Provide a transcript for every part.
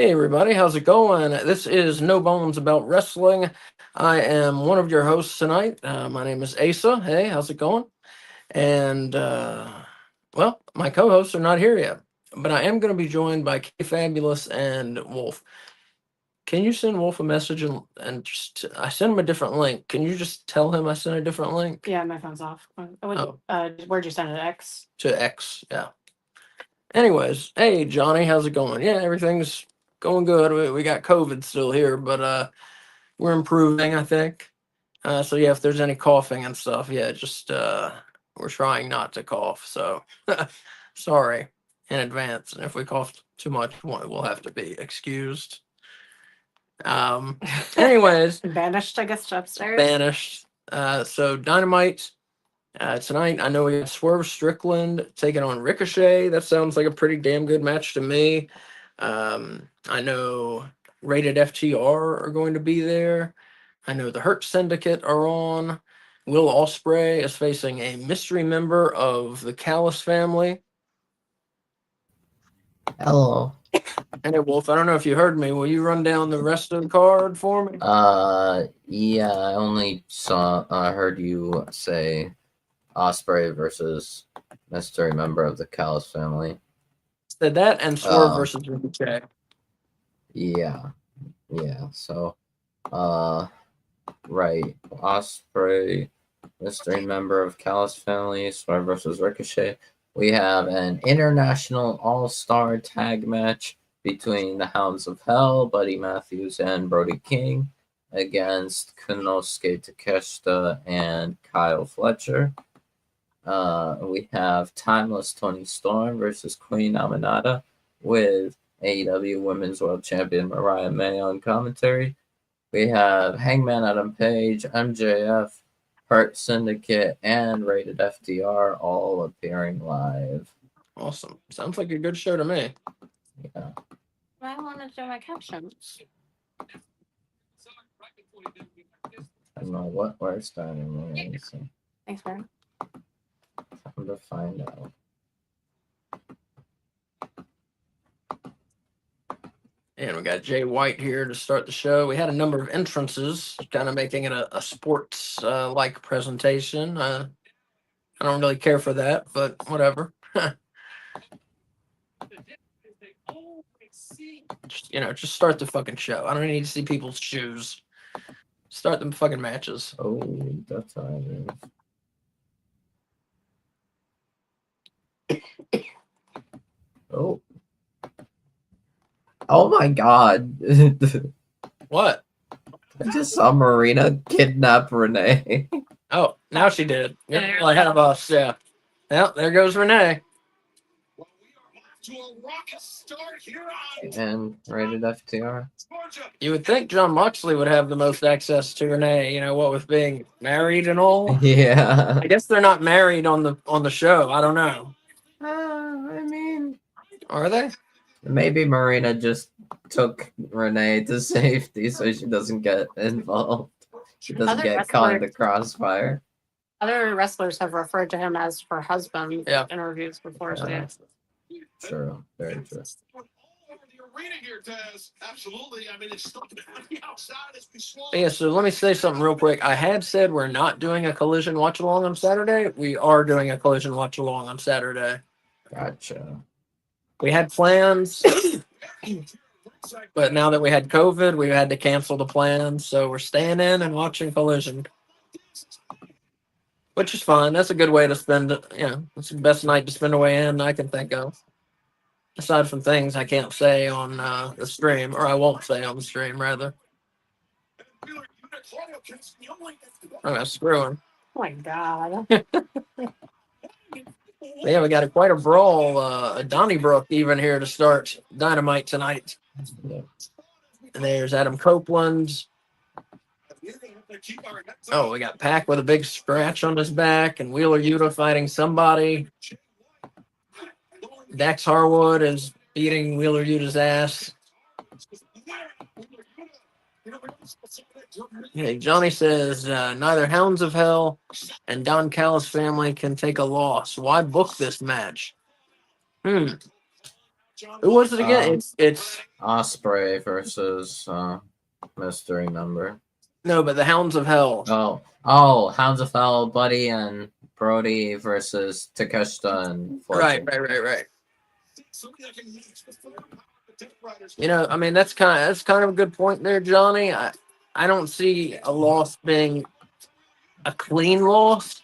Hey everybody, how's it going? This is No Bones About Wrestling. I am one of your hosts tonight. My name is Asa. Hey, how's it going? And well, my co-hosts are not here yet, but I am going to be joined by K Fabulous and Wolf. Can you send Wolf a message and just I sent him a different link? Can you just tell him I sent a different link? Yeah, my phone's off. Oh, Where'd you send it? X? to X, yeah. Anyways, hey Johnny, how's it going? Yeah, everything's going good. We got COVID still here, but we're improving, I think. So yeah, if there's any coughing and stuff, yeah, just we're trying not to cough. So sorry in advance. And if we cough too much, we'll have to be excused. Um, anyways, Banished, I guess, to upstairs. banished. So Dynamite tonight. I know we got Swerve Strickland taking on Ricochet. That sounds like a pretty damn good match to me. I know Rated FTR are going to be there. I know the Hurt Syndicate are on. Will Ospreay is facing a mystery member of the Callis family. Hello. Hey Wolf, I don't know if you heard me. Will you run down the rest of the card for me? Yeah, I only heard you say Osprey versus mystery member of the Callis family. Said that and Swerve versus Ricochet. Yeah. So, right, Osprey, mystery member of Callis family, Swerve versus Ricochet. We have an international all-star tag match between the Hounds of Hell, Buddy Matthews and Brody King, against Konosuke Takeshita and Kyle Fletcher. We have Timeless Tony Storm versus Queen Aminata with AEW Women's World Champion Mariah May on commentary. We have Hangman Adam Page, MJF, Hurt Syndicate, and Rated FTR all appearing live. Awesome. Sounds like a good show to me. Yeah. I want to do my captions. I don't know what we're starting with. So Thanks, Barry. time to find out. And we got Jay White here to start the show. We had a number of entrances, kind of making it a sports like presentation. I don't really care for that, but whatever. Just start the fucking show. I don't need to see people's shoes. Start the fucking matches. Oh, that's how it is. Oh. Oh my god. What? I just saw Marina kidnap Renee. Oh, now she did. You're ahead of us, yeah. Well, there goes Renee. And Rated FTR. You would think John Moxley would have the most access to Renee, what with being married and all. Yeah. I guess they're not married on the show. I don't know. I mean, Are they? Maybe Marina just took Renee to safety so she doesn't get involved. She doesn't get caught in the crossfire. Other wrestlers have referred to him as her husband in interviews before. Yeah. True. Very true. Yeah, so let me say something real quick. I had said we're not doing a collision watch along on Saturday. We are doing a collision watch along on Saturday. Gotcha. We had plans, but now that we had COVID, we had to cancel the plans. So we're staying in and watching collision, which is fun. That's a good way to spend it. It's the best night to spend away in I can think of. Aside from things I can't say on the stream, or I won't say on the stream, rather. I'm screwing. Oh my god. Yeah, we got quite a brawl. Donnybrook even here to start Dynamite tonight. And there's Adam Copeland. Oh, we got Pac with a big scratch on his back, and Wheeler Yuta fighting somebody. Dax Harwood is beating Wheeler Yuta's ass. Hey, Johnny says neither Hounds of Hell and Don Callis family can take a loss. Why book this match? Who was it again? It's Osprey versus mystery number. no, but the Hounds of Hell. Oh, Hounds of Hell, Buddy and Brody versus Takeshita and Fletcher. Right. You know, I mean, that's kind of a good point there, Johnny. I don't see a loss being a clean loss,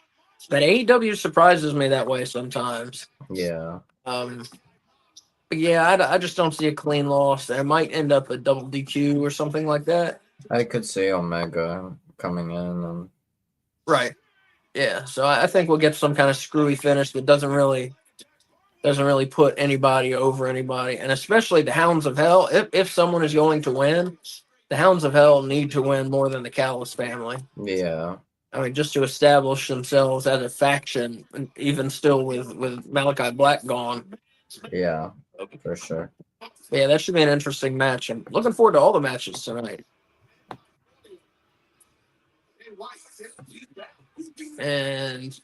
but AEW surprises me that way sometimes. Yeah. But yeah, I just don't see a clean loss. There might end up a double DQ or something like that. I could see Omega coming in and Right. Yeah. So I think we'll get some kind of screwy finish that doesn't really put anybody over anybody, and especially the Hounds of Hell. If someone is going to win, the Hounds of Hell need to win more than the Callis family. yeah. I mean, just to establish themselves as a faction, even still with Malachi Black gone. Yeah, for sure. Yeah, that should be an interesting match. I'm looking forward to all the matches tonight. And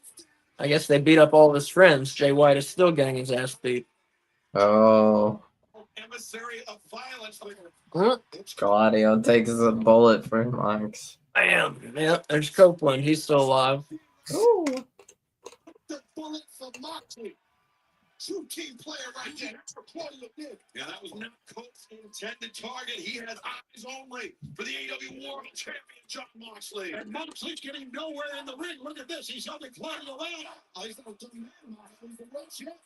I guess they beat up all of his friends. Jay White is still getting his ass beat. Oh. Claudio takes a bullet for Max. Bam. Yep, there's Copeland. He's still alive. Ooh. True team player right there. That's what Claudio did. Yeah, that was not Cope's intended target. He had eyes only for the AEW World Champion John Moxley. And Moxley's getting nowhere in the ring. Look at this. He's helping Claudio out. He's not doing that. Moxley's the world champion.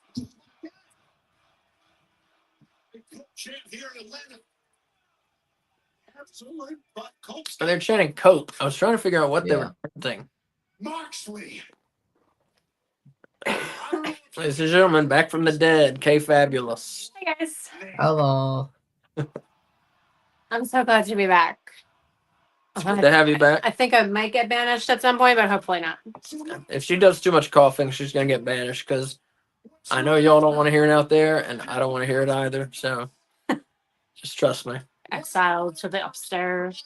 Champ here in Atlanta. Absolutely. But Cope's They're chanting Cope. I was trying to figure out what they were chanting. Moxley. Ladies and gentlemen, back from the dead, K Fabulous. Hey guys. Hello. I'm so glad to be back. It's good to have you back. I think I might get banished at some point, but hopefully not. If she does too much coughing, she's gonna get banished because I know y'all don't want to hear it out there, and I don't want to hear it either. So just trust me. Exiled to the upstairs.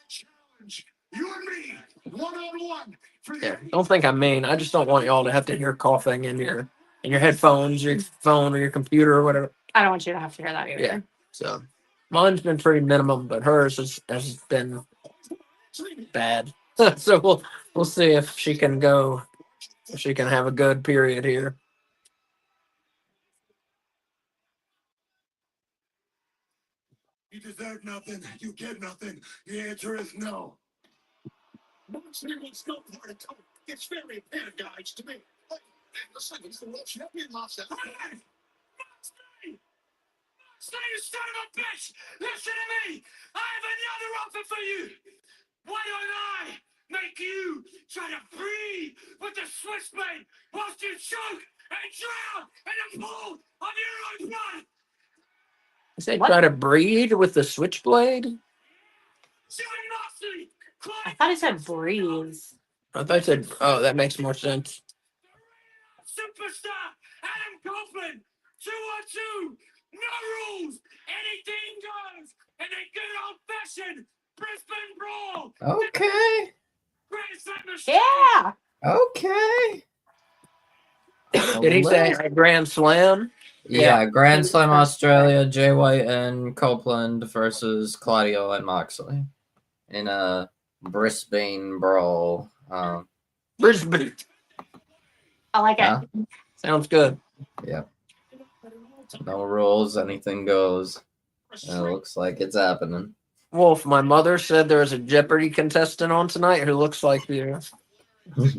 You and me, one-on-one. Yeah, don't think I'm mean. I just don't want y'all to have to hear coughing in your headphones, your phone, or your computer, or whatever. I don't want you to have to hear that either. Yeah. So mine's been pretty minimum, but hers has been bad. So we'll see if she can have a good period here. You deserve nothing. You get nothing. The answer is no. Moxley wants no part of Cope. It's very apparent, guys, to me. Hey, listen, he's the world champion, Moxley. Hey! Moxley! Moxley, you son of a bitch! Listen to me! I have another offer for you! Why don't I make you try to breathe with the switchblade whilst you choke and drown in the pool of your own blood? You say try to breed with the switchblade? Johnny Moxley! I thought he said breeze. I thought you said, oh, that makes more sense. Superstar Adam Copeland, 2-on-2, no rules, anything goes, and a good old-fashioned Brisbane brawl. Okay. Grand Slam machine. Yeah. Okay. Did he say a Grand Slam? Yeah, Grand Slam Australia, Jay White and Copeland versus Claudio and Moxley in a Brisbane brawl. Brisbane. I like it. Yeah. Sounds good. Yeah. No rules, anything goes. And it looks like it's happening. Wolf, my mother said there was a Jeopardy contestant on tonight who looks like you. So I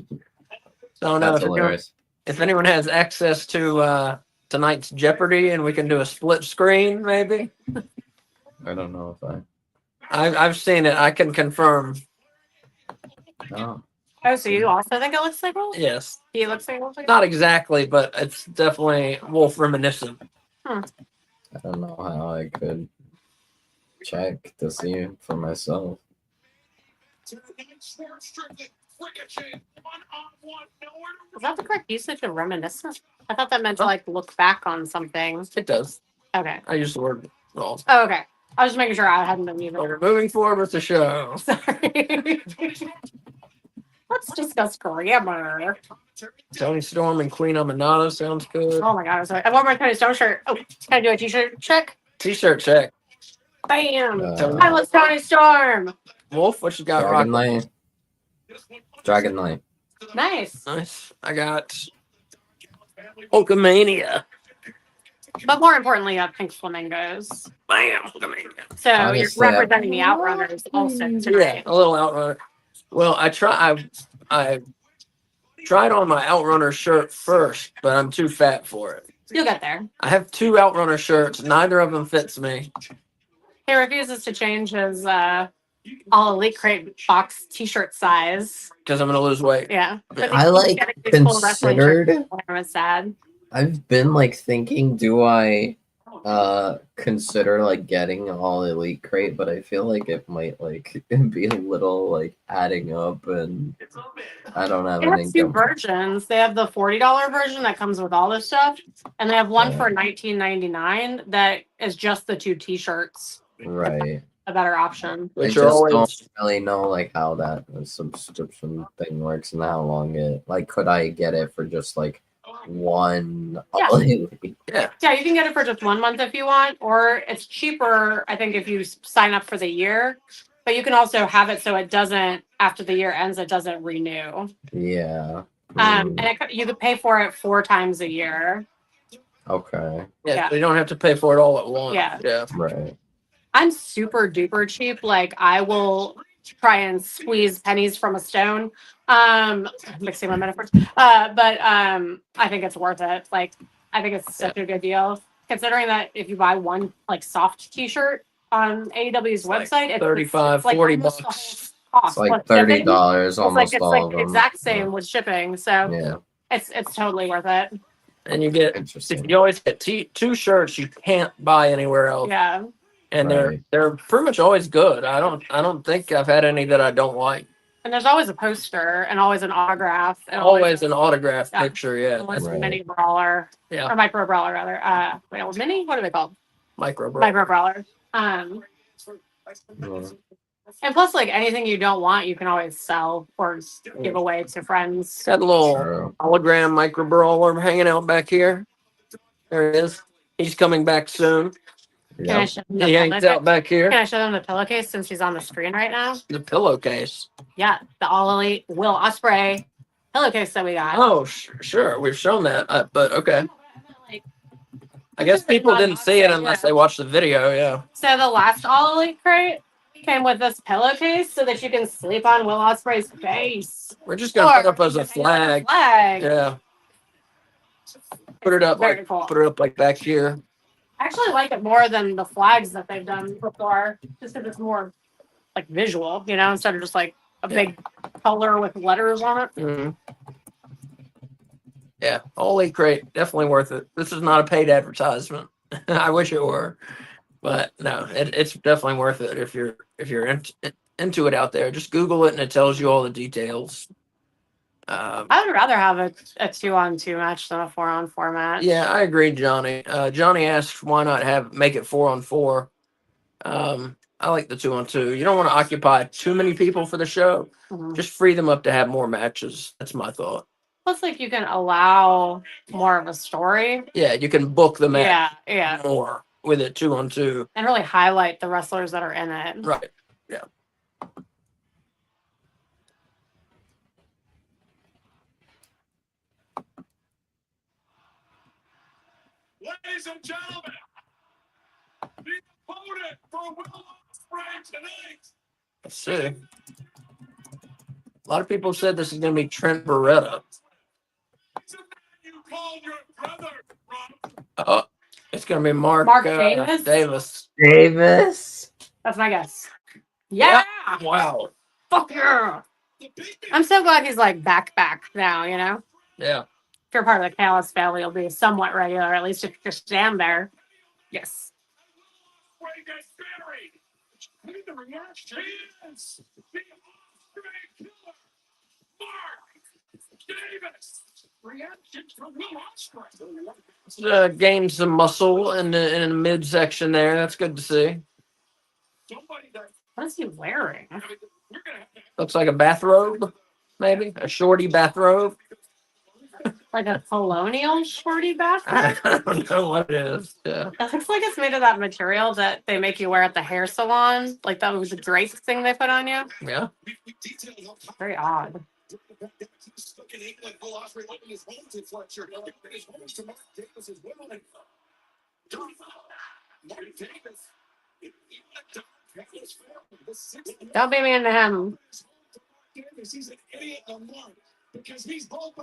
don't know That's hilarious. if anyone has access to tonight's Jeopardy and we can do a split screen, maybe. I don't know if I've seen it. I can confirm. Oh. Oh, so you also think it looks like Wolf? Yes. He looks like Wolf? Not exactly, but it's definitely Wolf reminiscent. I don't know how I could check to see for myself. Is that the correct usage of reminiscent? I thought that meant to like look back on something. It does. Okay. I use the word wrong. Oh, okay. I was just making sure I hadn't been using We're moving forward with the show. Sorry. Let's discuss grammar. Tony Storm and Queen Aminata sounds good. Oh my god, I'm sorry. I want my Tony Stone shirt. Oh, can I do a t-shirt check? T-shirt check. Bam! Uh, I was Tony Storm. Wolf, what you got? Dragon Rock? Knight. Dragon Knight. Nice. Nice. I got Hulkamania. But more importantly, Pink Flamingos. Bam, Hulkamania. So Honestly, you're representing the Outrunners also Yeah, tonight. a little outrunner. Well, I tried on my outrunner shirt first, but I'm too fat for it. You'll get there. I have 2 outrunner shirts. Neither of them fits me He refuses to change his all elite crate box t-shirt size. because I'm gonna lose weight. Yeah. But I he's like getting these full wrestling shirts. considered. I'm sad. I've been like thinking, do I consider like getting all elite crate, but I feel like it might like be a little like adding up, and I don't have They an have 2 income. versions. They have the $40 version that comes with all this stuff, and they have one Yeah. for $19.99 that is just the 2 t-shirts. Right. A better option. I Which just are always don't really know like how that subscription thing works and how long it like could I get it for just like one Yeah. elite? Yeah, you can get it for just 1 month if you want, or it's cheaper, I think, if you sign up for the year. But you can also have it so it doesn't, after the year ends, it doesn't renew. Yeah. And you could pay for it 4 times a year. Okay. Yeah. so you don't have to pay for it all at once. Yeah. Yeah. Right. I'm super duper cheap. Like, I will try and squeeze pennies from a stone. Mixing my metaphors. But I think it's worth it. Like, I think it's such a good deal. Considering that if you buy one like soft t-shirt on AEW's like website, it's 35, like 40 almost the bucks. whole cost It's like plus shipping. $30 It's almost like all of the them. exact same with shipping. So Yeah. it's totally worth it. And you get Interesting. you always get 2 shirts you can't buy anywhere else. Yeah. And Right. they're pretty much always good. I don't think I've had any that I don't like. And there's always a poster and always an autograph and Always an autograph Yeah. picture, yeah. always a Right. mini brawler Yeah. or micro brawler rather. Wait, mini? What are they called? Micro bro. Micro brawler. Yeah. And plus, like anything you don't want, you can always sell or give away to friends. Got a little True. hologram micro brawler hanging out back here. There it is. He's coming back soon. Can I Yep. show them the He hangs pillowcase? out back Can here. I show them the pillowcase since she's on the screen right now? The pillowcase. Yeah, the All Elite Will Ospreay pillowcase that we got. Oh, sure. We've shown that. But okay. Like, I guess people didn't see it unless Yeah. they watched the video. Yeah. So the last All Elite crate came with this pillowcase so that you can sleep on Will Ospreay's face. We're just going to put up as a flag. Flag. Yeah. Put it up Very like cool. put it up like back here. I actually like it more than the flags that they've done before, just because it's more like visual, you know, instead of just like a big color with letters on it. Mhm. Yeah, Holy Crate, definitely worth it. This is not a paid advertisement. I wish it were, but no, it's definitely worth it if you're into it out there. Just Google it and it tells you all the details. I would rather have a 2-on-2 match than a 4-on-4 match. Yeah, I agree, Johnny. Johnny asked why not make it 4-on-4. I like the 2-on-2. You don't want to occupy too many people for the show. Mhm. Just free them up to have more matches. That's my thought. Plus, like you can allow more of a story. Yeah, you can book the match Yeah, more with it 2-on-2. and really highlight the wrestlers that are in it. Right. Yeah. Ladies and gentlemen, the opponent for Will Ospreay tonight. Let's see. A lot of people said this is going to be Trent Beretta. It's a man you call your brother, Rob. Oh, it's going to be Mark Davis? Davis. That's my guess. Yeah. Wow. Fuck yeah. The big I'm so glad he's like back now, you know? Yeah. If you're part of the Callis family, you'll be somewhat regular, at least if you just stand there. Yes. Ospreay gets buried. Need the rematch chance. The Ospreay killer, Mark Davis. Reactions from Will Ospreay. Gained some muscle in the midsection there. That's good to see. Somebody that What is he wearing? we're gonna have to Looks like a bathrobe. maybe a shorty bathrobe. Like a colonial shorty bathrobe. I don't know what it is. Yeah. It looks like it's made of that material that they make you wear at the hair salon. Like that was the drape thing they put on you. Yeah. Very odd. Don't be mean to him. He's an idiot on one because he's both.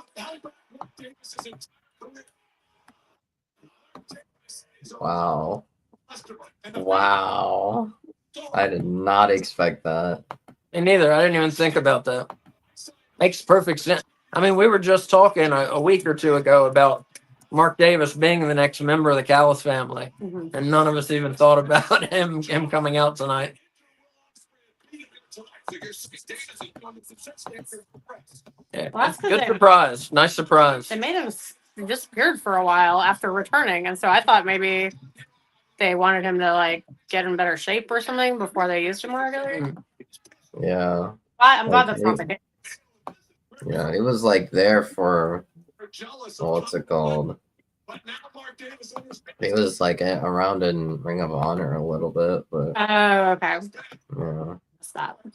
Wow. Wow. I did not expect that. Me neither. I didn't even think about that. Makes perfect sense. I mean, we were just talking a week or two ago about Mark Davis being the next member of the Callis family, and none of us even thought about him coming out tonight. Yeah, Well, that's good good. surprise. Nice surprise. They made him disappeared for a while after returning, and so I thought maybe they wanted him to like get in better shape or something before they used him regularly. Yeah. I'm glad that's not the case. Yeah, he was like there for what's it called? He was like around in Ring of Honor a little bit, but Oh, okay. yeah. Stop.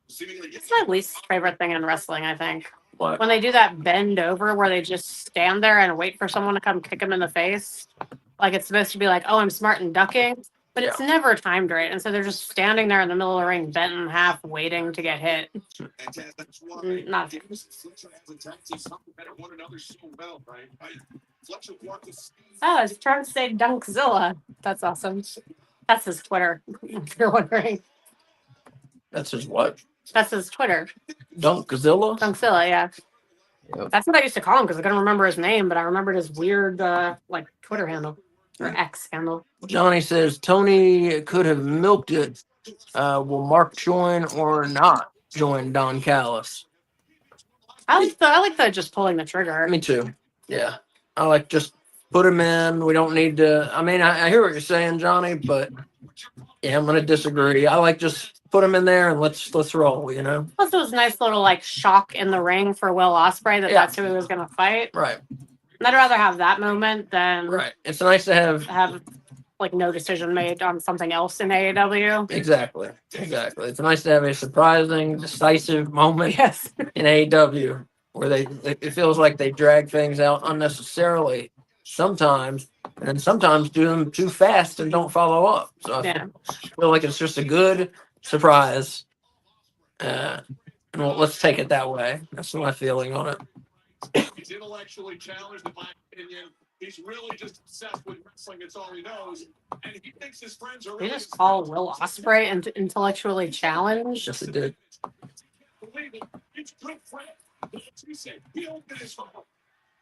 It's my least favorite thing in wrestling, I think. What? When they do that bend over where they just stand there and wait for someone to come kick them in the face. Like it's supposed to be like, oh, I'm smart and ducking, but it's never timed right. And so they're just standing there in the middle of the ring, bent in half, waiting to get hit. Not. Oh, I was trying to say Dunkzilla. That's awesome. That's his Twitter, if you're wondering. That's his what? That's his Twitter. Dunkzilla? Dunkzilla, yeah. Yep. That's what I used to call him because I couldn't remember his name, but I remembered his weird like Twitter handle or X handle. Johnny says Tony could have milked it. Will Mark join or not join Don Callis? I like the just pulling the trigger. Me too. Yeah. I like just put him in. We don't need to. I mean, I hear what you're saying, Johnny, but yeah, I'm going to disagree. I like just put him in there and let's roll, you know? Plus, it was a nice little like shock in the ring for Will Ospreay that that's who he was going to fight. Right. And I'd rather have that moment than Right. It's nice to have like no decision made on something else in AEW. Exactly. It's nice to have a surprising, decisive moment Yes. in AEW where it feels like they drag things out unnecessarily sometimes, and sometimes do them too fast and don't follow up. So I feel like it's just a good surprise. And let's take it that way. That's my feeling on it. He's intellectually challenged, in my opinion. He's really just obsessed with wrestling. It's all he knows. And he thinks his friends are They just call Will Ospreay intellectually challenged. Yes, it did. Believe it, it's good friend. He said, he opened his phone.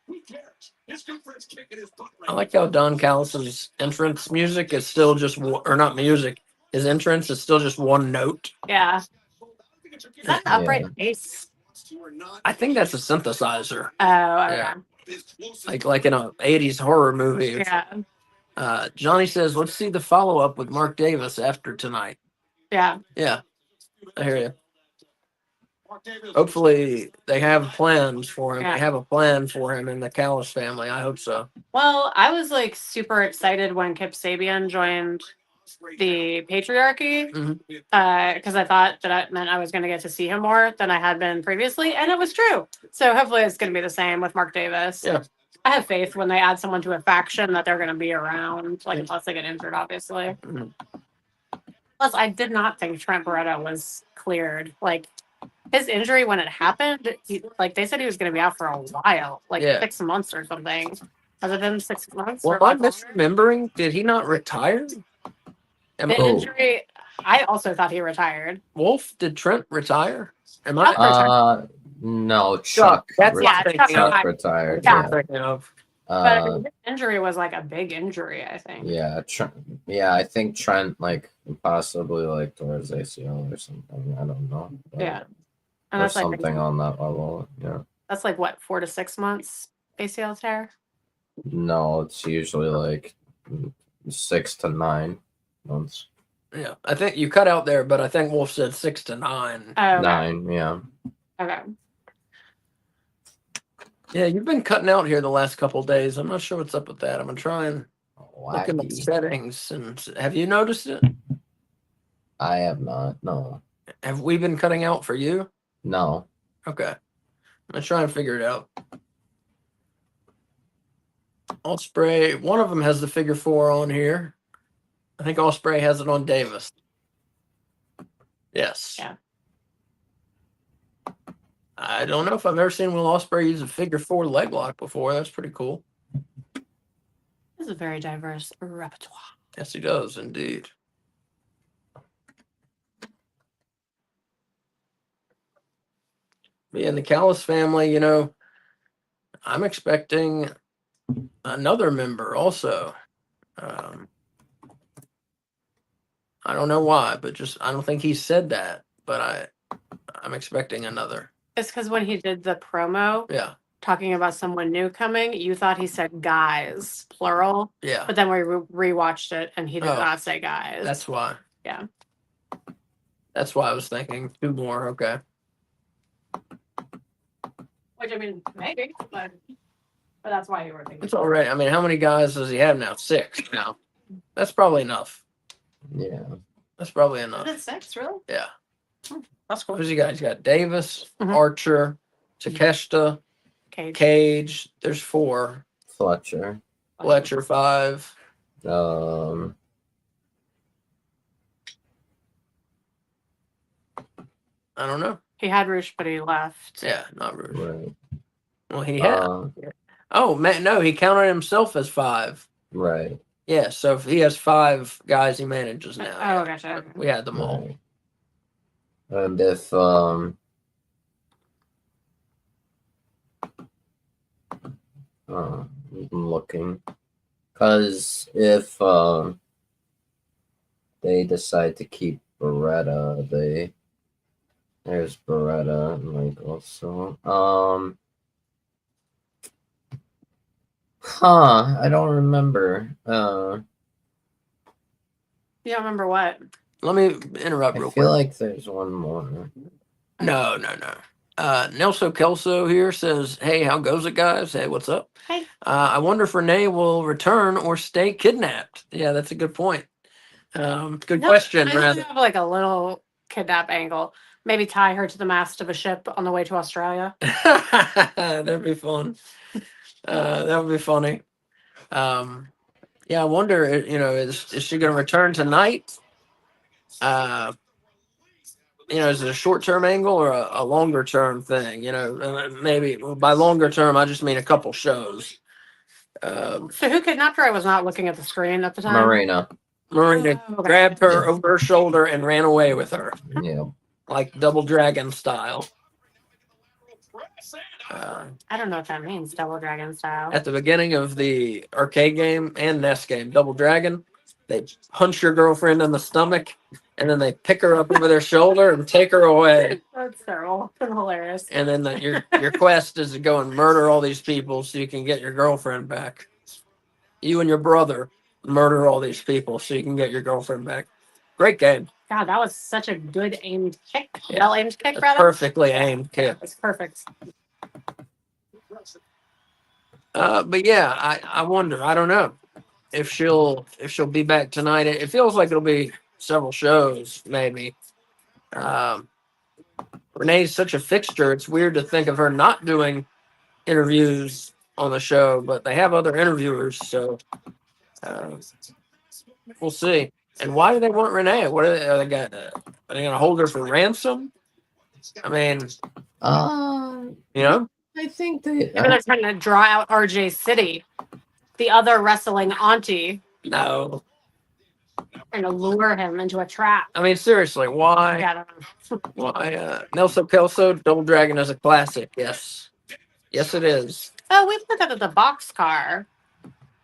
Who cares? His good friend's kicking his butt right I like how Don Callis's entrance music is still just, or not music, his entrance is still just one note. Yeah. Is that an upright bass? I think that's a synthesizer. Oh, okay. Yeah. Like in a 80s horror movie. Yeah. Johnny says, let's see the follow-up with Mark Davis after tonight. Yeah. Yeah. I hear you. Hopefully they have plans for him. Yeah. They have a plan for him in the Callis family. I hope so. Well, I was like super excited when Kip Sabian joined the patriarchy because I thought that meant I was going to get to see him more than I had been previously, and it was true. So hopefully it's going to be the same with Mark Davis. Yeah. I have faith when they add someone to a faction that they're going to be around, like unless they get injured, obviously. Plus, I did not think Trent Beretta was cleared. Like his injury when it happened, like they said he was going to be out for a while, like 6 months or something. Has it been 6 months? Well, I'm misremembering. Did he not retire? The injury, I also thought he retired. Wolf, did Trent retire? Am I? No, Chuck. Chuck retired. Yeah. But his injury was like a big injury, I think. Yeah, I think Trent like possibly like towards ACL or something. I don't know. Yeah, and that's something like, on that level. Yeah, that's like what 4 to 6 months ACL tear. No, it's usually like 6 to 9 months. Yeah, I think you cut out there, but I think Wolf said 6 to 9. Oh, okay. 9, yeah. Okay. Yeah, you've been cutting out here the last couple days. I'm not sure what's up with that. I'm gonna try and look in the Wacky. settings. And have you noticed it? I have not. No. Have we been cutting out for you? No. Okay, I'm gonna try and figure it out. Osprey, one of them has the figure 4 on here. I think Osprey has it on Davis. Yes. Yeah. I don't know if I've ever seen Will Osprey use a figure 4 leg lock before. That's pretty cool. This is a very diverse repertoire. Yes, he does indeed. But yeah, in the Callis family, you know, I'm expecting another member also. I don't know why, but just I don't think he said that, but I'm expecting another. It's because when he did the promo Yeah, talking about someone new coming, you thought he said guys, plural. yeah. But then we rewatched it and he did Oh, not say guys. That's why. Yeah. That's why I was thinking 2 more. Okay. Which I mean, maybe, but that's why you were thinking. It's all right. I mean, how many guys does he have now? 6 now. That's probably enough. Yeah. That's probably Is enough. it 6, really? Yeah. That's cool. Who's he got? He's got Davis, Mhm. Archer, Takeshita, Cage. Cage. There's 4. Fletcher. Fletcher 5. Um. I don't know. He had Roosh, but he left. Yeah, not Rouge. Right. Well, he had. Uh, Oh man, no, he counted himself as 5. right. Yeah, so if he has 5 guys he manages now. Oh, yeah. gotcha. Okay. We had them all. Right. And if I'm looking, because if they decide to keep Beretta, there's Beretta and like also I don't remember. You don't remember what? Let me interrupt I real feel quick. like there's one more. No. Nelson Kelso here says, "Hey, how goes it, guys? Hey, what's up? Hey. I wonder if Renee will return or stay kidnapped." Yeah, that's a good point. Good No, question, I think rather. we have like a little kidnap angle. Maybe tie her to the mast of a ship on the way to Australia. That'd be fun. That would be funny. Yeah, I wonder. You know, is she going to return tonight? You know, is it a short-term angle or a longer-term thing? You know, maybe by longer-term, I just mean a couple shows. So who kidnapped her? I was not looking at the screen at the time. Marina. Marina Oh, okay. grabbed her Yeah. over her shoulder and ran away with her, Yeah. like Double Dragon style. I don't know what that means, Double Dragon style. At the beginning of the arcade game and NES game, Double Dragon, they punch your girlfriend in the stomach, and then they pick her up over their shoulder and take her away. That's terrible and hilarious. And then your quest is to go and murder all these people so you can get your girlfriend back. You and your brother murder all these people so you can get your girlfriend back. Great game. God, that was such a good aimed kick. Yeah. Well aimed kick, That's rather. perfectly aimed kick. It's perfect. But yeah, I wonder. I don't know if she'll be back tonight. It feels like it'll be several shows, maybe. Renee's such a fixture. It's weird to think of her not doing interviews on the show, but they have other interviewers, so we'll see. And why do they want Renee? What are they got? Are they going to hold her for ransom? I mean, you know. I think they. Maybe they're trying to draw out RJ City, the other wrestling auntie, No. and to lure him into a trap. I mean, seriously, why? Yeah, I don't know. Why? Nelson Kelso, Double Dragon is a classic. Yes. Yes, it is. Oh, we put that at the boxcar.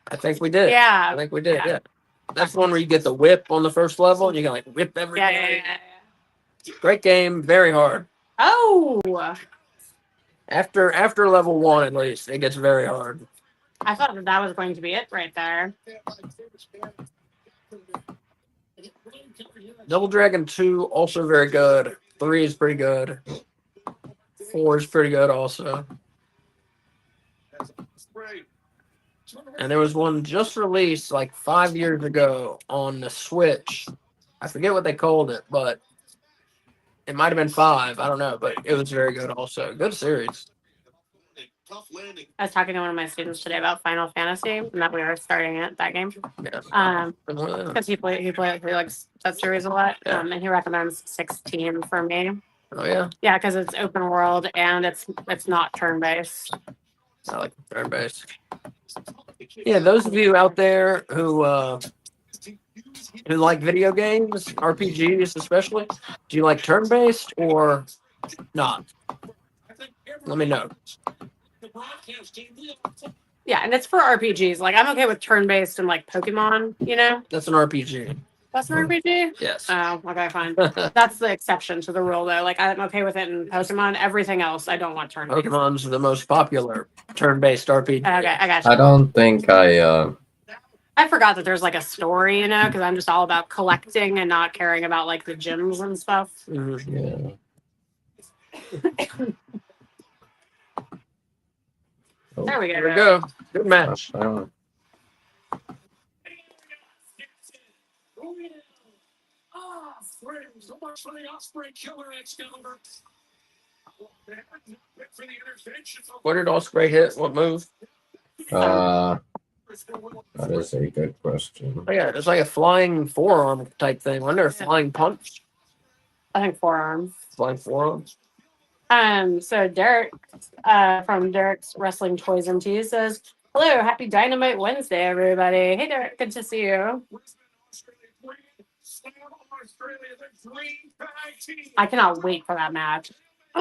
I think we did. I Yeah. think we did. Yeah. Yeah. That's the one where you get the whip on the first level and you can like whip Yeah, everything. yeah. Great game. Very hard. Oh, After level 1, at least, it gets very hard. I thought that was going to be it right there. Double Dragon 2, also very good. 3 is pretty good. 4 is pretty good also. And there was one just released like 5 years ago on the Switch. I forget what they called it, but it might have been 5. I don't know, but it was very good also. Good series. I was talking to one of my students today about Final Fantasy and that we were starting it, that game. Yeah. Because he likes that series a lot. Yeah. And he recommends 16 for me. Oh yeah. Yeah, because it's open world and it's not turn based. I like turn based. Yeah, those of you out there who like video games, RPGs especially, do you like turn based or not? Let me know. Yeah, and it's for RPGs. Like I'm okay with turn based and like Pokemon, you know? That's an RPG. That's an RPG? Yes. Oh, okay, fine. That's the exception to the rule though. Like I'm okay with it in Pokemon. Everything else I don't want turn based. Pokemon's the most popular turn-based RPG. Okay, I got you. I don't think I forgot that there's like a story, you know, because I'm just all about collecting and not caring about like the gyms and stuff. Mhm. yeah. Oh, There we go. There we go. Good match. I don't- So much for the Osprey Killer Excalibur. What did Osprey hit? What move? that is a good question. Oh yeah, it's like a flying forearm type thing. Wasn't there a flying punch? I think forearm. Flying forearm. So Derek, from Derek's Wrestling Toys and Teas says, "Hello, happy Dynamite Wednesday, everybody." Hey, Derek, good to see you. I cannot wait for that match.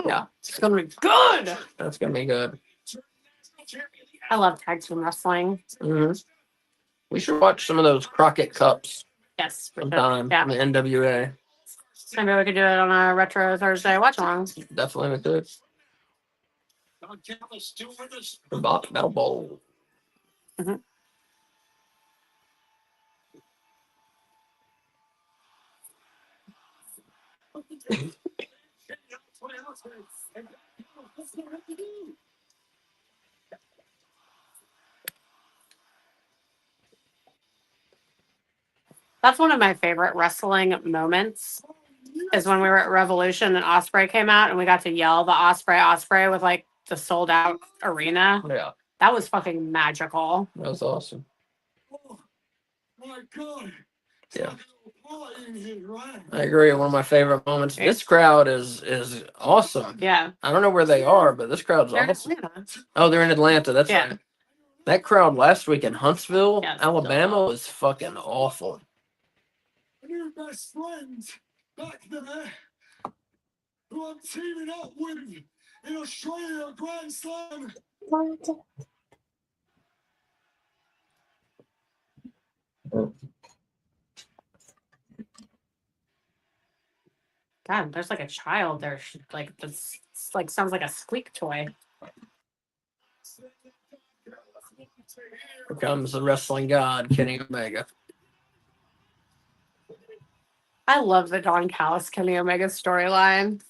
Yeah, It's gonna be good. that's gonna be good. I love tag team wrestling. hmm We should watch some of those Crockett Cups Yes, for sure. sometime Yeah, from the NWA. maybe we could do it on a retro Thursday watch along. Definitely with this. The Battle Bowl. That's one of my favorite wrestling moments. Is when we were at Revolution and Osprey came out and we got to yell the Osprey with like the sold out arena. Yeah, That was fucking magical. that was awesome. Oh, my God. Yeah. Right. I agree. One of my favorite moments. This crowd is awesome. Yeah. I don't know where they are, but this crowd's They're in awesome. Atlanta. Oh, they're in Atlanta. That's Yeah. right. That crowd last week in Huntsville, Yes. Alabama, was fucking awful. Your best friends back there, who I'm teaming up with in Australia Grand Slam. God, there's like a child there. Like this, like sounds like a squeak toy. Here comes the wrestling god, Kenny Omega. I love the Don Callis Kenny Omega storyline.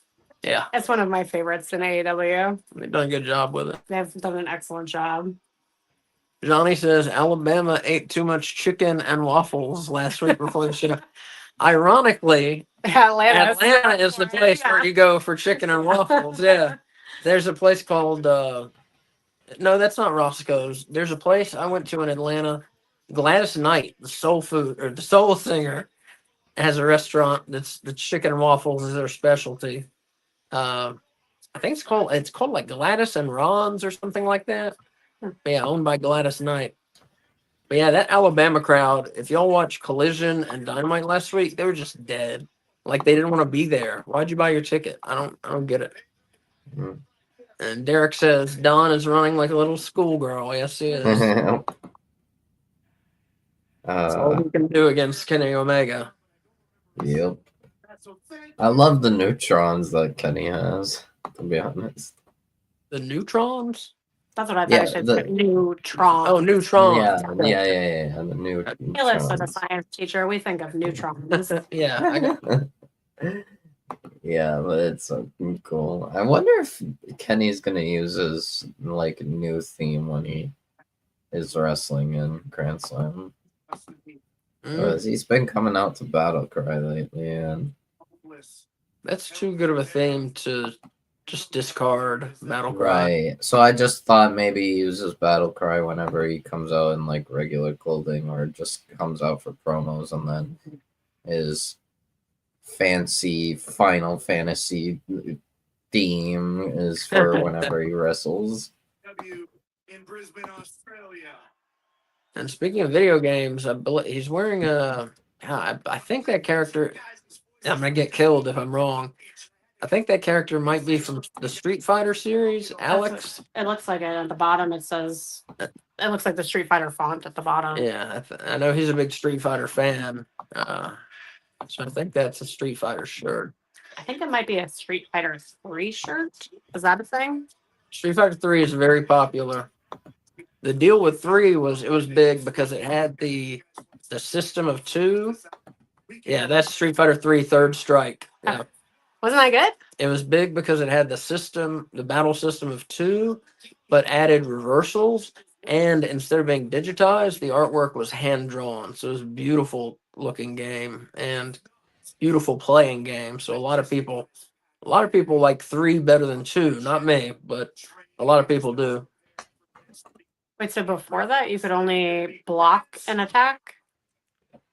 Yeah, It's one of my favorites in AEW. they've done a good job with it. They've done an excellent job. Johnny says Alabama ate too much chicken and waffles last week before the show. Ironically, Atlanta is the place where you go for chicken and waffles. Yeah. There's a place called no, that's not Roscoe's. There's a place I went to in Atlanta. Gladys Knight, the soul food or the soul singer, has a restaurant that's the chicken and waffles is their specialty. I think it's called like Gladys and Ron's or something like that. But yeah, owned by Gladys Knight. But yeah, that Alabama crowd, if y'all watch Collision and Dynamite last week, they were just dead. Like they didn't want to be there. Why'd you buy your ticket? I don't get it. Mhm. And Derek says Don is running like a little schoolgirl. Yes, he is. That's all he can do against Kenny Omega. Yep. I love the neutrons that Kenny has, to be honest. The Neutrons? That's what I thought Yeah, I should the- say. Neutron. Oh, Neutron. yeah. The new Taylor's a neutrons. science teacher. We think of neutrons. Yeah, I got Yeah, but it's so cool. I wonder if Kenny's gonna use his like new theme when he is wrestling in Grand Slam. Because he's been coming out to Battle Cry lately, and That's too good of a theme to just discard Battle Cry. right. So I just thought maybe he uses Battle Cry whenever he comes out in like regular clothing, or just comes out for promos, and then his fancy Final Fantasy theme is for whenever he wrestles. In Brisbane, Australia. And speaking of video games, I believe he's wearing a. I think that character. I'm gonna get killed if I'm wrong. I think that character might be from the Street Fighter series. Alex. It looks like it. At the bottom, it says. It looks like the Street Fighter font at the bottom. Yeah, I know he's a big Street Fighter fan. So I think that's a Street Fighter shirt. I think it might be a Street Fighter 3 shirt. Is that a thing? Street Fighter 3 is very popular. The deal with 3 was it was big because it had the system of 2. Yeah, that's Street Fighter 3 Third Strike. Yeah. Wasn't that good? It was big because it had the battle system of 2, but added reversals. And instead of being digitized, the artwork was hand drawn. So it was a beautiful looking game and beautiful playing game. So a lot of people like 3 better than 2. Not me, but a lot of people do. Wait, so before that, you could only block an attack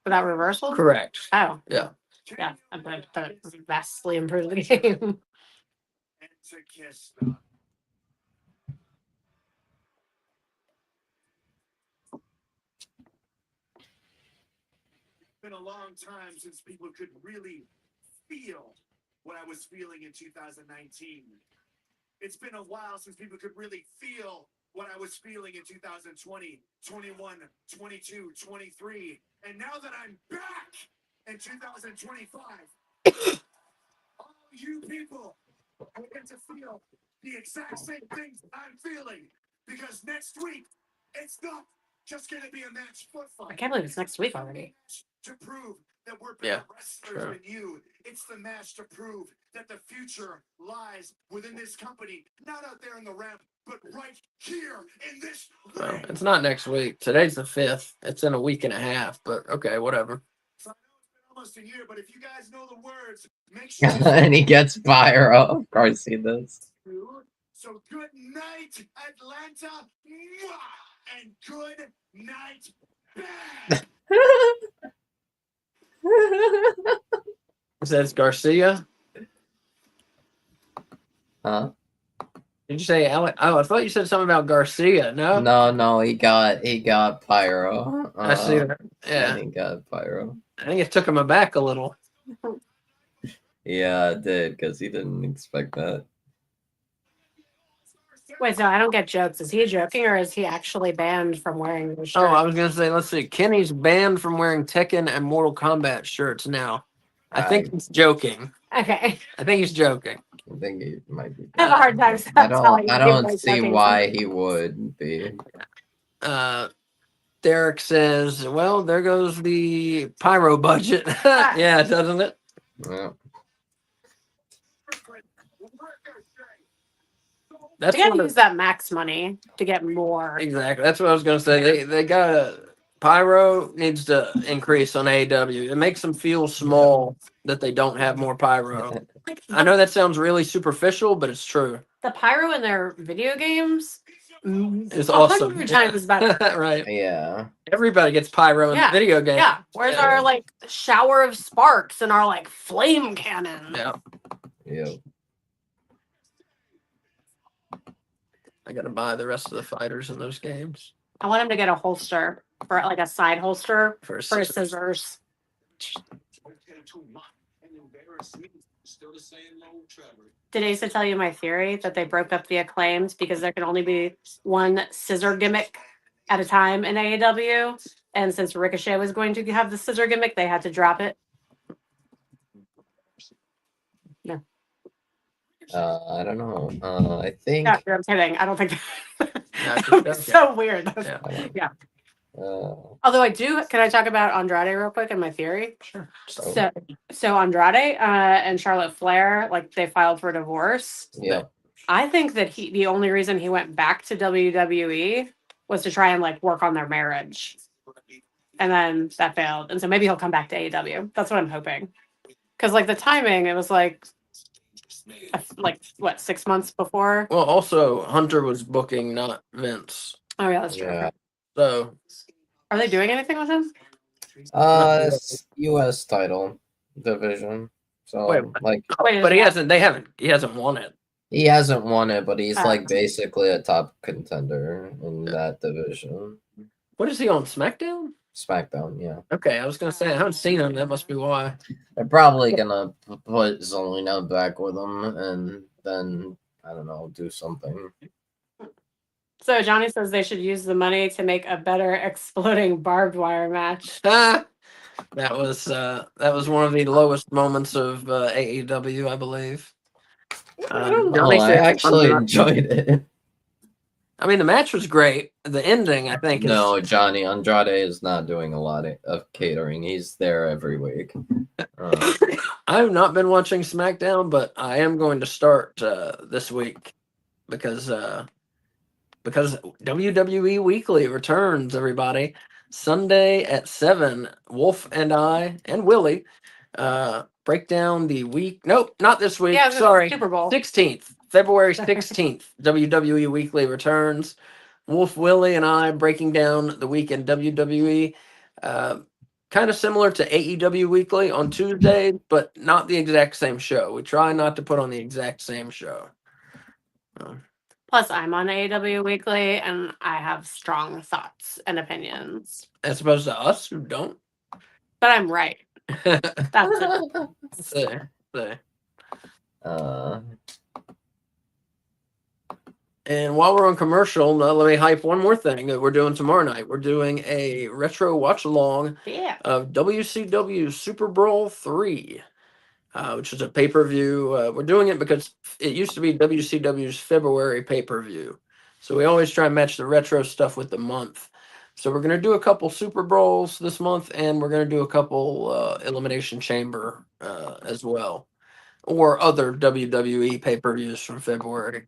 without reversal? Correct. Oh. Yeah. Yeah, but that vastly improved the game. Been a long time since people could really feel what I was feeling in 2019. It's been a while since people could really feel what I was feeling in 2020, 21, 22, 23. And now that I'm back in 2025, all you people are going to feel the exact same things that I'm feeling. Because next week, it's not just going to be a match for fun. I can't believe it's next week already. To prove that we're better wrestlers sure. than you. It's the match to prove that the future lies within this company, not out there in the ramp, but right here in this Well, ring. it's not next week. Today's the 5th. It's in a week and a half, but okay, whatever. So I know it's been almost a year, but if you guys know the words, make sure you And he gets pyro. Of course he does. So good night, Atlanta, mwah, and good night, bad. Says Garcia. Huh? Did you say Alex? Oh, I thought you said something about Garcia. No, No, he got pyro. I see that. Yeah, Yeah, he got pyro. I think it took him aback a little. Yeah, it did, because he didn't expect that. Wait, so I don't get jokes. Is he joking or is he actually banned from wearing the Oh, shirt? I was gonna say, let's see. Kenny's banned from wearing Tekken and Mortal Kombat shirts now. I think he's joking. Okay. I think he's joking. I think he might be. I have a hard time telling I if don't he's see joking. why he would be. Derek says, "Well, there goes the pyro budget." Yeah, doesn't it? Yeah. That's They gotta one of- use that max money to get more. exactly. That's what I was gonna say. They got pyro needs to increase on AEW. It makes them feel small that they don't have more pyro. I know that sounds really superficial, but it's true. The pyro in their video games It's awesome. 100 times better. Right. Yeah. Everybody gets pyro in Yeah. the video game. Yeah. Where's Yeah. our like shower of sparks and our like flame cannon? Yeah. Yeah. I gotta buy the rest of the fighters in those games I want him to get a holster for like a side holster for for scissors. scissors. Did Asa tell you my theory that they broke up the acclaimed because there can only be one scissor gimmick at a time in AEW? And since Ricochet was going to have the scissor gimmick, they had to drop it. I don't know. I think. Yeah, I'm kidding. I don't think Okay. So weird. Yeah. Yeah. Uh, Can I talk about Andrade real quick and my theory? Sure. So Andrade and Charlotte Flair, like they filed for divorce. yeah. I think that the only reason he went back to WWE was to try and like work on their marriage. And then that failed. And so maybe he'll come back to AEW. That's what I'm hoping. Because like the timing, it was like what, 6 months before? Well, also Hunter was booking, not Vince. Oh yeah, that's true. Yeah. So Are they doing anything with him? It's U.S. title division. So Wait, like Wait, but he is hasn't won it. he hasn't won it, but he's Ah. like basically a top contender in that division. What is he on SmackDown? SmackDown, yeah. Okay, I was gonna say I haven't seen him. That must be why. They're probably gonna put Zelina back with him, and then I don't know, do something. So Johnny says they should use the money to make a better exploding barbed wire match. That was one of the lowest moments of AEW, I believe. Johnny I said- actually enjoyed it. I mean, the match was great. The ending, I think, is No, Johnny Andrade is not doing a lot of catering. He's there every week. I have not been watching SmackDown, but I am going to start this week because WWE Weekly returns. Everybody, Sunday at 7. Wolf and I and Willie break down the week. Nope, not this week. Yeah, the Sorry, Super Bowl. 16th, February 16th. WWE Weekly returns. Wolf, Willie, and I breaking down the week in WWE. Kind of similar to AEW Weekly on Tuesday, but not the exact same show. We try not to put on the exact same show. Plus, I'm on AEW Weekly, and I have strong thoughts and opinions. As opposed to us who don't. But I'm right. That's it. Say. uh, And while we're on commercial, let me hype one more thing that we're doing tomorrow night. We're doing a retro watch along Yeah. of WCW Super Bowl 3, which is a pay per view. We're doing it because it used to be WCW's February pay per view. So we always try and match the retro stuff with the month. So we're going to do a couple Super Bowls this month, and we're going to do a couple Elimination Chamber as well, or other WWE pay per views from February.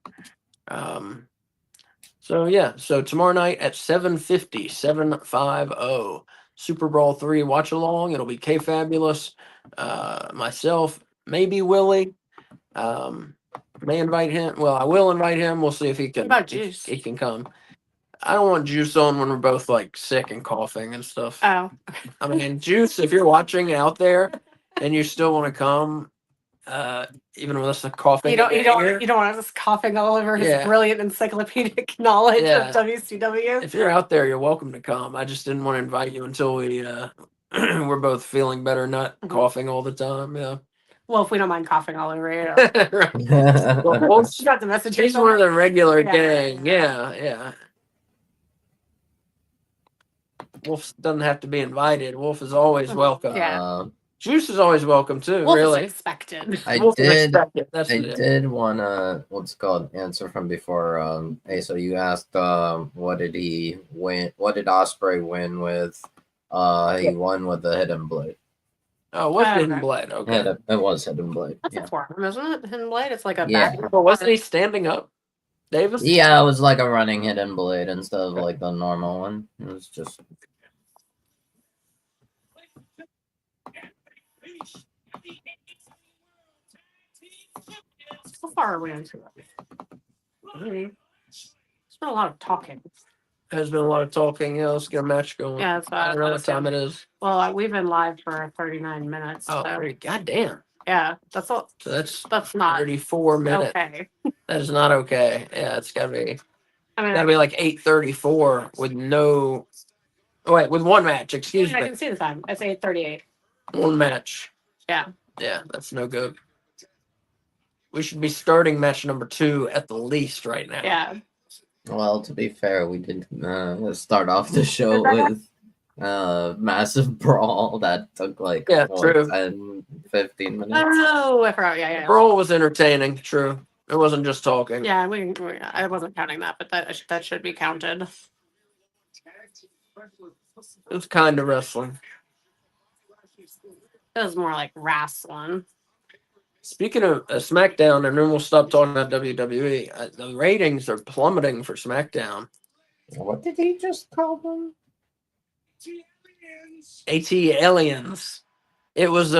So tomorrow night at 7:50, 7:50, Super Bowl 3 watch along. It'll be K Fabulous, myself, maybe Willie. May invite him. Well, I will invite him. We'll see if he can. What about Juice? He can come. I don't want Juice on when we're both like sick and coughing and stuff. Oh. I mean, Juice, if you're watching out there and you still want to come, even with us coughing, You don't want us coughing all over his Yeah. brilliant encyclopedic knowledge Yeah. of WCW. If you're out there, you're welcome to come. I just didn't want to invite you until we we're both feeling better, not Mhm. coughing all the time. Yeah. Well, if we don't mind coughing all over you. Right. Well, Wolf's, You got the message. he's one of the regular Yeah. gang. Yeah. Wolf doesn't have to be invited. Wolf is always welcome. Yeah. Juice is always welcome too. Wolf is really. expected. I Wolf is did. expected. That's I it. did want to what's it called answer from before. Hey, so you asked what did he win? What did Osprey win with? He won with the Hidden Blade. Oh, what's Okay. Hidden Blade? Okay. It was Hidden Blade. That's Yeah. a forearm, isn't it? Hidden blade. It's like a Yeah. back. But wasn't he standing up, Davis? Yeah, it was like a running Hidden Blade instead of like the normal one. It was just How far are we into it? It's been a lot of talking. There's been a lot of talking. Yeah, let's get a match going. Yeah, that's what I don't know what was time saying. it is. Well, we've been live for 39 minutes. Oh, so, goddamn. yeah, that's all. So that's Not 34 minutes. okay. That is not okay. Yeah, it's gotta be I gotta mean, be like 8:34 with no. Oh wait, with one match. Excuse I me, can see the time. It's 8:38. one match. Yeah. Yeah, that's no good. We should be starting match number 2 at the least right now. Yeah. well. To be fair, we did start off the show with massive brawl that took like Yeah, true. 10, 15 minutes. Oh, I forgot. Yeah. Brawl was entertaining. True. It wasn't just talking. Yeah, I wasn't counting that, but that should be counted. It's kind of wrestling. It was more like wrestling. Speaking of SmackDown, and then we'll stop talking about WWE. The ratings are plummeting for SmackDown. What did he just call them? AT Aliens. It was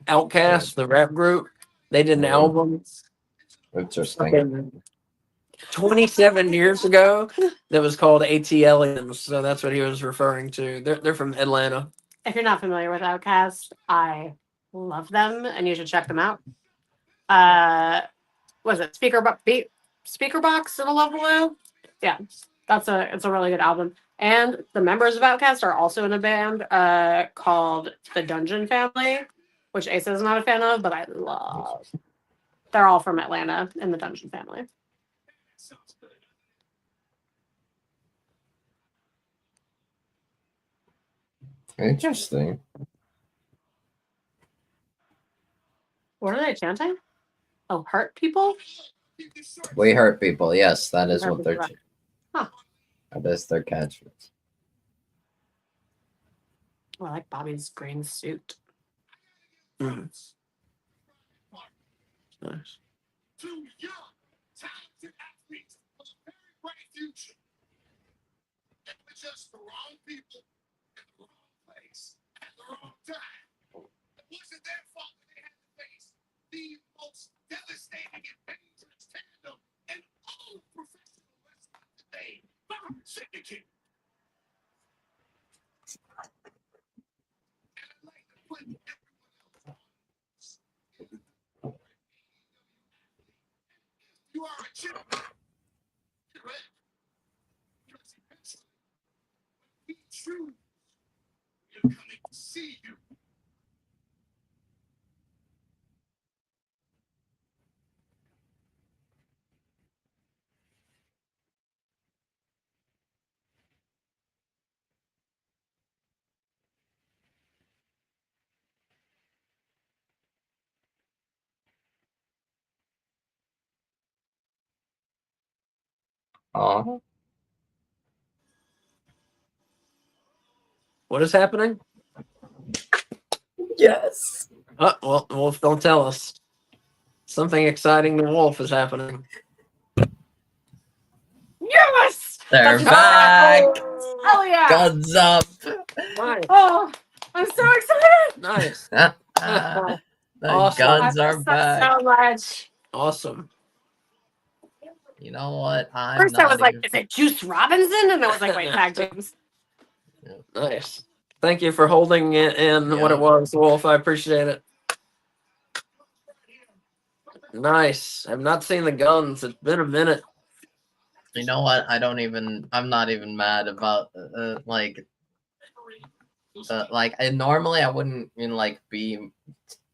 Outcast, the rap group. They did an album Interesting. 27 years ago that was called AT Aliens. So that's what he was referring to. They're from Atlanta. If you're not familiar with Outkast, I love them, and you should check them out. Was it Speaker Box in a Love Below? Yeah, it's a really good album. And the members of Outkast are also in a band called the Dungeon Family, which Ace is not a fan of, but I love. They're all from Atlanta in the Dungeon Family. Interesting. What are they chanting? Oh, hurt people? We hurt people. Yes, that is Hurt what they're. people. Huh. That is their catchphrase. Oh, I like Bobby's green suit. Nice. Nice. Two young, talented athletes with a very bright future. They were just the wrong people in the wrong place at the wrong time. It wasn't their fault that they had to face the most devastating and dangerous tandem in all of professional wrestling today. Bob Syndicate. And I'd like to put everyone else on. You are a champion. Correct? Because eventually, when we choose, we are coming to see you. Oh, What is happening? yes. Well, Wolf, don't tell us. Something exciting to Wolf is happening. Yes! They're That's back. Hell yeah! Guns up. Nice. Oh, I'm so excited! Nice. The Awesome. guns I are miss that back. so much. Awesome. You know what? First, I was like, "Is it Juice Robinson?" And I was like, "Wait, tag teams." Nice. Thank you for holding it in what it was, Wolf. I appreciate it. Nice. I've not seen the guns. It's been a minute. You know what? I'm not even mad about normally I wouldn't be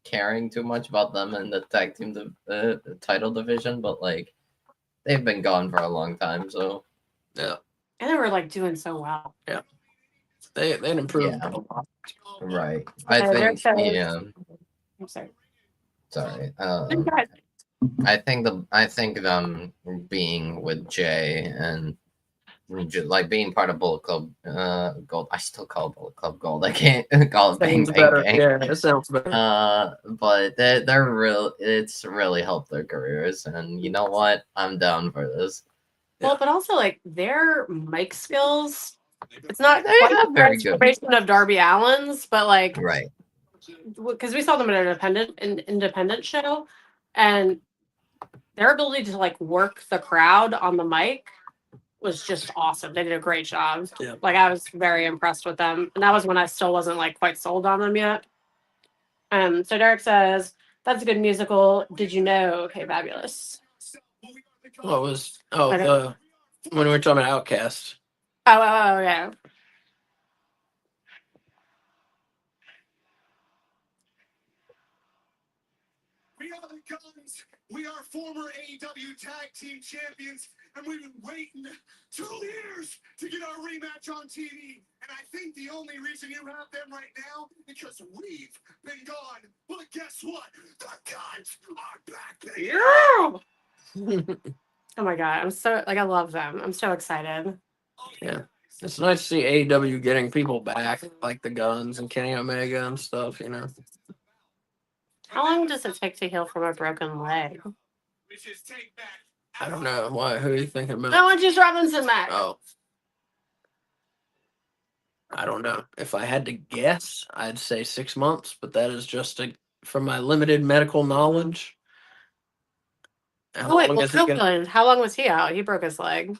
caring too much about them in the tag team title division, but they've been gone for a long time, so yeah. And they were doing so well. Yeah. They improved a lot. Right. Okay, I think I'm sorry. sorry. I think them being with Jay and being part of Bullet Club Gold. I still call it Bullet Club Gold. I can't call it Bang Sounds Bang better. Gang. Yeah, it sounds better. But they're real. It's really helped their careers, and you know what? I'm down for this. Well, but also their mic skills. It's not They quite have the very good. transformation of Darby Allin's, but Right. because we saw them at an independent show, and their ability to work the crowd on the mic was just awesome. They did a great job. Yeah. I was very impressed with them, and that was when I still wasn't quite sold on them yet. So Derek says that's a good musical. Did you know? Okay, fabulous. What was Okay. when we were talking about Outcast? Oh, yeah. We are the Guns. We are former AEW Tag Team Champions, and we've been waiting 2 years to get our rematch on TV. And I think the only reason you have them right now is because we've been gone. But guess what? The Guns are back, baby. Yeah. Oh my god, I'm so like I love them. I'm so excited. Yeah. It's nice to see AEW getting people back, like the Guns and Kenny Omega and stuff, you know. How long does it take to heal from a broken leg? I don't know. Why? Who are you thinking about? I want Juice Robinson back. Oh. I don't know. If I had to guess, I'd say 6 months, but that is just from my limited medical knowledge. How Oh wait, long well, is he gonna- Copeland, how long was he out? He broke his leg.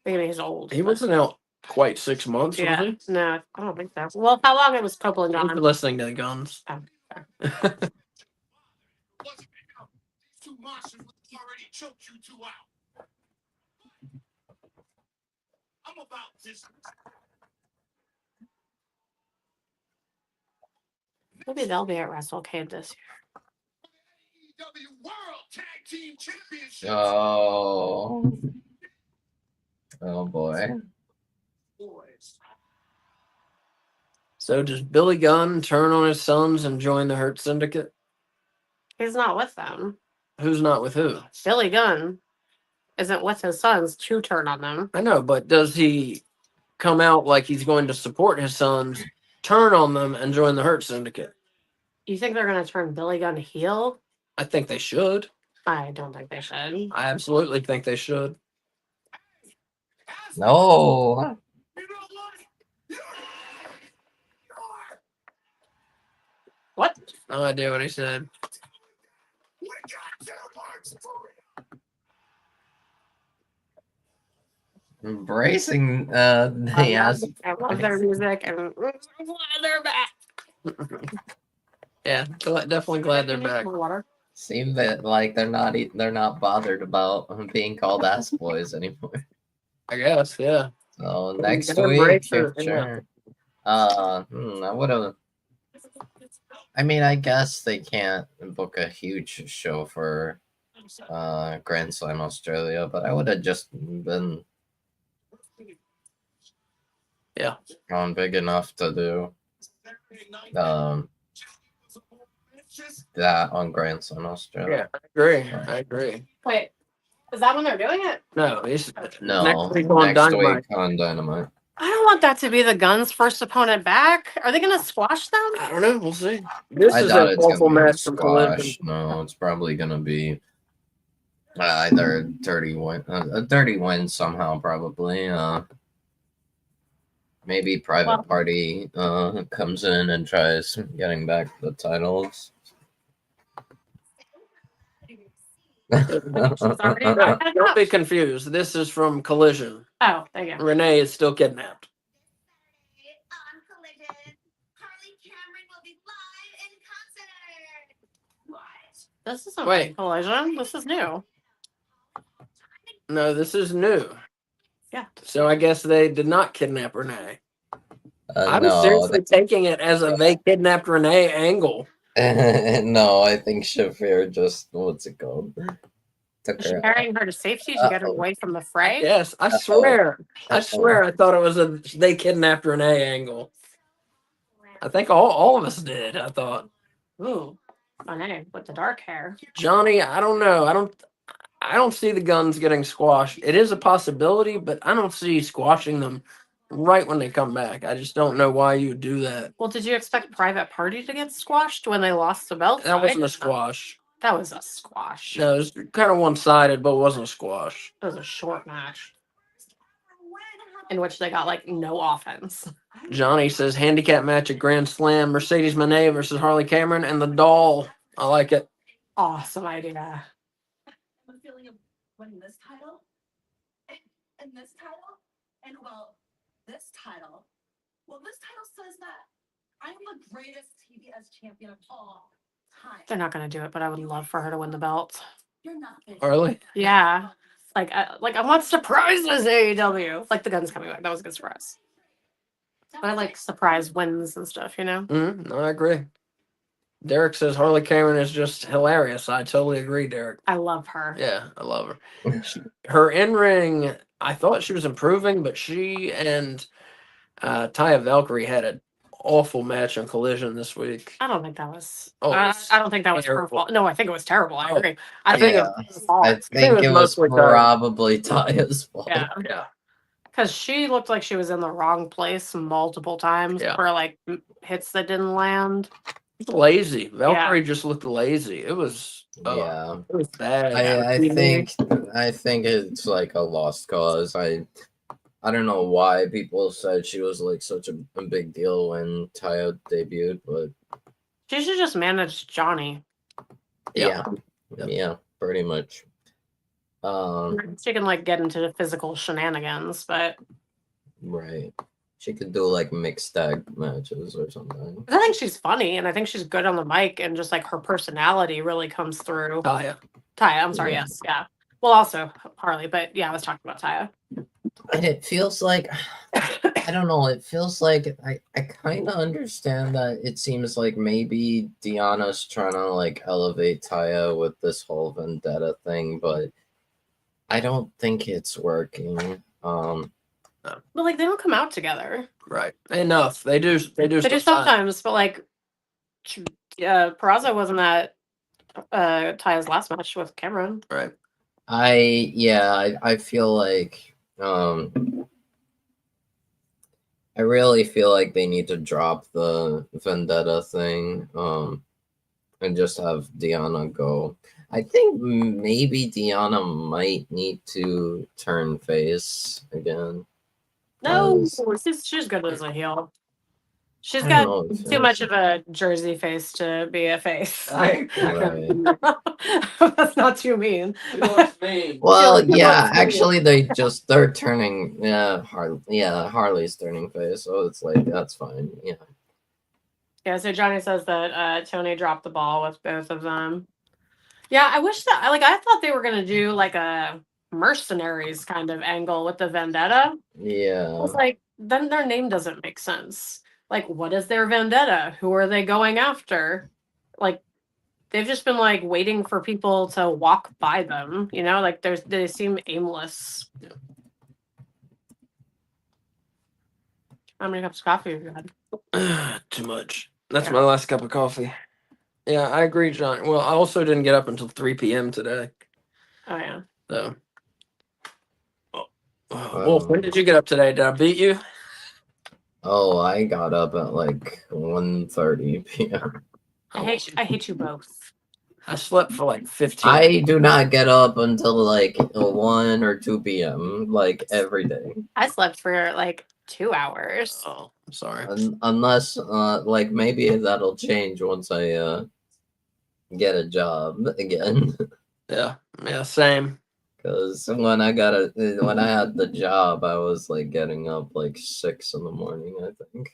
Maybe he's old. He but- wasn't out quite 6 months, was Yeah, he? no, I don't think so. Well, how long it was Copeland Thanks for gone? listening to the Guns. Oh, Two monsters would already choked you two out. I'm about this. maybe they'll be at WrestleCade this year. AEW World Tag Team Championship. Oh. Oh boy. Boys. So does Billy Gunn turn on his sons and join the Hurt Syndicate? He's not with them. Who's not with who? Billy Gunn isn't with his sons to turn on them. I know, but does he come out like he's going to support his sons, turn on them, and join the Hurt Syndicate? You think they're going to turn Billy Gunn heel? I think they should. I don't think they should. I absolutely think they should. No. You know what? What? No idea what he said. We got two marks for you. Embracing I yes. love their music, and I'm glad they're back. Yeah, definitely glad they're back. Water. Seem that like they're not bothered about being called ass boys anymore. I guess, yeah. So next Gotta week, embrace it, yeah. sure. I would have. I mean, I guess they can't book a huge show for Grand Slam Australia, but I would have just been on big enough to do that on Grand Slam Yeah, Australia. I agree. Wait, is that when they're doing it? No, he's No, next week on Dynamite. week on Dynamite. I don't want that to be the Guns' first opponent back. Are they going to squash them? I don't know. We'll see. This I is doubt an it's awful gonna be a match from Collision. squash. No, it's probably gonna be either 30 win somehow, probably. Maybe Private Party comes in and tries getting back the titles. Don't be confused. This is from Collision. Oh, there you go. Renee is still kidnapped. On Collision, Harley Cameron will be live in concert. What? This isn't Wait. Collision. This is new. No, this is new. Yeah. So I guess they did not kidnap Renee. I was No, seriously taking it as a they kidnapped Renee angle. no, I think Shafir just what's it called? Took Is she her. carrying her to safety to get her away from the fray? Yes, I swear. I swear I thought it was a they kidnapped Renee angle. I think all of us did, I thought. Ooh, Monet with the dark hair. Johnny, I don't know. I don't see the Guns getting squashed. It is a possibility, but I don't see squashing them right when they come back. I just don't know why you would do that. Well, did you expect Private Party to get squashed when they lost the belt? That wasn't a squash. That was a squash. No, it was kind of one-sided, but it wasn't a squash. It was a short match in which they got like no offense. Johnny says handicap match at Grand Slam, Mercedes Moné versus Harley Cameron and the doll. I like it. Awesome idea. I'm feeling of winning this title and this title and this title. Well, this title says that I'm the greatest TBS champion of all time. They're not going to do it, but I would love for her to win the belt. You're not finished. Harley? Yeah. Like I want surprises, AEW. Like the Guns coming back. That was a good surprise. But I like surprise wins and stuff, you know? No, I agree. Derek says Harley Cameron is just hilarious. I totally agree, Derek. I love her. Yeah, I love her. Her in-ring, I thought she was improving, but she and Taya Valkyrie had an awful match on Collision this week. I don't think that was. Oh, I it's don't think that was her terrible. fault. No, I think it was terrible. I Oh, agree. I I think think it Yeah. was her fault. I think it it was was mostly Tyra. probably Taya's fault. Yeah, Yeah. because she looked like she was in the wrong place multiple times Yeah. for like hits that didn't land. Lazy. Valkyrie just looked lazy. It was Yeah. it was bad. I think it's like a lost cause. I don't know why people said she was like such a big deal when Taya debuted, but She should just manage Johnny. yeah, Yep. yeah, pretty much. She can like get into the physical shenanigans, but Right. She could do like mixed tag matches or something. I think she's funny and I think she's good on the mic and just like her personality really comes through. Taya. Taya, I'm sorry, Yeah. yes, yeah. Well, also Harley, but yeah, I was talking about Taya. And it feels like I don't know, it feels like I kind of understand that it seems like maybe Deanna's trying to like elevate Taya with this whole vendetta thing, but I don't think it's working. But like they don't come out together. Right. Enough. They do They do sometimes. sometimes, but like Peraza wasn't at Taya's last match with Cameron. Right. I feel like I really feel like they need to drop the vendetta thing and just have Deanna go. I think maybe Deanna might need to turn face again. No, she's good as a heel. She's I got don't know, it too feels- much of a Jersey face to be a face. I Right. That's not too mean. Well, She yeah, looks actually they're turning Harley's turning face, so it's like that's fine. Yeah. Yeah, so Johnny says that Tony dropped the ball with both of them. Yeah, I wish that I thought they were gonna do like a mercenaries kind of angle with the vendetta. I Yeah. was like, then their name doesn't make sense. Like, what is their vendetta? Who are they going after? Like, they've just been like waiting for people to walk by them, you know, like they seem aimless. How many cups of coffee have you had? Too much. That's my last cup of coffee. Yeah, I agree, John. Well, I also didn't get up until 3 p.m. today. Oh yeah. So. Wolf, when did you get up today? Did I beat you? Oh, I got up at like 1:30 p.m. I hate you both. I slept for like 15. I do not get up until like 1 or 2 p.m. like every day. I slept for like 2 hours. Oh, I'm sorry. Unless like maybe that'll change once I get a job again. Yeah, same. Because when I had the job, I was like getting up like 6 in the morning, I think.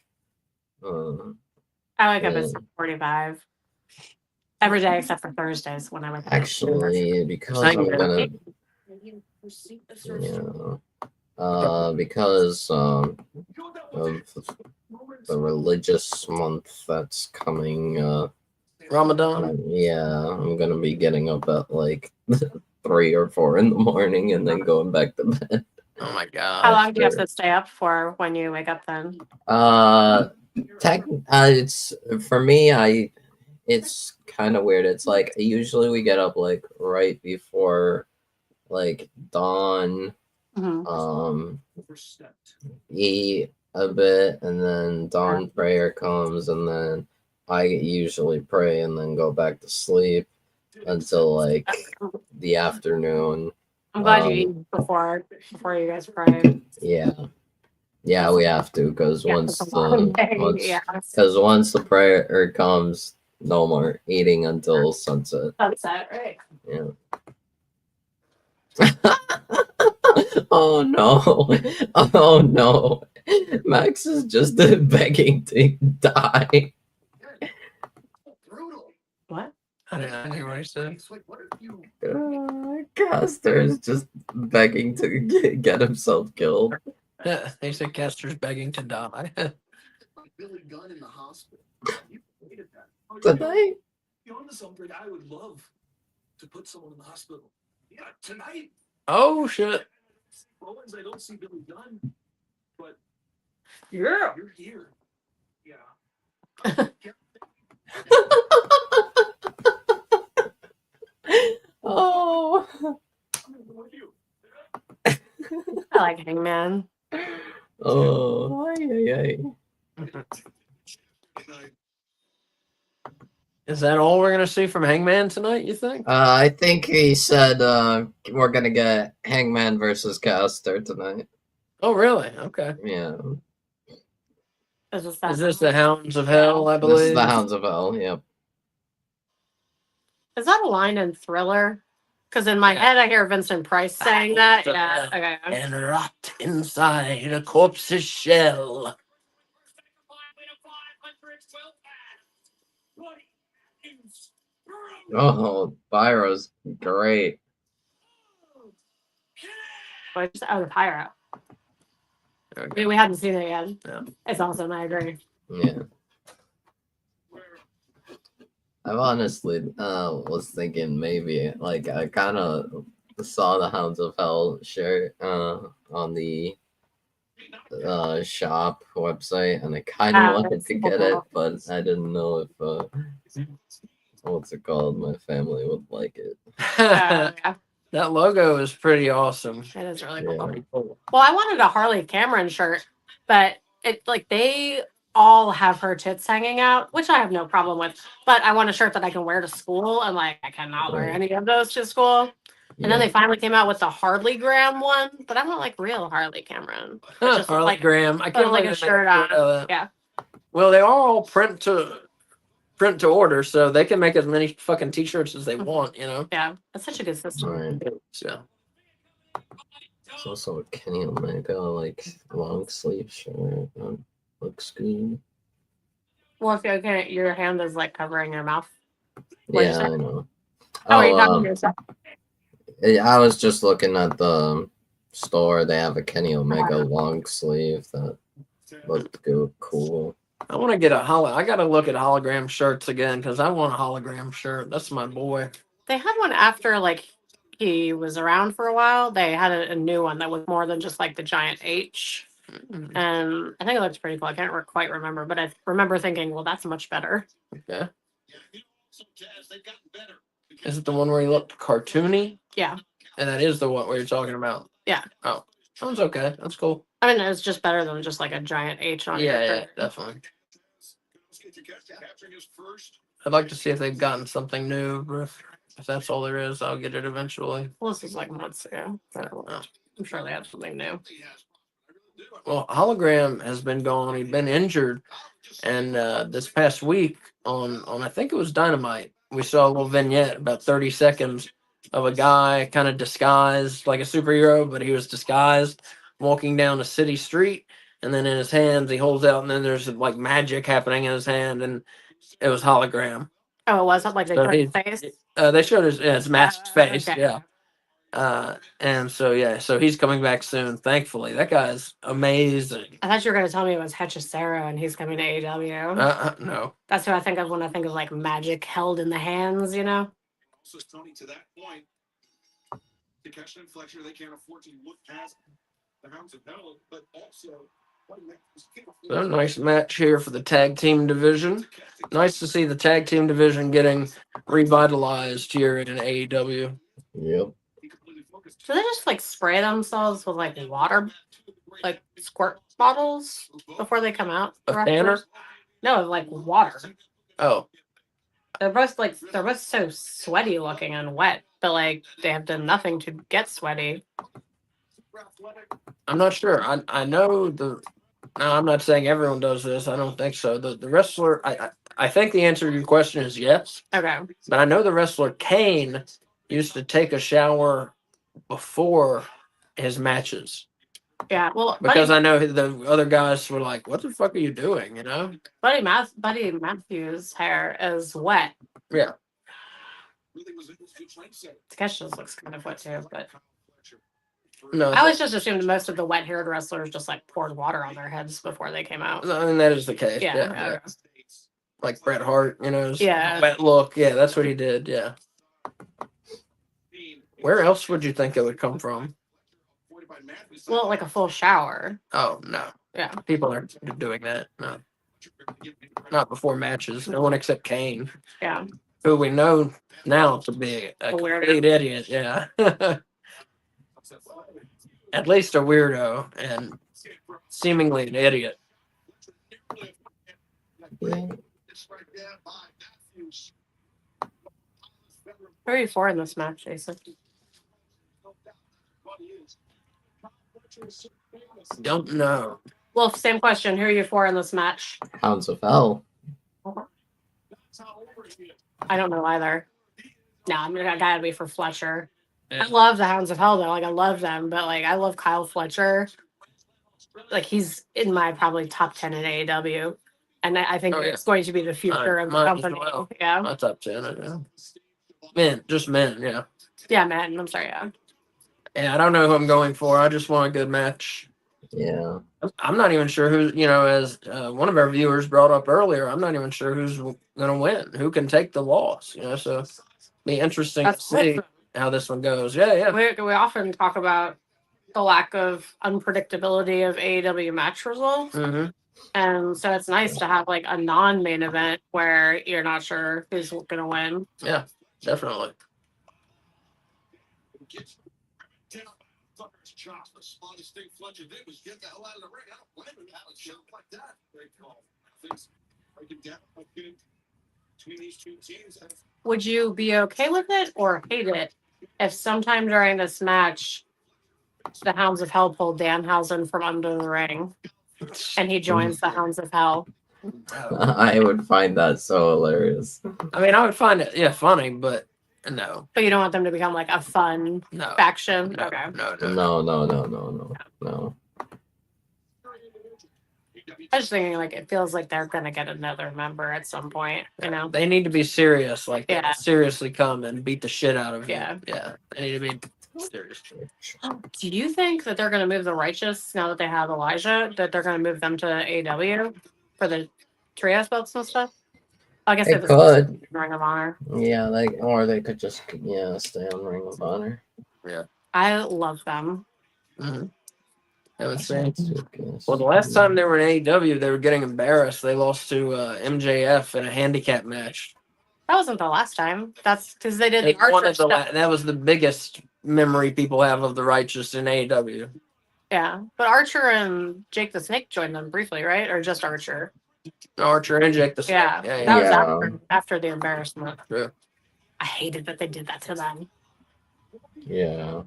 I wake up at Yeah. 6:45 every day except for Thursdays when I wake up. Actually, because Thank I'm you. gonna because of the religious month that's coming. Ramadan. Yeah, I'm gonna be getting up at like 3 or 4 in the morning and then going back to bed. Oh my god. How long do you have to stay up for when you wake up then? It's for me. It's kind of weird. It's like usually we get up like right before like dawn. Mhm. Eat a bit, and then dawn prayer comes, and then I usually pray and then go back to sleep until like the afternoon. I'm glad you eat before you guys pray. Yeah, we have to because Yeah, once it's a long day, once the prayer comes, no more eating until sunset. Sunset, right? Yeah. Oh no! Oh no! Max is just begging to die. What? I didn't hear what he said. Caster is just begging to get himself killed. Yeah, they said Caster's begging to die. Billy Gunn in the hospital. You hated that. Tonight? You know, something I would love to put someone in the hospital. Yeah, tonight. Oh shit. Owens, I don't see Billy Gunn, but Yeah. you're here. Yeah. Oh. I like Hangman. Oh. Ay, ay, ay. Is that all we're gonna see from Hangman tonight? You think? I think he said we're gonna get Hangman versus Caster tonight. Oh, really? Okay. Yeah. Is this Is that? this the Hounds of Hell? I This is believe. the Hounds of Hell. Yep. Is that a line in Thriller? Because in my head, I hear Vincent Price saying that. Yeah. Okay. And rot inside a corpse's shell. Oh, Byro's great. The Pyro. Okay. We hadn't seen it yet. Yeah. It's awesome. I agree. Yeah. I've honestly was thinking maybe like I kind of saw the Hounds of Hell shirt on the shop website, and I kind of wanted to get it, but I didn't know if what's it called, my family would like it. Yeah. That logo is pretty awesome. It is really Yeah. cool. Pretty cool. Well, I wanted a Harley Cameron shirt, but it like they all have her tits hanging out, which I have no problem with. But I want a shirt that I can wear to school, and like I cannot wear Right. any of those to school. And then Yeah. they finally came out with the Harley Graham one, but I want like real Harley Cameron. It's just Harley like Graham. I can't like believe a they made shirt out on. of that. Yeah. Well, they are all print to order, so they can make as many fucking t-shirts as they want, you know. Yeah. That's such a good system. Right. So It's also a Kenny Omega like long sleeve shirt. Looks good. Well, if you're okay, your hand is like covering your mouth. What'd you Yeah, say? I know. Oh, are you talking to yourself? I was just looking at the store. They have a Kenny Omega long sleeve that looked good, cool. I want to get I got to look at hologram shirts again because I want a hologram shirt. That's my boy. They had one after like he was around for a while. They had a new one that was more than just like the giant H. And I think it looks pretty cool. I can't quite remember, but I remember thinking, well, that's much better. Okay. Is it the one where he looked cartoony? Yeah. And that is the one where you're talking about. Yeah. Oh, sounds okay. That's cool. I mean, it's just better than just like a giant H on your Yeah, shirt. definitely. I'd like to see if they've gotten something new, but if that's all there is, I'll get it eventually. Well, this was like months ago. So Oh. I'm sure they have something new. Well, hologram has been gone. He'd been injured, and this past week on I think it was Dynamite, we saw a little vignette about 30 seconds of a guy kind of disguised like a superhero, but he was disguised walking down a city street, and then in his hands he holds out, and then there's like magic happening in his hand, and it was hologram. Oh, it was like they So showed he- his face. They showed his masked face, Okay. yeah. And so he's coming back soon. Thankfully, that guy's amazing. I thought you were going to tell me it was Hechicero and he's coming to AEW. No, That's who I think of when I think of like magic held in the hands, you know? So Tony, to that point, Takeshi and Fletcher, they can't afford to look past the Hounds of Hell, but also so nice match here for the tag team division. Nice to see the tag team division getting revitalized here in AEW. Yep. Do they just like spray themselves with like water, like squirt bottles before they come out? A Tanner? No, like water. Oh, They're both so sweaty looking and wet, but like they have done nothing to get sweaty. I'm not sure. I know the. No, I'm not saying everyone does this. I don't think so. The wrestler. I think the answer to your question is yes. Okay. But I know the wrestler Kane used to take a shower before his matches Yeah. Well, because I know the other guys were like, "What the fuck are you doing?" You know? Buddy Matthews' hair is wet. Yeah. Takeshi just looks kind of wet too, but No, I always just assumed most of the wet-haired wrestlers just like poured water on their heads before they came out. I mean that is the case. Yeah. Yeah. Like Bret Hart, you know, his Yeah. wet look. Yeah, that's what he did. Yeah. Where else would you think it would come from? Well, like a full shower. Oh no, Yeah. people aren't doing that. No. Not before matches. No one except Kane, Yeah. who we know now to be a weirdo. complete idiot. Yeah. At least a weirdo and seemingly an idiot. Yeah. Who are you for in this match, Jason? Don't know. Well, same question. Who are you for in this match? Hounds of Hell. I don't know either. No, I gotta be for Fletcher. Yeah. I love the Hounds of Hell though. Like I love them, but like I love Kyle Fletcher. Like he's in my probably top 10 in AEW. And I think Oh, yeah. it's going to be the future of the Mine as company. well. Yeah. My top 10. Yeah. Men, just men. Yeah. Yeah, man. I'm sorry, yeah. Yeah, I don't know who I'm going for. I just want a good match. Yeah. I'm not even sure who, as one of our viewers brought up earlier, I'm not even sure who's going to win, who can take the loss, so be interesting That's to see how this one goes. Yeah. We often talk about the lack of unpredictability of AEW match results. Mm-hmm. And so it's nice to have like a non-main event where you're not sure who's going to win. Yeah, definitely. The smartest thing Fletcher did was get the hell out of the ring. I don't blame him. Alex shot like that. Great call. Things breaking down between these two teams. Would you be okay with it or hate it if sometime during this match the Hounds of Hell pulled Danhausen from under the ring and he joins the Hounds of Hell? I would find that so hilarious. I mean, I would find it, funny, but no. But you don't want them to become like a fun No. faction? No, Okay. No. I was just thinking like it feels like they're going to get another member at some point, They need to be serious, like Yeah. seriously come and beat the shit out of you. Yeah. Yeah, they need to be serious. Do you think that they're going to move the Righteous now that they have Elijah, that they're going to move them to AEW for the trios belts and stuff? I guess They if it's could. Ring of Honor. Yeah, or they could just stay on Ring of Honor. I love them. Mm-hmm. I would say. Well, Well, the last time they were in AEW, they were getting embarrassed. They lost to MJF in a handicap match. That wasn't the last time. That's because they did the They won Archer at the stuff. that was the biggest memory people have of the Righteous in AEW. Yeah, but Archer and Jake the Snake joined them briefly, right? Or just Archer? Archer and Jake the Snake. Yeah, Yeah. that was Yeah. after the embarrassment. Yeah. I hated that they did that to them. Yeah.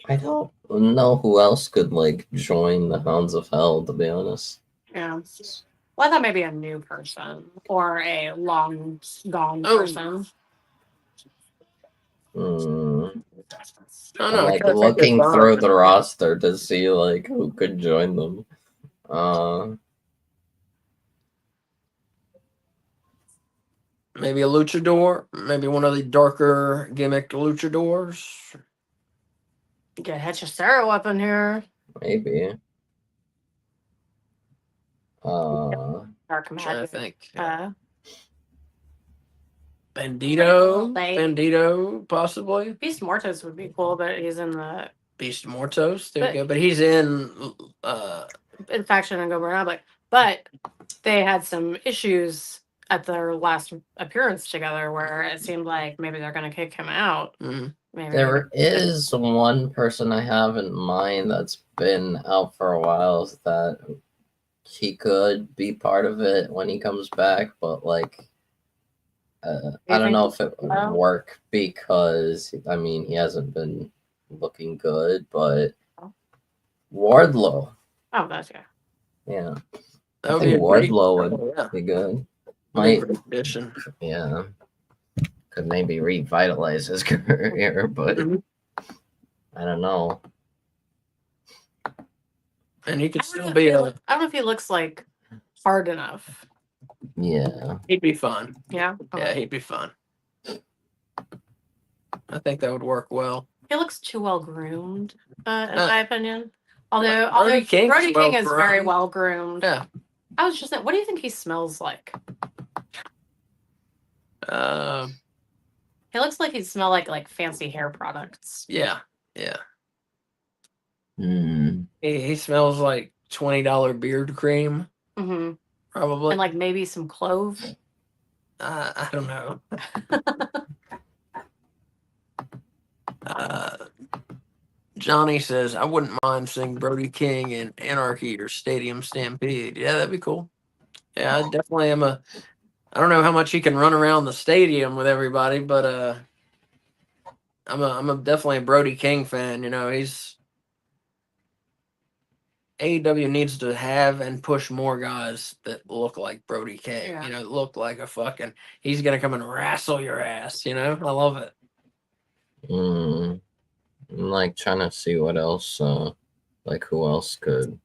I don't know who else could join the Hounds of Hell, to be honest. Yeah. Well, I thought maybe a new person or a long gone Oh. person. Mm. Oh, I'm no, I kinda think looking they're fine. through the roster to see who could join them. Maybe a luchador, maybe one of the darker gimmick luchadors. Get Hechicero up in here. Maybe. Dark I'm trying to Magic. think. They- Bandito, possibly. Beast Mortis would be cool, but he's in the Beast Mortos, there But- you go. But he's in Faction and Go Republic. But they had some issues at their last appearance together where it seemed like maybe they're going to kick him out. mhm. Maybe There is one person I have in mind that's been out for a while that he could be part of it when he comes back, but I don't know if it would so? work because he hasn't been looking good, but Wardlow, Oh, that's good. yeah, That I would think be a great, Wardlow yeah, would be good. great Might addition. Yeah, could maybe revitalize his career, but Mhm. I don't know. And he could I still don't be know if he looks like hard enough. Yeah, he'd be fun. Yeah. Yeah, he'd be fun. I think that would work well. He looks too well groomed, in Uh, my opinion. Although Brody King's Brody King is very well-groomed. well groomed. Yeah. I was just saying, what do you think he smells like? He looks like he'd smell like fancy hair products. Yeah. Hmm. He smells like $20 beard cream. Mm-hmm. Probably. and like maybe some clove. I don't know. Johnny says, I wouldn't mind seeing Brody King in Anarchy or Stadium Stampede. Yeah, that'd be cool. Yeah, I definitely am I don't know how much he can run around the stadium with everybody, but I'm definitely a Brody King fan. He's AEW needs to have and push more guys that look like Brody King. Yeah. Look like he's gonna come and wrestle your ass. I love it. I'm like trying to see what else, like who else could.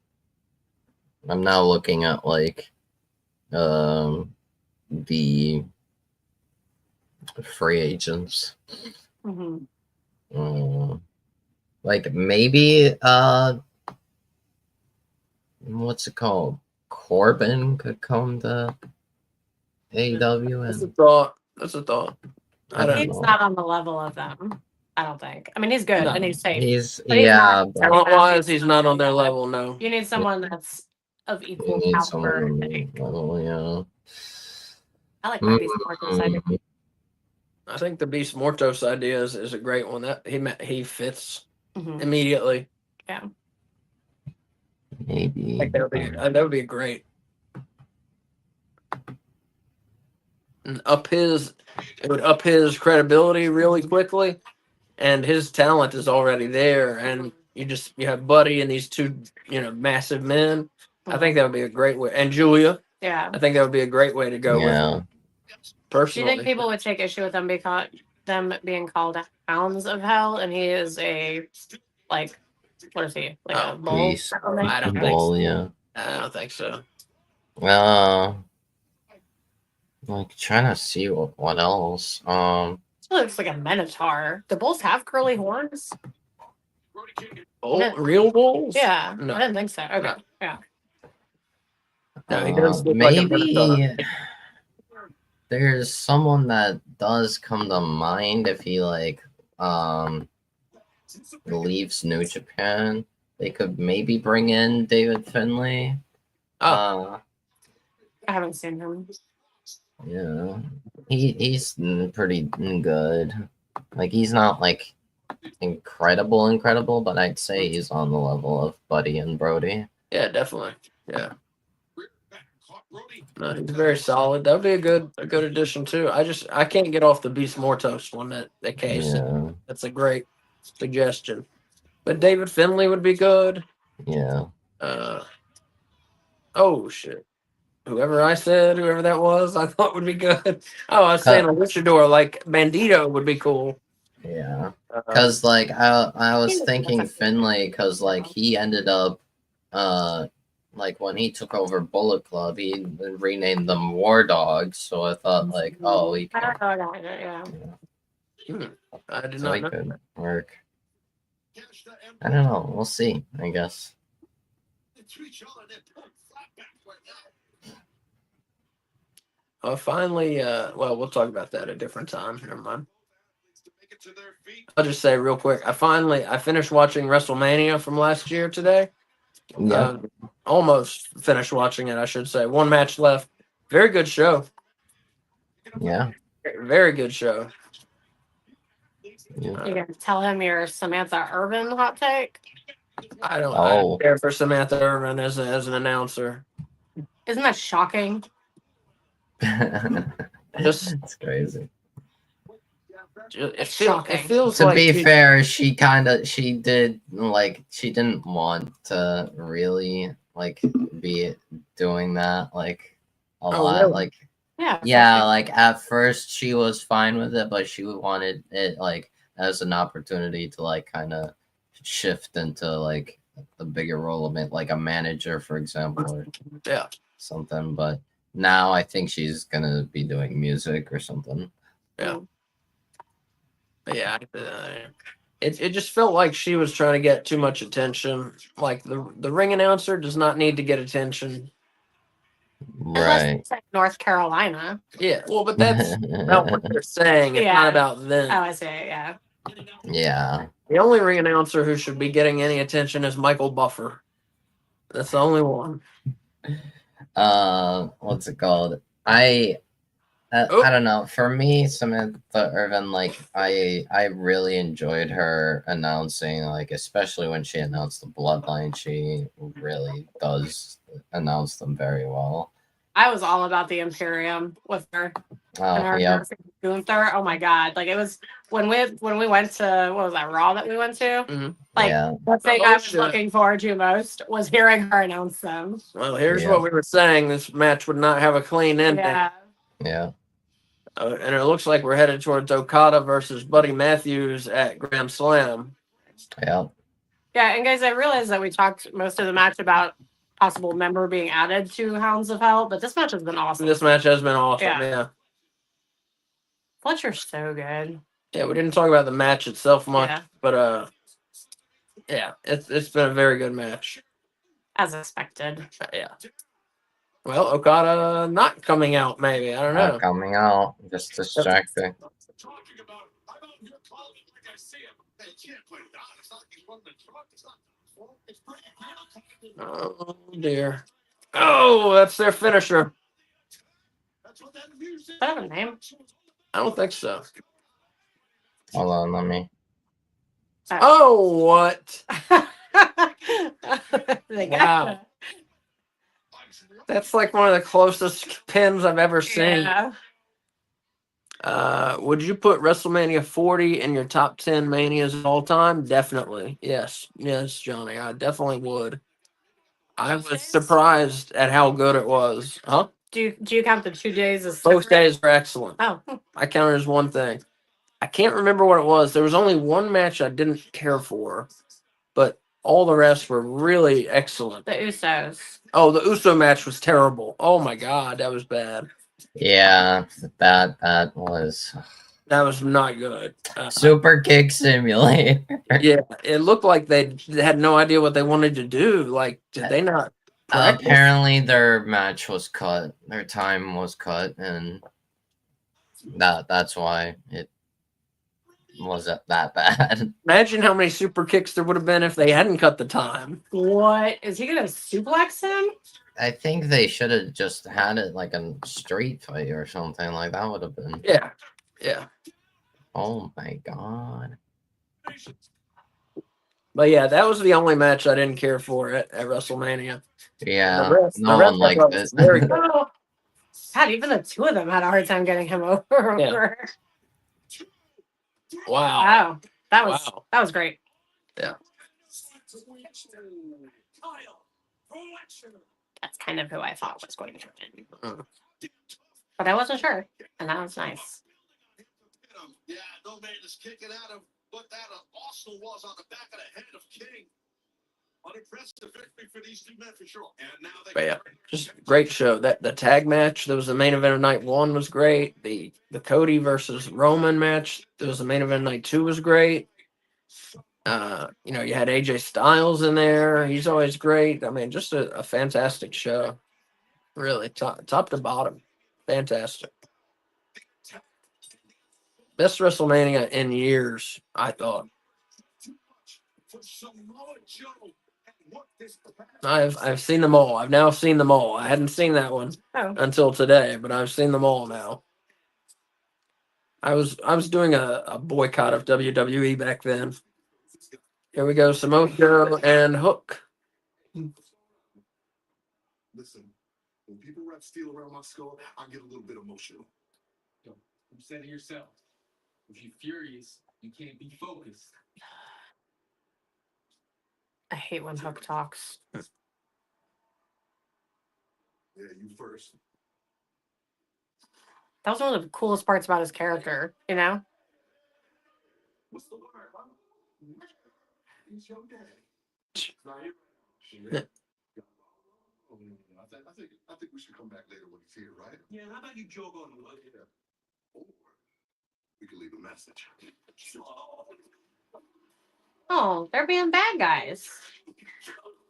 I'm now looking at like the free agents. Mm-hmm. Like maybe what's it called? Corbin could come to AEW That's a and thought. That's a thought. I don't He's know. not on the level of them. I don't think. I mean, he's good No. and he's safe. he's But he's not. but Talent wise, he's not on their level. No. You need someone that's of you equal need someone caliber. on the level, yeah. I like my Beast Mortis idea. I think the Beast Mortos idea is a great one. That he fits Mhm. immediately. Maybe. Like that would be great. And it would up his credibility really quickly, and his talent is already there. And you have Buddy and these two, massive men. I think that would be a great way. And Julia, Yeah. I think that would be a great way to go with. Do you Personally, think people would take issue with them being called Hounds of Hell, and he is a like, what is he, like a bull? Beast. I don't think Bull, so. yeah. I don't think so. Like trying to see what else. It looks like a minotaur. Do bulls have curly horns? Real bulls? Yeah. No. I didn't think so. Okay. No. Yeah. No, he does look like a minotaur. Maybe there's someone that does come to mind if he leaves New Japan. They could maybe bring in David Finlay. I haven't seen him. Yeah, he's pretty good. Like he's not like incredible, but I'd say he's on the level of Buddy and Brody. Yeah, definitely. Yeah. No, he's very solid. That would be a good addition too. I can't get off the Beast Mortos one that case. Yeah, That's a great suggestion. But David Finlay would be good. yeah. Oh shit. Whoever that was, I thought would be good. Oh, I was saying a luchador like Bandito would be cool. Yeah, because like I was thinking Finlay, because like he ended up like when he took over Bullet Club, he renamed them War Dogs. So I thought like, oh, he I could, don't know that. Yeah. I did so not he know. could work. I don't know. We'll see. I guess. Finally, well, we'll talk about that at a different time. Never mind. I'll just say real quick. I finished watching WrestleMania from last year today. Yeah. Almost finished watching it, I should say. One match left. Very good show. Yeah. Very good show. Yeah. You gonna tell him your Samantha Irvin hot take? I don't Oh. care for Samantha Irvin as an announcer. Isn't that shocking? It's crazy. It Shocking. feels To like be fair, she didn't want to really like be doing that like a lot. Really? Like Yeah. like at first she was fine with it, but she wanted it like as an opportunity to like kind of shift into like the bigger role of it, like a manager, for example, or something. But now I think she's gonna be doing music or something. Yeah. Yeah. It just felt like she was trying to get too much attention. Like the ring announcer does not need to get attention. Unless Right. it's like North Carolina. Yeah. Well, but that's about what they're saying. It's not about them. Oh, I see. Yeah. Yeah. The only ring announcer who should be getting any attention is Michael Buffer. That's the only one. What's it called? I Oh. don't know. For me, Samantha Irvin, like I really enjoyed her announcing, like especially when she announced the Bloodline. She really does announce them very well. I was all about the Imperium with her and Oh her yeah, versus Gunther. Oh my god! Like it was when we went to what was that Raw that we went to? Mhm. Like yeah. the thing Oh, I was shit. looking forward to most was hearing her announce them. Well, here's Yeah. what we were saying: this match would not have a clean ending, Yeah. Yeah. and it looks like we're headed towards Okada versus Buddy Matthews at Grand Slam. Yeah. Yeah, and guys, I realized that we talked most of the match about possible member being added to Hounds of Hell, but this match has been awesome. This match has been awesome. Yeah. Yeah. Fletcher's so good. Yeah, we didn't talk about the match itself much, Yeah. but yeah, it's been a very good match. As expected. Yeah. Well, Okada not coming out, maybe. I don't know. Not coming out. Just distracting. Talking about, I'm out here calling it like I see him. They can't put it on. It's not like he's running the truck. It's not their fault. It's pretty Oh dear. Oh, that's their finisher. That's what that music. Does that have a name? I don't think so. Hold on, let me. Oh, what? They Wow. gotcha. That's like one of the closest pins I've ever seen. Yeah. Would you put WrestleMania 40 in your top 10 manias of all time? Definitely. Yes. Yes, Johnny. I definitely would. I was surprised at how good it was. Huh? Do you count the 2 days as Both separate? days were excellent. Oh. I counted as one thing. I can't remember what it was. There was only one match I didn't care for, but all the rest were really excellent. The Usos. Oh, the Uso match was terrible. Oh my god, that was bad. Yeah, that was That was not good. Super Kick Simulator. Yeah, it looked like they had no idea what they wanted to do. Like, did they not practice? Apparently, their match was cut. Their time was cut, and that's why it wasn't that bad. Imagine how many super kicks there would have been if they hadn't cut the time. What? Is he gonna suplex him? I think they should have just had it like a street fight or something. Like that would have been. Yeah, yeah. Oh my god. But yeah, that was the only match I didn't care for at WrestleMania. Yeah, The rest no I one liked thought it. was very good. Oh. God, even the two of them had a hard time getting him over. Yeah. Wow. Wow. Wow. That was great. That's kind of who I thought was going to win. But I wasn't sure. And that was nice. Yeah, no man is kicking out of what that also was on the back of the head of King. Unimpressive victory for these two men for sure. And now they. But yeah, just great show. That the tag match that was the main event of night 1 was great. The Cody versus Roman match that was the main event of night 2 was great. You know, you had AJ Styles in there. He's always great. I mean, just a fantastic show. Really, top to bottom. Fantastic. Best WrestleMania in years, I thought. I've seen them all. I've now seen them all. I hadn't seen that one until today, but I've seen them all now. I was doing a boycott of WWE back then. Here we go, Samoa Joe and Hook. Listen, when people wrap steel around my skull, I get a little bit emotional. You said it yourself. If you're furious, you can't be focused. I hate when Hook talks. Yeah, you first. That was one of the coolest parts about his character, you know? What's the word, huh? He's your daddy. Yeah. I think we should come back later when he's here, right? Yeah, how about you jog on a little? Yeah. Or we can leave a message. Oh, they're being bad guys.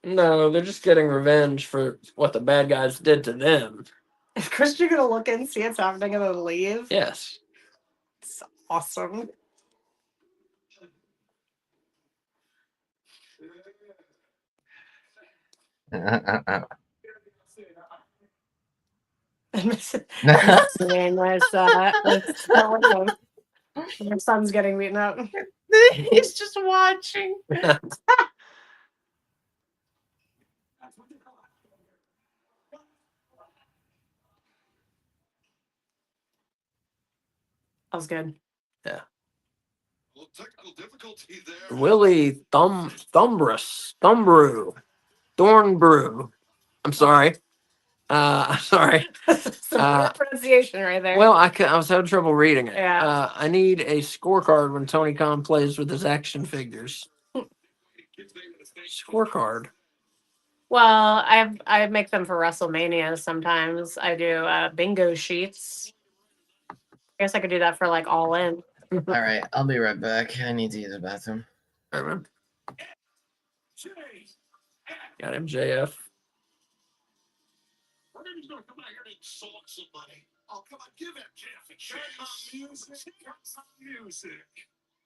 No, they're just getting revenge for what the bad guys did to them. Is Christian gonna look in, see what's happening, and then leave? Yes. It's awesome. Your son's getting beaten up. He's just watching. That was good. Little technical difficulty there. Willie Thumbrew, Thornbrew. I'm sorry. Sorry. Some weird pronunciation right there. Well, I was having trouble reading it. Yeah. I need a scorecard when Tony Khan plays with his action figures. Scorecard. Well, I make them for WrestleMania sometimes. I do bingo sheets. I guess I could do that for like All In. All right, I'll be right back. I need to use the bathroom. All right, man. Got MJF. He's gonna come out here and insult somebody. Oh, come on, give MJF a chance. Music.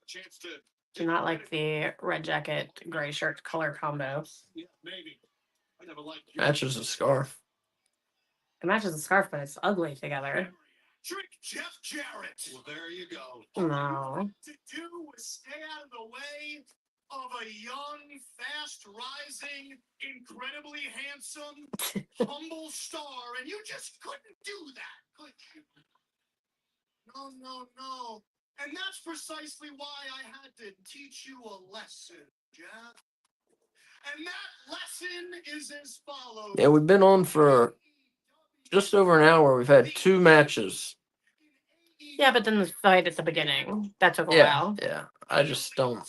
A chance to. Do not like the red jacket, gray shirt color combo. Yeah, maybe. I never liked you. Matches a scarf. It matches the scarf, but it's ugly together. Trick Jeff Jarrett. Well, there you go. No. All you had to do was stay out of the way of a young, fast-rising, incredibly handsome, humble star, and you just couldn't do that, could you? No. And that's precisely why I had to teach you a lesson, Jeff. And that lesson is as follows. Yeah, we've been on for just over an hour. We've had 2 matches. Yeah, but then the fight at the beginning. That took a Yeah, while. yeah. I just don't.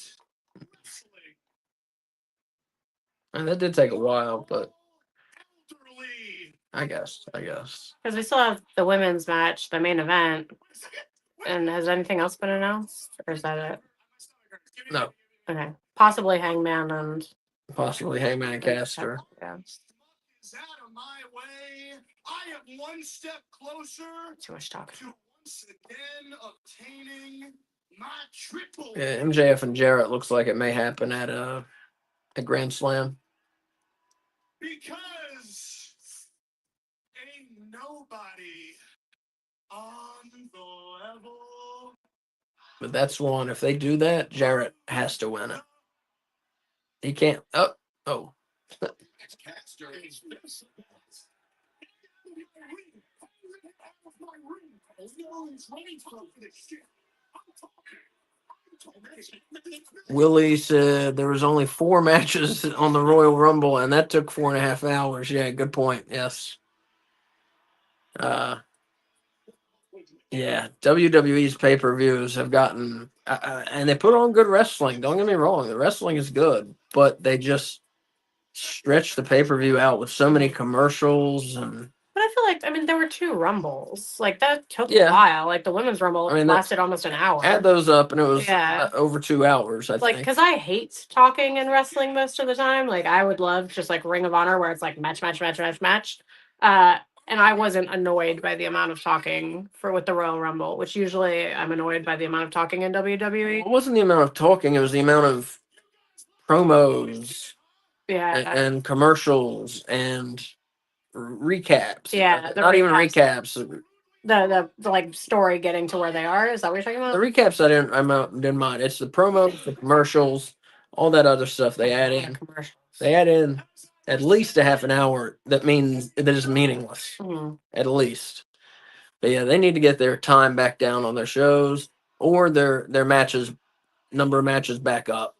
And that did take a while, but I guess. Because we still have the women's match, the main event. And has anything else been announced? Or is that it? No, Okay. Possibly Hangman and possibly Hangman and Caster. Yeah. Is out of my way. I am one step closer Too much talk. to once again obtaining my triple. Yeah, MJF and Jarrett looks like it may happen at a Grand Slam. Because ain't nobody on the level. But that's one. If they do that, Jarrett has to win it. He can't. Oh. Caster is this. Willie said there was only 4 matches on the Royal Rumble, and that took 4.5 hours. Yeah, good point. Yes. Yeah, WWE's pay-per-views have gotten, and they put on good wrestling. Don't get me wrong, the wrestling is good, but they just stretch the pay-per-view out with so many commercials and. But I feel like, there were 2 Rumbles. Like, that took Yeah. a while. Like, the women's Rumble lasted almost an hour. Add those up, and it was Yeah. over 2 hours, I Like, think. because I hate talking in wrestling most of the time. Like, I would love just, like, Ring of Honor where it's, like, match. And I wasn't annoyed by the amount of talking with the Royal Rumble, which usually I'm annoyed by the amount of talking in WWE. It wasn't the amount of talking; it was the amount of promos Yeah. and commercials and recaps. Yeah, the not even recaps. recaps. The like story getting to where they are. Is that what you're talking The about? recaps didn't mind. It's the promos, the commercials, all that other stuff they add in. Commercials. They add in at least a half an hour. That is meaningless. Mhm. At least. But yeah, they need to get their time back down on their shows or their matches, number of matches back up.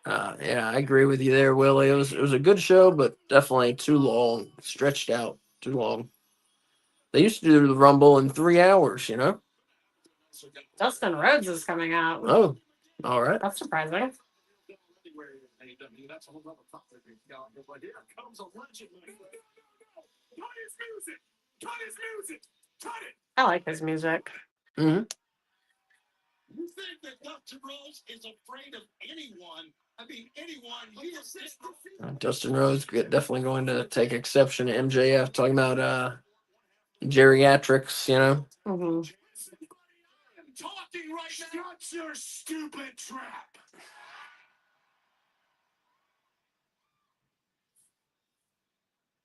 Yeah, I agree with you there, Willie. It was a good show, but definitely too long, stretched out, too long. They used to do the Rumble in 3 hours, you know? Dustin Rhodes is coming out. Oh, all right. That's surprising. That's a whole other topic. But here comes a legend. Cut his music. Cut his music. Cut it. I like his music. Mm-hmm. You think that Dr. Rose is afraid of anyone? I mean, anyone. He is Dustin Rhodes definitely going to take exception to MJF talking about geriatrics, you know? Mm-hmm. I'm talking right now. Shut your stupid trap.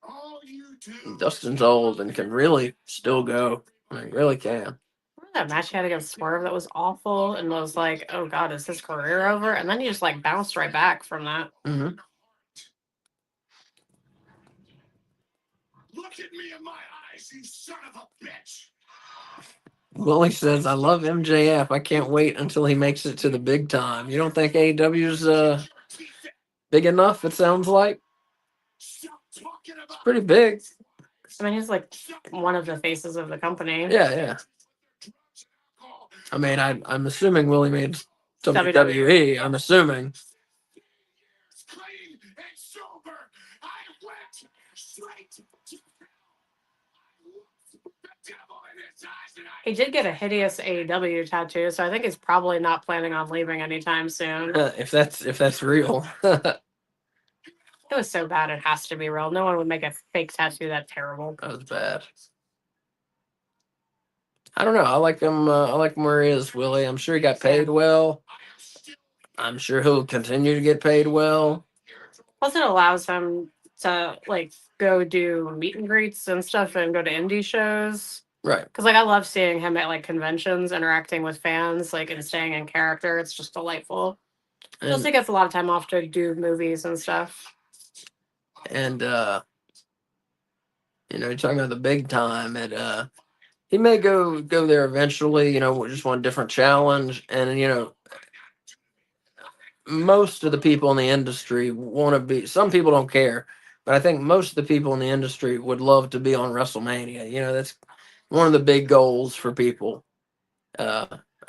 All you do Dustin's old and can really still go. I mean, really can. Remember that match he had against Swerve that was awful and was like, oh god, is his career over? And then he just like bounced right back from that. Hmm. look at me in my eyes, you son of a bitch. Willie says, I love MJF. I can't wait until he makes it to the big time. You don't think AEW's big enough, it sounds like? Stop talking It's about pretty big. I mean, he's like one of the faces of the company. Yeah, yeah. I mean, I'm assuming Willie made WWE. WWE. I'm assuming. clean and sober. I went straight to hell. I looked the devil in his eyes and I He did get a hideous AEW tattoo, so I think he's probably not planning on leaving anytime soon. If that's real. It was so bad it has to be real. No one would make a fake tattoo that terrible. That was bad. I don't know. I like him. I like him where he is, Willie. I'm sure he got paid well. I'm sure he'll continue to get paid well. Plus, it allows him to like go do meet and greets and stuff and go to indie shows. Right. Because like I love seeing him at like conventions, interacting with fans, like and staying in character. It's just delightful. Plus, And he gets a lot of time off to do movies and stuff. and you're talking about the big time. He may go there eventually. Just one different challenge. And most of the people in the industry want to be. Some people don't care, but I think most of the people in the industry would love to be on WrestleMania. That's one of the big goals for people. I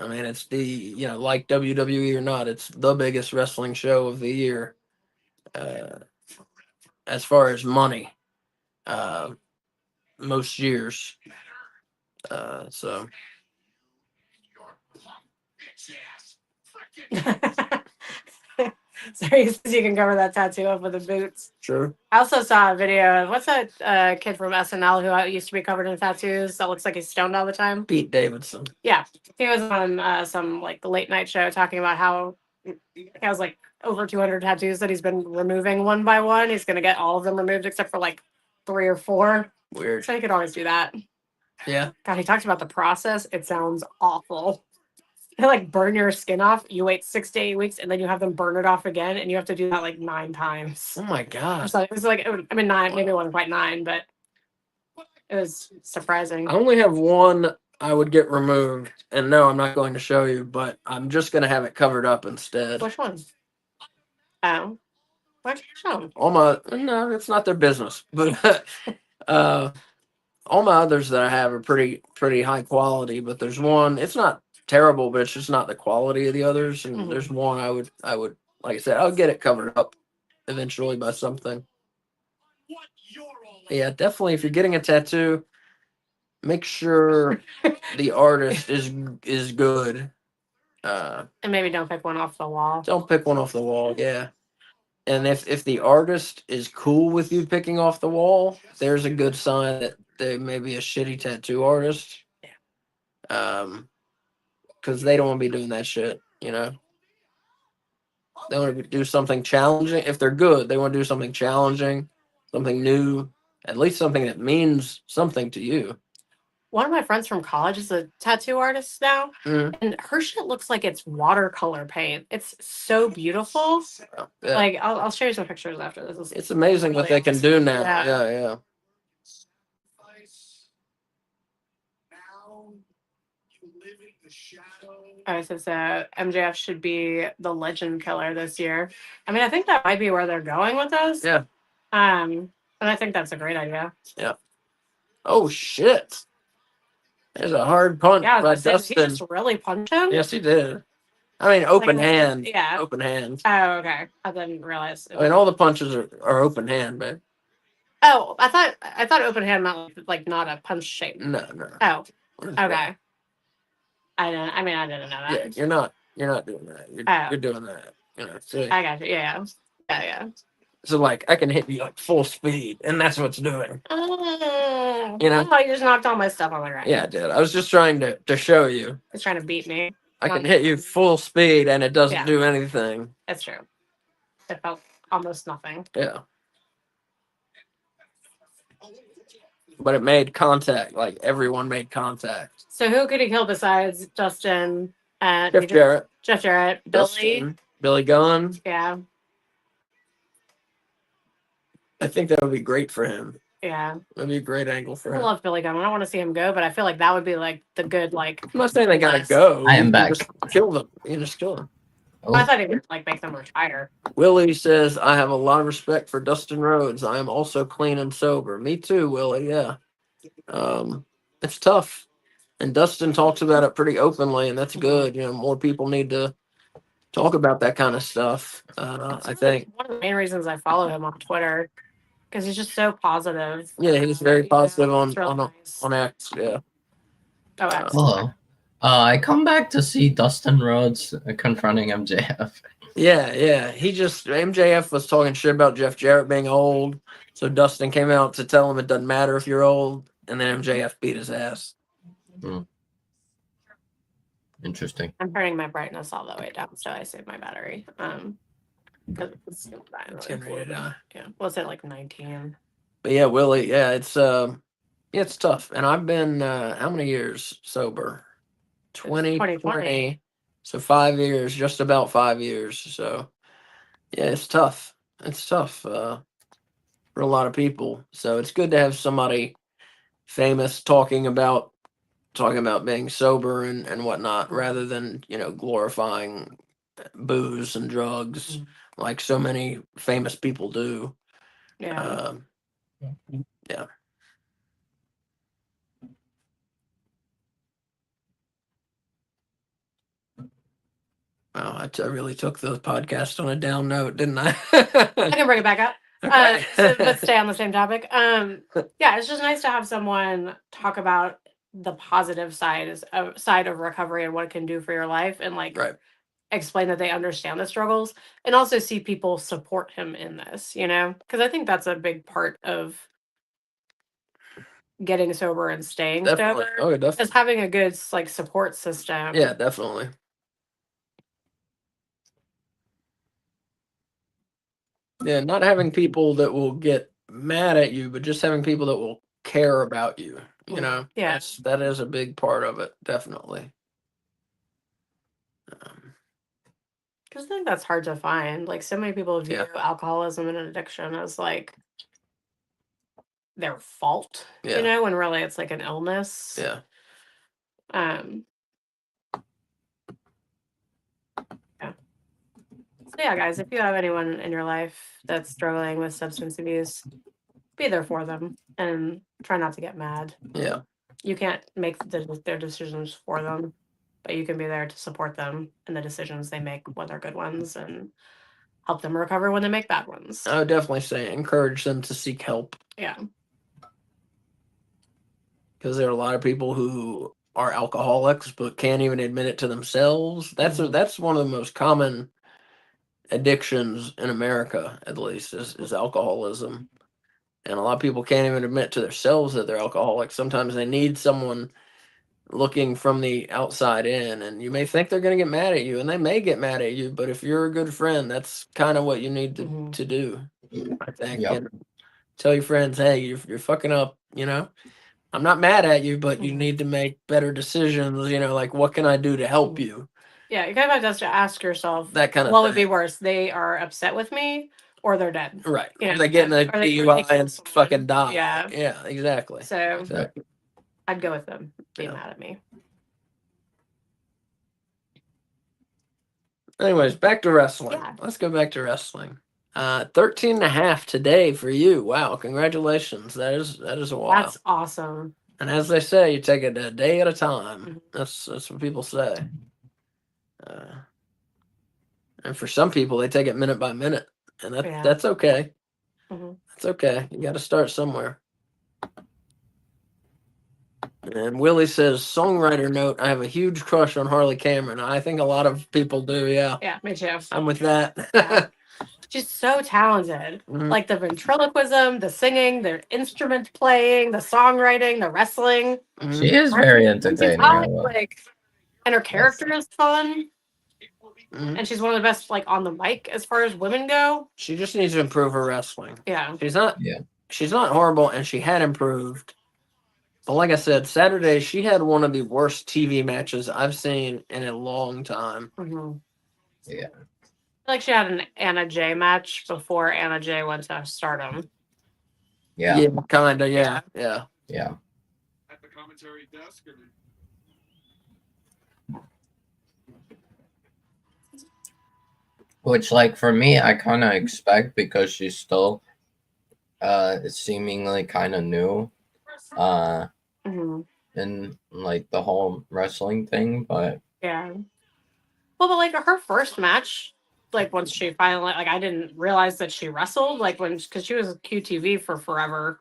mean, it's like WWE or not, it's the biggest wrestling show of the year. As far as money, most years. So So he says you can cover that tattoo up with the boots. sure. I also saw a video of what's that kid from SNL who used to be covered in tattoos that looks like he's stoned all the time? Pete Davidson. Yeah, he was on some like late night show talking about how he has like over 200 tattoos that he's been removing one by one. He's gonna get all of them removed except for like 3 or 4. Weird. So he could always do that. Yeah. God, he talked about the process. It sounds awful. They like burn your skin off. You wait 6 to 8 weeks, and then you have them burn it off again, and you have to do that like 9 times. Oh my god. So it was like, I mean, 9, maybe it wasn't quite 9, but it was surprising. I only have one I would get removed, and no, I'm not going to show you, but I'm just going to have it covered up instead. Which one? Oh, why'd you show 'em? No, it's not their business, but all my others that I have are pretty high quality, but there's one, it's not terrible, but it's just not the quality of the others, and Mhm. there's one I would like I said, I'll get it covered up eventually by something. what you're all Yeah, definitely if you're getting a tattoo, make sure the artist is good. And maybe don't pick one off the wall. Don't pick one off the wall, yeah. And if the artist is cool with you picking off the wall, there's a good sign that they may be a shitty tattoo artist. Yeah. Because they don't want to be doing that shit, They want to do something challenging. If they're good, they want to do something challenging, something new, at least something that means something to you. One of my friends from college is a tattoo artist now, Mhm. and her shit looks like it's watercolor paint. It's so beautiful. Yeah. Like, I'll show you some pictures after this. It's amazing what they can do now. Yeah. Yeah. now. You live in the shadow. I says MJF should be the legend killer this year. I mean, I think that might be where they're going with this. Yeah. And I think that's a great idea. Oh shit! There's a hard punch Yeah, by did he Dustin. just really punch him? Yes, he did. I mean, open Like, hand. yeah. Open hand. Oh, okay. I didn't realize. I mean, all the punches are open hand, babe. Oh, I thought open hand meant like not a punch shape. No. Oh, What is that? okay. I didn't know that. Yeah, you're not doing that. Oh. You're doing that. So, I got you. Yeah. so like I can hit you like full speed, and that's what's doing. Oh, You know? Oh, you just knocked all my stuff on the ground. Yeah, I did. I was just trying to show you. He's trying to beat me. I can hit you full speed, and it doesn't Yeah. do anything. That's true. It felt almost nothing. Yeah. but it made contact. Like everyone made contact. So who could he kill besides Justin and Jeff Jarrett, Jeff Jarrett, Billy? Dustin, Billy Gunn. Yeah, I think that would be great for him. yeah. That'd be a great angle for I him. love Billy Gunn. I don't want to see him go, but I feel like that would be like the good like. I'm not saying they gotta list. go. I am You back. Just kill them. You just kill them. I Oh, thought he would like make them retire. Willie says, I have a lot of respect for Dustin Rhodes. I am also clean and sober. Me too, Willie. Yeah. It's tough. And Dustin talks about it pretty openly, and that's good. You know, more people need to talk about that kind of stuff. I think. One of the main reasons I follow him on Twitter because he's just so positive. Yeah, he's very You positive know, on it's really on nice. on X. Yeah. Oh, excellent. hello. I come back to see Dustin Rhodes confronting MJF. Yeah. He just MJF was talking shit about Jeff Jarrett being old, so Dustin came out to tell him it doesn't matter if you're old, and then MJF beat his ass. Interesting. I'm turning my brightness all the way down so I save my battery. 'Cause it's It's getting ready to die. Yeah, what's it like 19? But yeah, Willie, yeah, it's tough. And I've been how many years sober? 2020. So 5 years, just about 5 years. So yeah, it's tough. It's tough for a lot of people. So it's good to have somebody famous talking about being sober and whatnot, rather than, glorifying booze and drugs like so many famous people do. Yeah. Yeah. Wow, I really took the podcast on a down note, didn't I? I can bring it back up. Okay. Let's stay on the same topic. Yeah, it's just nice to have someone talk about the positive side of recovery and what it can do for your life, and like Right. explain that they understand the struggles, and also see people support him in this. Because I think that's a big part of getting sober and staying Definitely. sober Oh, is definitely. having a good like support system. Yeah, definitely. Yeah, not having people that will get mad at you, but just having people that will care about you. Yeah. That is a big part of it, definitely. Because I think that's hard to find. Like so many people view Yeah. alcoholism and addiction as like their fault, Yeah. when really it's like an illness. Yeah. Yeah. So yeah, guys, if you have anyone in your life that's struggling with substance abuse, be there for them and try not to get mad. Yeah. You can't make their decisions for them, but you can be there to support them in the decisions they make when they're good ones, and help them recover when they make bad ones. I would definitely say encourage them to seek help, Yeah. because there are a lot of people who are alcoholics but can't even admit it to themselves. That's one of the most common addictions in America, at least, is alcoholism. And a lot of people can't even admit to themselves that they're alcoholics. Sometimes they need someone looking from the outside in, and you may think they're going to get mad at you, and they may get mad at you, but if you're a good friend, that's kind of what you need to do, I think. Yep. Tell your friends, hey, you're fucking up, I'm not mad at you, but you Mhm. need to make better decisions, like what can I do to help you? Yeah, you kind of have to ask yourself, That kind of what would be thing. worse? They are upset with me, or they're dead. Right. You know, Or they get in a or they DUI kill and someone. fucking die. Yeah. Yeah, exactly. So Exactly. I'd go with them. Be Yeah. mad at me. Anyways, back to wrestling. Yeah. Let's go back to wrestling. 13 and a half today for you. Wow, congratulations. That is a while. That's awesome. And as they say, you take it a day at a time. Mhm. That's what people say. And for some people, they take it minute by minute, and Yeah. that's okay. Mhm. That's okay. You got to start somewhere. And Willie says, songwriter note, I have a huge crush on Harley Cameron. I think a lot of people do, yeah. Yeah, me too. I'm with that. Yeah. She's so talented. Mhm. Like the ventriloquism, the singing, the instrument playing, the songwriting, the wrestling. Mhm. She is very entertaining. I will. Like, and her character is fun. Mhm. And she's one of the best, like, on the mic as far as women go. She just needs to improve her wrestling. Yeah. She's not Yeah. She's not horrible, and she had improved. But like I said, Saturday she had one of the worst TV matches I've seen in a long time. Mhm. Yeah. I feel like she had an Anna Jay match before Anna Jay went to Stardom. Yeah. Kinda, yeah. Yeah. At the commentary desk, and Which, like, for me, I kind of expect because she's still seemingly kind of new Mhm. in, like, the whole wrestling thing. But Yeah. Well, but like her first match, like once she finally, like I didn't realize that she wrestled, like when, because she was QTV for forever,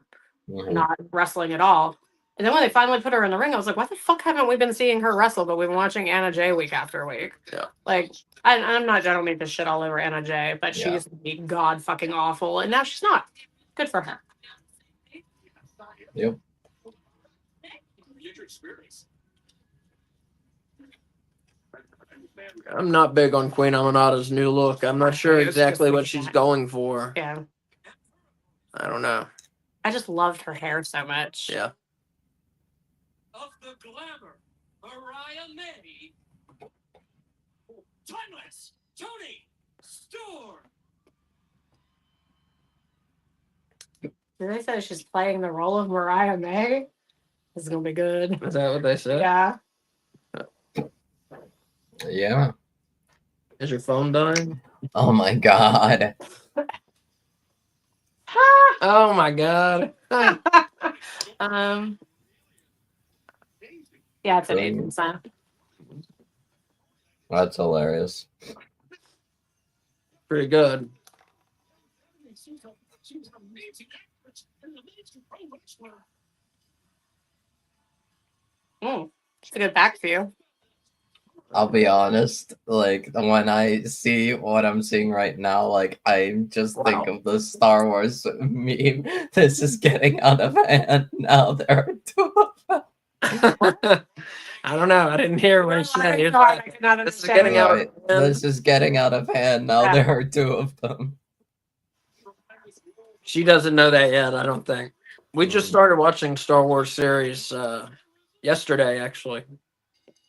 mhm. not wrestling at all. And then when they finally put her in the ring, I was like, why the fuck haven't we been seeing her wrestle? But we've been watching Anna Jay week after week. Yeah. Like, I'm not, I don't mean to shit all over Anna Jay, but she Yeah. used to be god fucking awful. And now she's not. Good for her. Yep. get your experience. I'm not big on Queen Aminata's new look. I'm not sure It's just exactly what like she's that. going for. Yeah. I don't know. I just loved her hair so much. Yeah. Of the glamour, Mariah May. Timeless, Tony Storm. Did they say she's playing the role of Mariah May? This is gonna be good. Is that what they said? Yeah. Yeah. Is your phone dying? Oh my god. Oh my god. Yeah, it's an 8%. That's hilarious. Pretty good. She's an amazing actress and an amazing pro wrestler. It's a good back view. I'll be honest, like when I see what I'm seeing right now, like I just think of the Star Wars meme. This is getting out of hand now. There are two of them. I don't know. I didn't hear what he said. He was Sorry, like, I could not this is understand. getting out of Right. hand. This is getting out of hand now. There are two of them. She doesn't know that yet, I don't think. We just started watching Star Wars series yesterday, actually.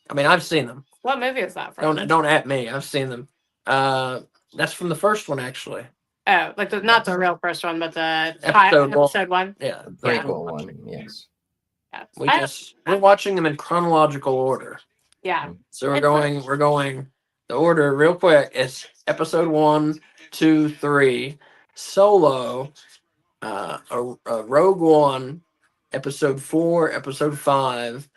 I mean, I've seen them. What movie is that from? Don't at me. I've seen them. That's from the first one, actually. Oh, like not the real first one, but the Episode one. Yeah, The yeah. prequel one, yes. Yeah. We're watching them in chronological order. Yeah. So we're going the order real quick. It's episode 1, 2, 3, Solo, Rogue One, episode 4, episode 5,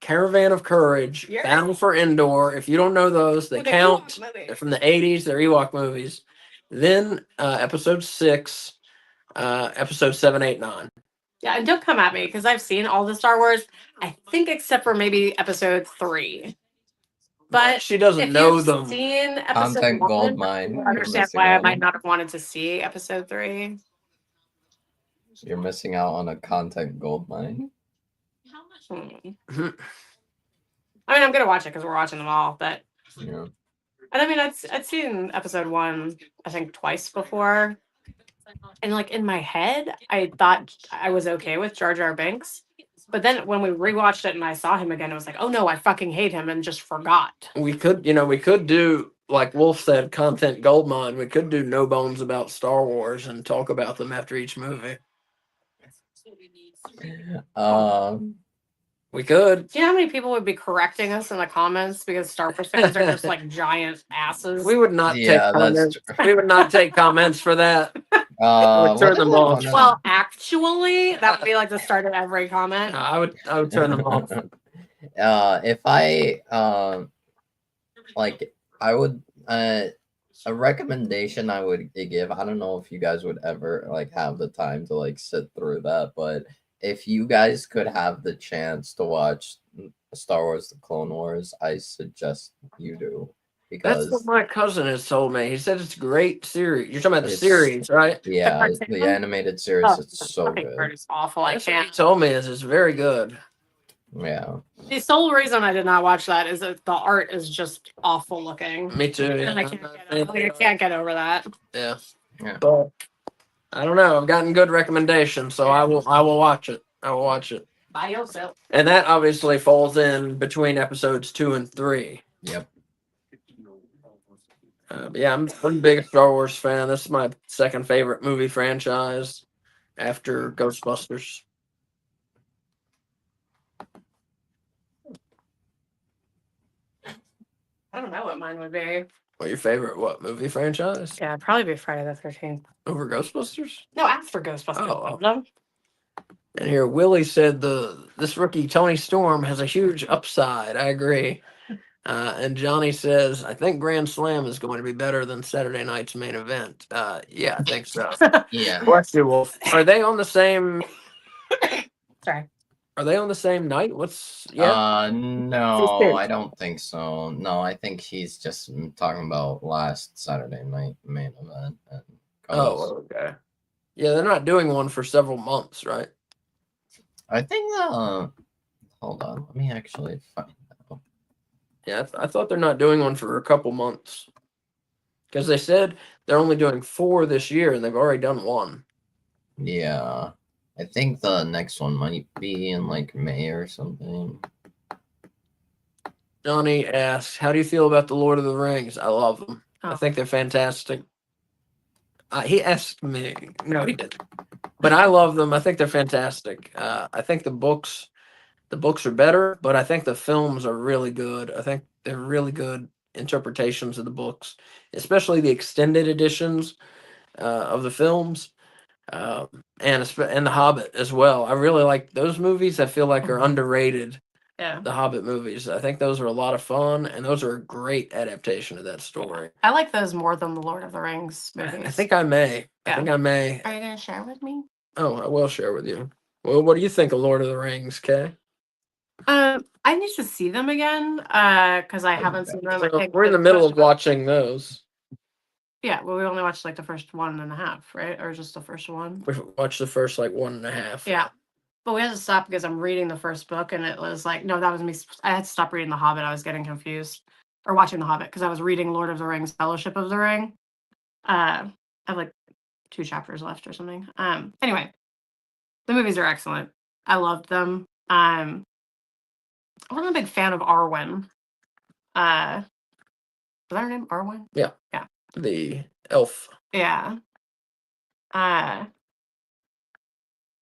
Caravan of Courage, Yeah. Battle for Endor. If you don't know those, they count. They're from the 80s. They're Ewok movies. Then episode 6, episode 7, 8, 9. Yeah, and don't come at me because I've seen all the Star Wars. I think except for maybe episode 3. But she doesn't if know you've them. seen episode Content 1, gold mine. you You're understand missing why I out might on. not have wanted to see episode 3. You're missing out on a content gold mine. I mean, I'm gonna watch it because we're watching them all. But Yeah. and I mean, I'd seen episode 1 I think twice before, and like in my head, I thought I was okay with Jar Jar Binks. But then when we rewatched it and I saw him again, it was like, oh no, I fucking hate him and just forgot. We could do, like Wolf said, content goldmine. We could do no bones about Star Wars and talk about them after each movie. We could. Do you know how many people would be correcting us in the comments because Star Wars fans are just like giant asses? We would not Yeah, take that's comments. true. We would not take comments for that. What turn is them it? off. No, no, Well, actually, that would be like the start of every comment. I would turn them off. If I like, I would a recommendation I would give. I don't know if you guys would ever like have the time to like sit through that, but if you guys could have the chance to watch Star Wars: The Clone Wars, I suggest you do. That's what Because my cousin has told me. He said it's a great series. You're talking about the It's- series, right? yeah, cartoon? the animated series, Oh, it's so fucking good. word is awful. I That's what he can't. told me is it's very good. Yeah. The sole reason I did not watch that is that the art is just awful looking. Me too. And I can't get over that. Yeah. Yeah. But I don't know. I've gotten good recommendations, so I will watch it. I will watch it. By yourself. And that obviously falls in between episodes 2 and 3. Yep. But yeah, I'm a big Star Wars fan. This is my second favorite movie franchise after Ghostbusters. I don't know what mine would be. What your favorite movie franchise? Yeah, it'd probably be Friday the 13th. Over Ghostbusters? No, after Ghostbusters. Oh. No. And here Willie said this rookie Tony Storm has a huge upside. I agree. And Johnny says, I think Grand Slam is going to be better than Saturday night's main event. Yeah, I think so. Yeah. Bless you, Wolf. Are they on the same? Sorry. Are they on the same night? No, I don't think so. No, I think he's just talking about last Saturday night main event. And Oh, okay. Yeah, they're not doing one for several months, right? I think hold on, let me actually find out. Yeah, I thought they're not doing one for a couple months. Because they said they're only doing 4 this year, and they've already done 1. Yeah. I think the next one might be in like May or something. Johnny asks, how do you feel about the Lord of the Rings? I love them. I Oh. think they're fantastic. He asked me. No, he didn't. But I love them. I think they're fantastic. I think the books are better, but I think the films are really good. I think they're really good interpretations of the books, especially the extended editions of the films, and The Hobbit as well. I really like those movies. I feel like are underrated. Yeah. The Hobbit movies. I think those are a lot of fun, and those are a great adaptation of that story. I like those more than the Lord of the Rings movies. I think I may. Yeah. I think I may. Are you going to share with me? Oh, I will share with you. Well, what do you think of Lord of the Rings, Kay? I need to see them again because I haven't seen them. I think We're in the middle of watching those. Yeah, well, we only watched like the first 1.5, right? Or just the first one. We watched the first like 1.5. Yeah. But we had to stop because I'm reading the first book and it was like, no, that was me. I had to stop reading The Hobbit. I was getting confused. Or watching The Hobbit because I was reading Lord of the Rings, Fellowship of the Ring. I have like 2 chapters left or something. Anyway, the movies are excellent. I loved them. I wasn't a big fan of Arwen. Was that her name? Arwen? Yeah. Yeah. The elf. Yeah.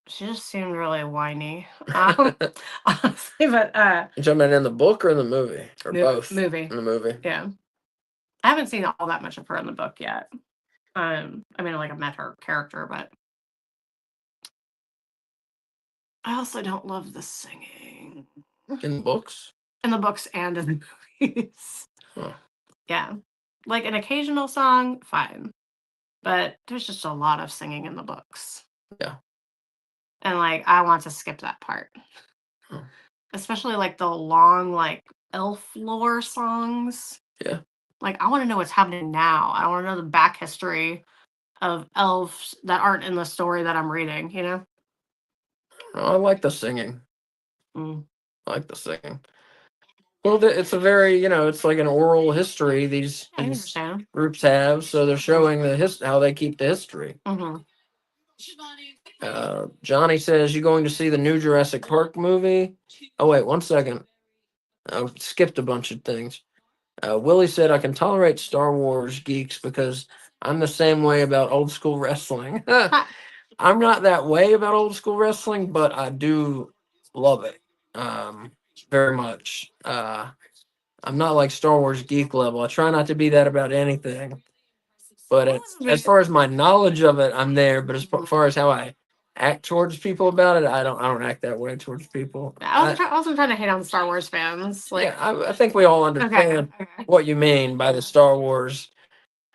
She just seemed really whiny. Honestly, but You talking about in the book or in the movie? Or both? movie. In the movie. Yeah. I haven't seen all that much of her in the book yet. I mean, like I've met her character, but I also don't love the singing In the books? in the books and in the movies. Huh. Yeah, like an occasional song, fine, but there's just a lot of singing in the books. Yeah. And like I want to skip that part, Huh. especially like the long like elf lore songs. Yeah. Like I want to know what's happening now. I want to know the back history of elves that aren't in the story that I'm reading. You know. I like the singing. Mm. I like the singing. Well, it's a very, it's like an oral history these I understand. groups have, so they're showing how they keep the history. Mm-hmm. Johnny says, you going to see the new Jurassic Park movie? Oh, wait, 1 second. I skipped a bunch of things. Willie said, I can tolerate Star Wars geeks because I'm the same way about old school wrestling. I'm not that way about old school wrestling, but I do love it very much. I'm not like Star Wars geek level. I try not to be that about anything. But as far as my knowledge of it, I'm there. But as far as how I act towards people about it, I don't act that way towards people. I wasn't trying to hate on Star Wars fans. Like, yeah, I think we all understand okay. what you mean by the Star Wars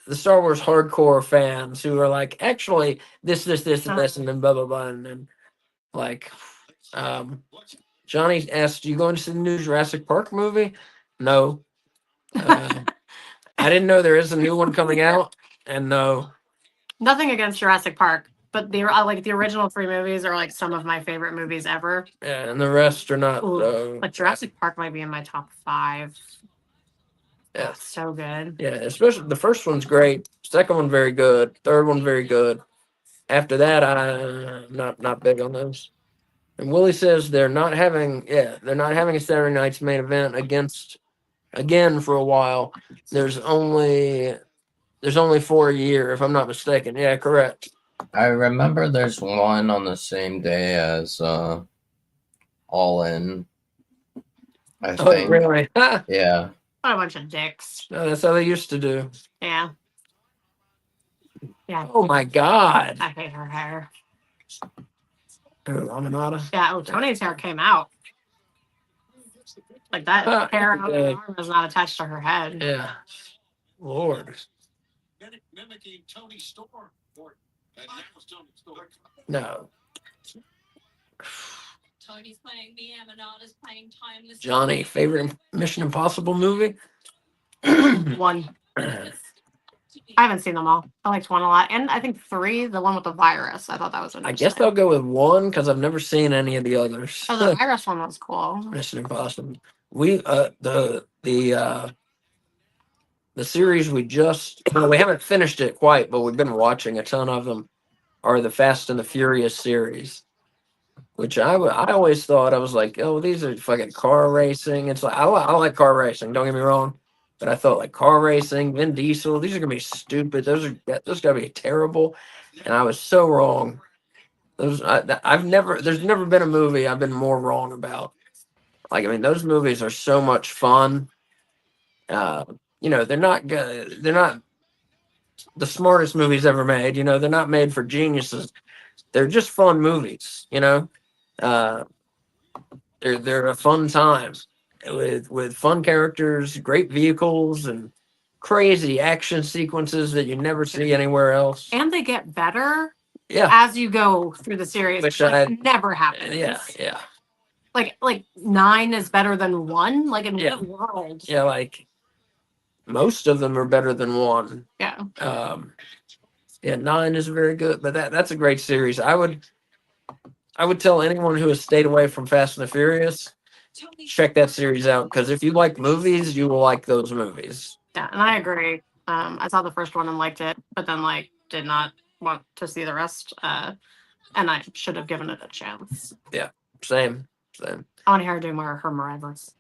hardcore fans who are like, actually, this, and then blah, blah, blah. And then, like, Johnny asked, you going to see the new Jurassic Park movie? No. I didn't know there is a new one coming out. And no. Nothing against Jurassic Park, but the original 3 movies are like some of my favorite movies ever. Yeah, and the rest are not. Like Jurassic Park might be in my top 5. Yeah, so good. Yeah, especially the first one's great. Second one very good. Third one very good. After that, I'm not big on those. And Willie says they're not having a Saturday night's main event again for a while. There's only 4 a year, if I'm not mistaken. Yeah, correct. I remember there's one on the same day as All In. I Oh, think. really? Ha! Yeah. What a bunch of dicks. No, that's how they used to do. Yeah. Yeah. Oh my God. I hate her hair. Laminata. Yeah. Oh, Tony's hair came out. Like that Ah, hair on her yeah. arm was not attached to her head. Yeah. Lord. Mimicking Tony Storm. And that was Tony Storm. No. Tony's playing me, Amanada's playing Timeless. Johnny, favorite Mission Impossible movie? One. I haven't seen them all. I liked one a lot. And I think 3, the one with the virus. I thought that was I interesting. guess I'll go with 1 because I've never seen any of the others. Oh, the virus one was cool. Mission Impossible. We the series we haven't finished it quite, but we've been watching a ton of them. Are the Fast and the Furious series, which I always thought I was like, oh, these are fucking car racing. It's like I like car racing. Don't get me wrong, but I thought like car racing, Vin Diesel, these are gonna be stupid. Those gotta be terrible, and I was so wrong. There's never been a movie I've been more wrong about. Like, I mean, those movies are so much fun. They're not good. They're not the smartest movies ever made. They're not made for geniuses. They're just fun movies. They're a fun time with fun characters, great vehicles, and crazy action sequences that you never see anywhere else. And they get better Yeah, as you go through the series. Which Which never happens. yeah. Like 9 is better than 1. Like in Yeah. what world? Yeah, like most of them are better than 1. Yeah. 9 is very good, but that's a great series. I would tell anyone who has stayed away from Fast and the Furious, check that series out, because if you like movies, you will like those movies. Yeah, and I agree. I saw the first one and liked it, but then did not want to see the rest. And I should have given it a chance. Same. I want to hear her do more her Mariah voice.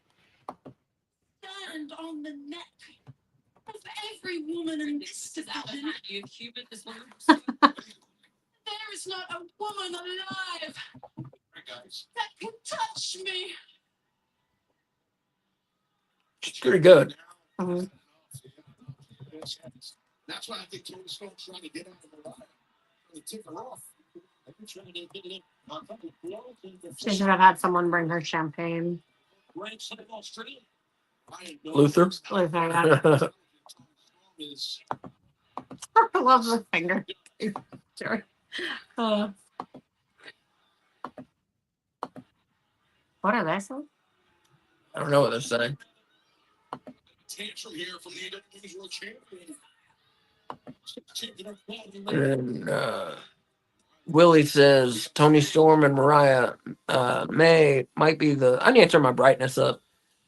Stand on the neck of every woman in this division. There is not a woman alive that can touch me. It's pretty good. Mhm. That's why I think Tony Storm's trying to get out of the line. To tip her off. She should have had someone bring her champagne. Luther. Luther, yeah. I love the finger. Sorry. What are they saying? I don't know what they're saying. Tantrum here from the AEW World Champion. And Willie says Tony Storm and Mariah May might be I need to turn my brightness up.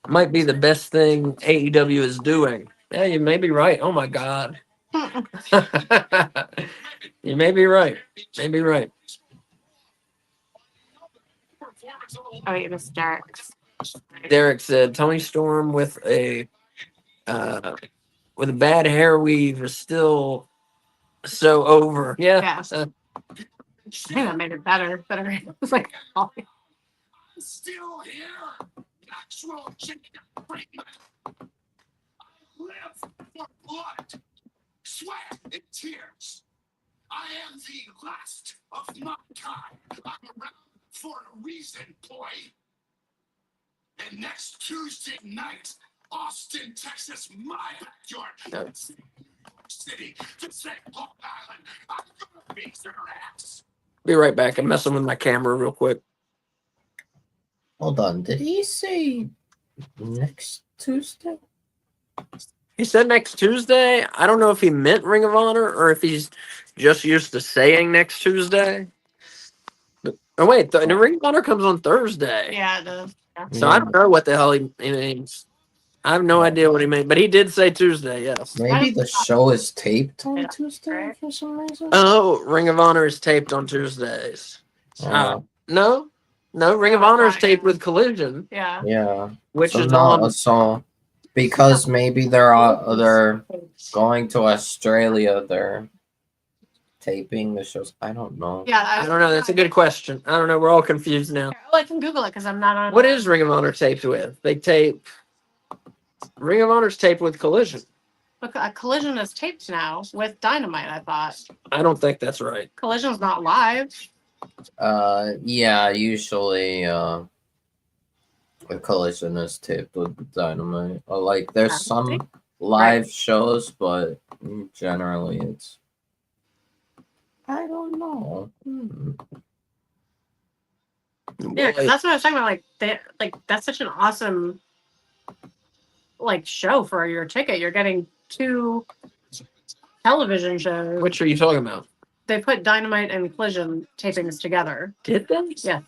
Might be the best thing AEW is doing. Yeah, you may be right. Oh my God. You may be right. Maybe right. Oh, you missed Derek. Derek said Tony Storm with a bad hair weave is still so over. Yeah. Yeah. I think that made it better. It was like, oh. Still here. Actual chicken treatment. I live for blood, sweat, and tears. I am the last of my kind. I'm around for a reason, boy. And next Tuesday night, Austin, Texas, my backyard. City to St. Paul Island. I'm gonna beat their ass. Be right back. I'm messing with my camera real quick. Hold on. Did he say next Tuesday? He said next Tuesday. I don't know if he meant Ring of Honor or if he's just used to saying next Tuesday. Oh, wait. The Ring of Honor comes on Thursday. Yeah, it does. Yeah. So I don't know what the hell he means. I have no idea what he meant, but he did say Tuesday, yes. Maybe the show is taped on Yeah. Tuesday for some reason. Oh, Ring of Honor is taped on Tuesdays. No? No, Ring of No, it's Honor is not, taped yeah. with Collision, Yeah. Yeah. which So is not on. so because maybe they're going to Australia. They're taping the shows. I don't know. Yeah. I don't know. That's a good question. I don't know. We're all confused now. Oh, I can Google it because I'm not on. What is Ring of Honor taped with? They tape. Ring of Honor's taped with Collision. Look, Collision is taped now with Dynamite. I thought I don't think that's right. Collision's not live. Yeah. Usually, the Collision is taped with Dynamite. Like, there's some live shows, but generally it's. I don't know. Yeah, because that's what I was talking about. That's such an awesome show for your ticket. You're getting 2 television shows. Which are you talking about? They put Dynamite and Collision tapings together. Did they? Yeah.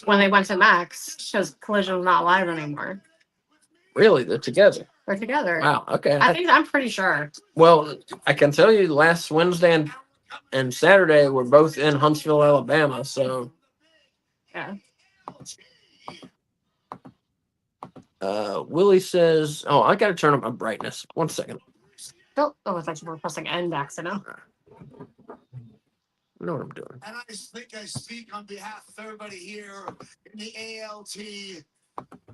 When they went to Max, because Collision's not live anymore. Really? They're together. They're together. Wow. Okay. I'm pretty sure. Well, I can tell you, last Wednesday and Saturday we're both in Huntsville, Alabama. So. Yeah. Willie says, "Oh, I got to turn up my brightness. 1 second. Oh, I thought you were pressing end accident. I know what I'm doing." And I think I speak on behalf of everybody here in the ALT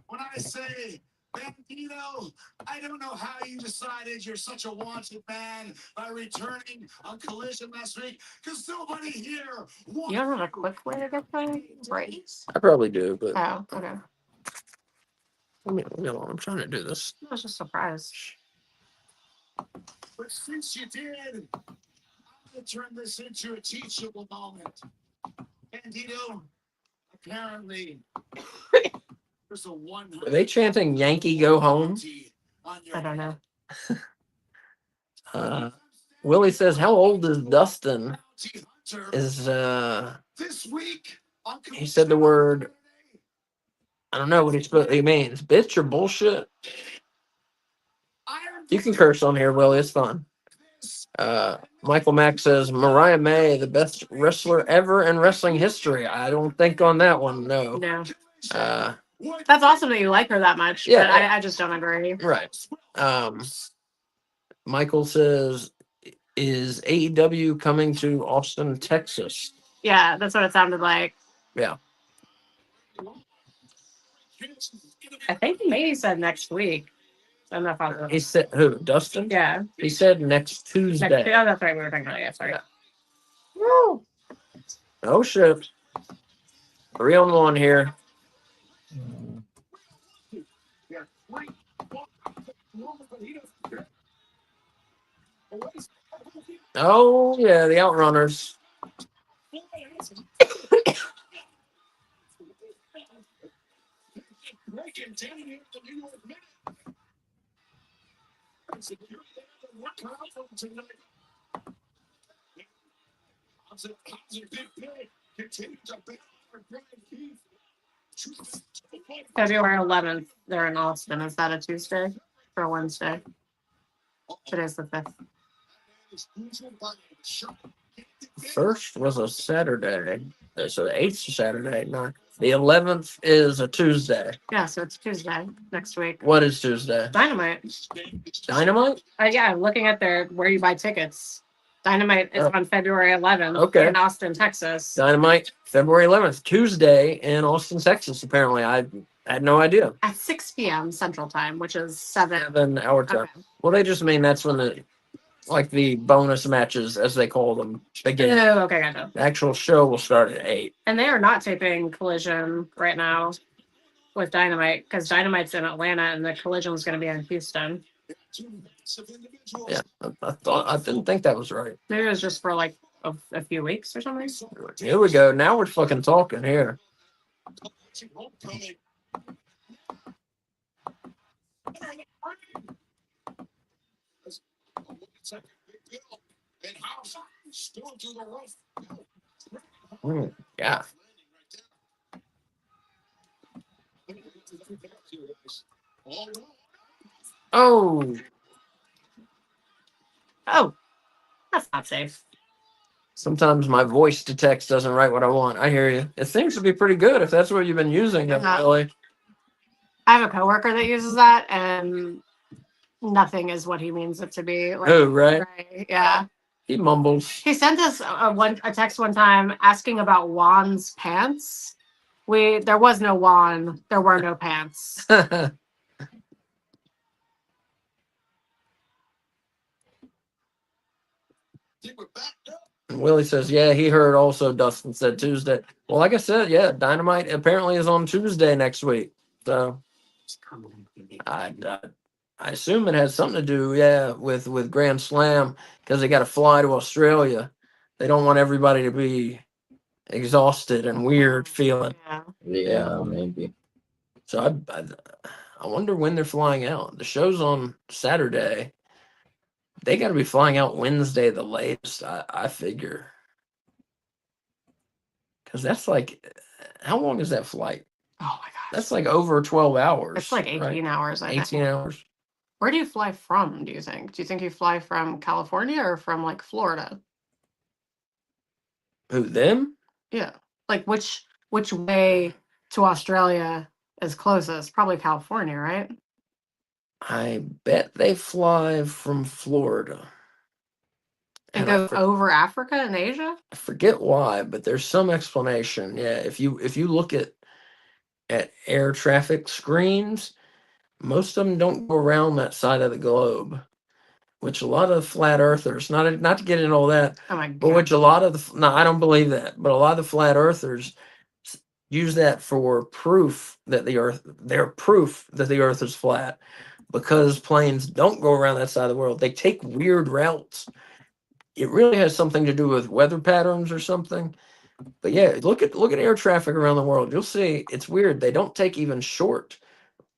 when I say, Bandito, I don't know how you decided you're such a wanted man by returning on Collision last week, because nobody here wants You don't have a quick way to get the braids? I probably do, but Oh, okay. let me alone. I'm trying to do this. I was just surprised. But since you did, I'm going to turn this into a teachable moment. Bandito, apparently, there's a 100. Are they chanting "Yankee Go Home"? I don't know. Willie says, "How old is Dustin?" Is This week, he said the word? I don't know what he means. Bitch or bullshit? You can curse on here, Willie. It's fun. Michael Mack says Mariah May, the best wrestler ever in wrestling history. I don't think on that one. No. No. Uh, That's awesome that you like her that much. Yeah. But I just don't agree. right. Michael says, "Is AEW coming to Austin, Texas?" Yeah, that's what it sounded like. Yeah. I think he maybe said next week. I'm not positive. He said who? Dustin? Yeah. He said next Tuesday. Oh, that's right. We were talking about it. Yeah, sorry. Yeah. Woo. Oh shit. 3-on-1 here. Oh yeah, the Outrunners. February 11th, they're in Austin. Is that a Tuesday or a Wednesday? Today's the 5th. First was a Saturday. So the 8th is Saturday. No, the 11th is a Tuesday. Yeah, so it's Tuesday next week. What is Tuesday? Dynamite. Dynamite? Yeah, I'm looking at their where you buy tickets. Dynamite is on February 11th Okay. in Austin, Texas. Dynamite, February 11th, Tuesday in Austin, Texas. Apparently, I had no idea. At 6 p.m. Central Time, which is 7. 7-hour time. Okay. Well, they just mean that's when the bonus matches, as they call them, begin. Oh, okay, gotcha. The actual show will start at 8. And they are not taping Collision right now with Dynamite because Dynamite's in Atlanta and the Collision is going to be in Houston. Yeah, I didn't think that was right. Maybe it was just for like a few weeks or something. Here we go. Now we're fucking talking here. Yeah. Oh, Oh, that's not safe. Sometimes my voice to text doesn't write what I want. I hear you. It seems to be pretty good if that's what you've been using. Really. I have a coworker that uses that, and nothing is what he means it to be. Like, Oh, right. Yeah. He mumbles. He sent us a text one time asking about Juan's pants. There was no Juan. There were no pants. And Willie says, yeah, he heard also Dustin said Tuesday. Well, like I said, yeah, Dynamite apparently is on Tuesday next week. So I assume it has something to do, yeah, with Grand Slam because they got to fly to Australia. They don't want everybody to be exhausted and weird feeling. Yeah, maybe. So I wonder when they're flying out. The show's on Saturday. They got to be flying out Wednesday the latest, I figure. Because that's like, how long is that flight? Oh my gosh. That's like over 12 hours. It's like 18 right? hours, I 18 think. hours. Where do you fly from, do you think? Do you think you fly from California or from like Florida? Who, them? Yeah. Like which way to Australia is closest? Probably California, right? I bet they fly from Florida. And And go over Africa and Asia? I forget why, but there's some explanation. Yeah, if you look at air traffic screens, most of them don't go around that side of the globe. Which a lot of flat earthers, not to get into all that, Oh my but god. which a lot of the no, I don't believe that, but a lot of the flat earthers use that for proof that they're proof that the earth is flat because planes don't go around that side of the world. They take weird routes. It really has something to do with weather patterns or something. But yeah, look at air traffic around the world. You'll see it's weird. They don't take even short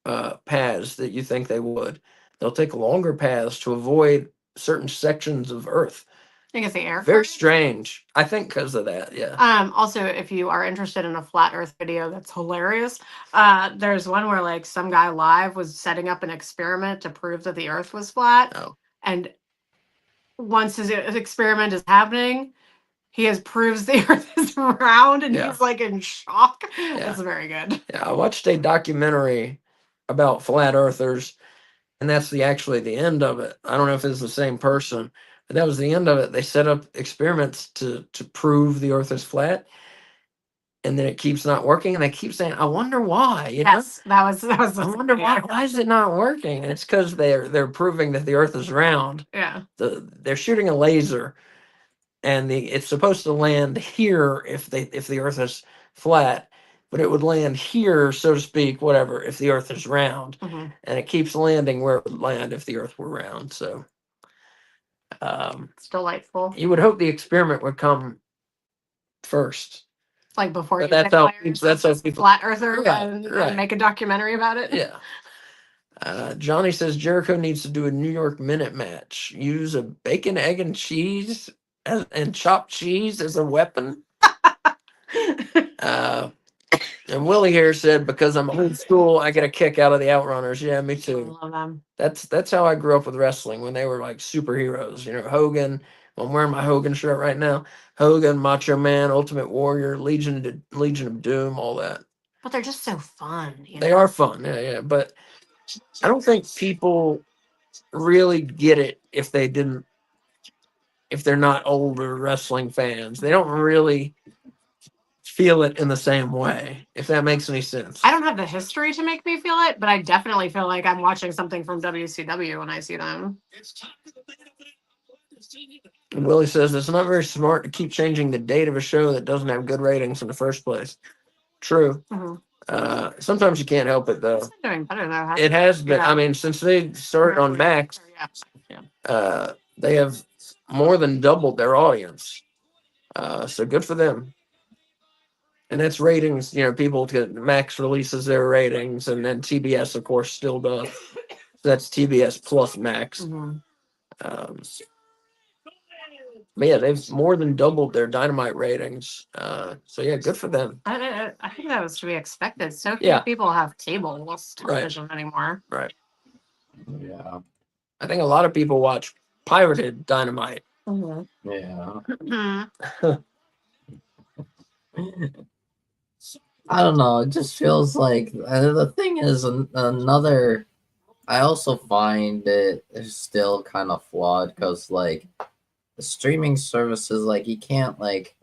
paths that you think they would. They'll take longer paths to avoid certain sections of Earth. I think it's the air. Very current. strange. I think because of that, yeah. Also, if you are interested in a flat Earth video that's hilarious, there's one where like some guy live was setting up an experiment to prove that the Earth was flat, Oh. and once his experiment is happening, he has proves the Earth is round, and Yeah. he's like in shock. Yeah. It's very good. Yeah, I watched a documentary about flat earthers, and that's actually the end of it. I don't know if it's the same person, but that was the end of it. They set up experiments to prove the Earth is flat, and then it keeps not working, and they keep saying, "I wonder why." You know? Yes, that was. I wonder why. Why is it not working? And it's because they're proving that the Earth is round. Yeah. They're shooting a laser, and it's supposed to land here if the Earth is flat, but it would land here, so to speak, whatever, if the Earth is round, Mhm. and it keeps landing where it would land if the Earth were round. So, It's delightful. you would hope the experiment would come first. Like before But you that's how people. flat earther Right, and right. make a documentary about it. Yeah. Johnny says Jericho needs to do a New York Minute match. Use a bacon, egg, and cheese and chopped cheese as a weapon. And Willie here said, because I'm old school, I get a kick out of the Outrunners. Yeah, me I too. love them. That's how I grew up with wrestling when they were like superheroes. You know, Hogan. I'm wearing my Hogan shirt right now. Hogan, Macho Man, Ultimate Warrior, Legion of Doom, all that. But they're just so fun. They are fun, yeah. But I don't think people really get it if they're not older wrestling fans. They don't really feel it in the same way, if that makes any sense. I don't have the history to make me feel it, but I definitely feel like I'm watching something from WCW when I see them. And Willie says it's not very smart to keep changing the date of a show that doesn't have good ratings in the first place. True. Mm-hmm. Sometimes you can't help it though. It's been doing better though. It has been. Yeah. I mean, since they started on Max, Yeah. they have more than doubled their audience. So good for them. And that's ratings. You know, Max releases their ratings, and then TBS, of course, still does. That's TBS plus Max. Mhm. But yeah, they've more than doubled their Dynamite ratings. So yeah, good for them. I think that was to be expected. So few Yeah. people have cable television anymore. Right. Yeah. I think a lot of people watch pirated Dynamite Mhm. Yeah. Mhm. I don't know. It just feels like the thing is another. I also find it still kind of flawed because like the streaming services, like you can't like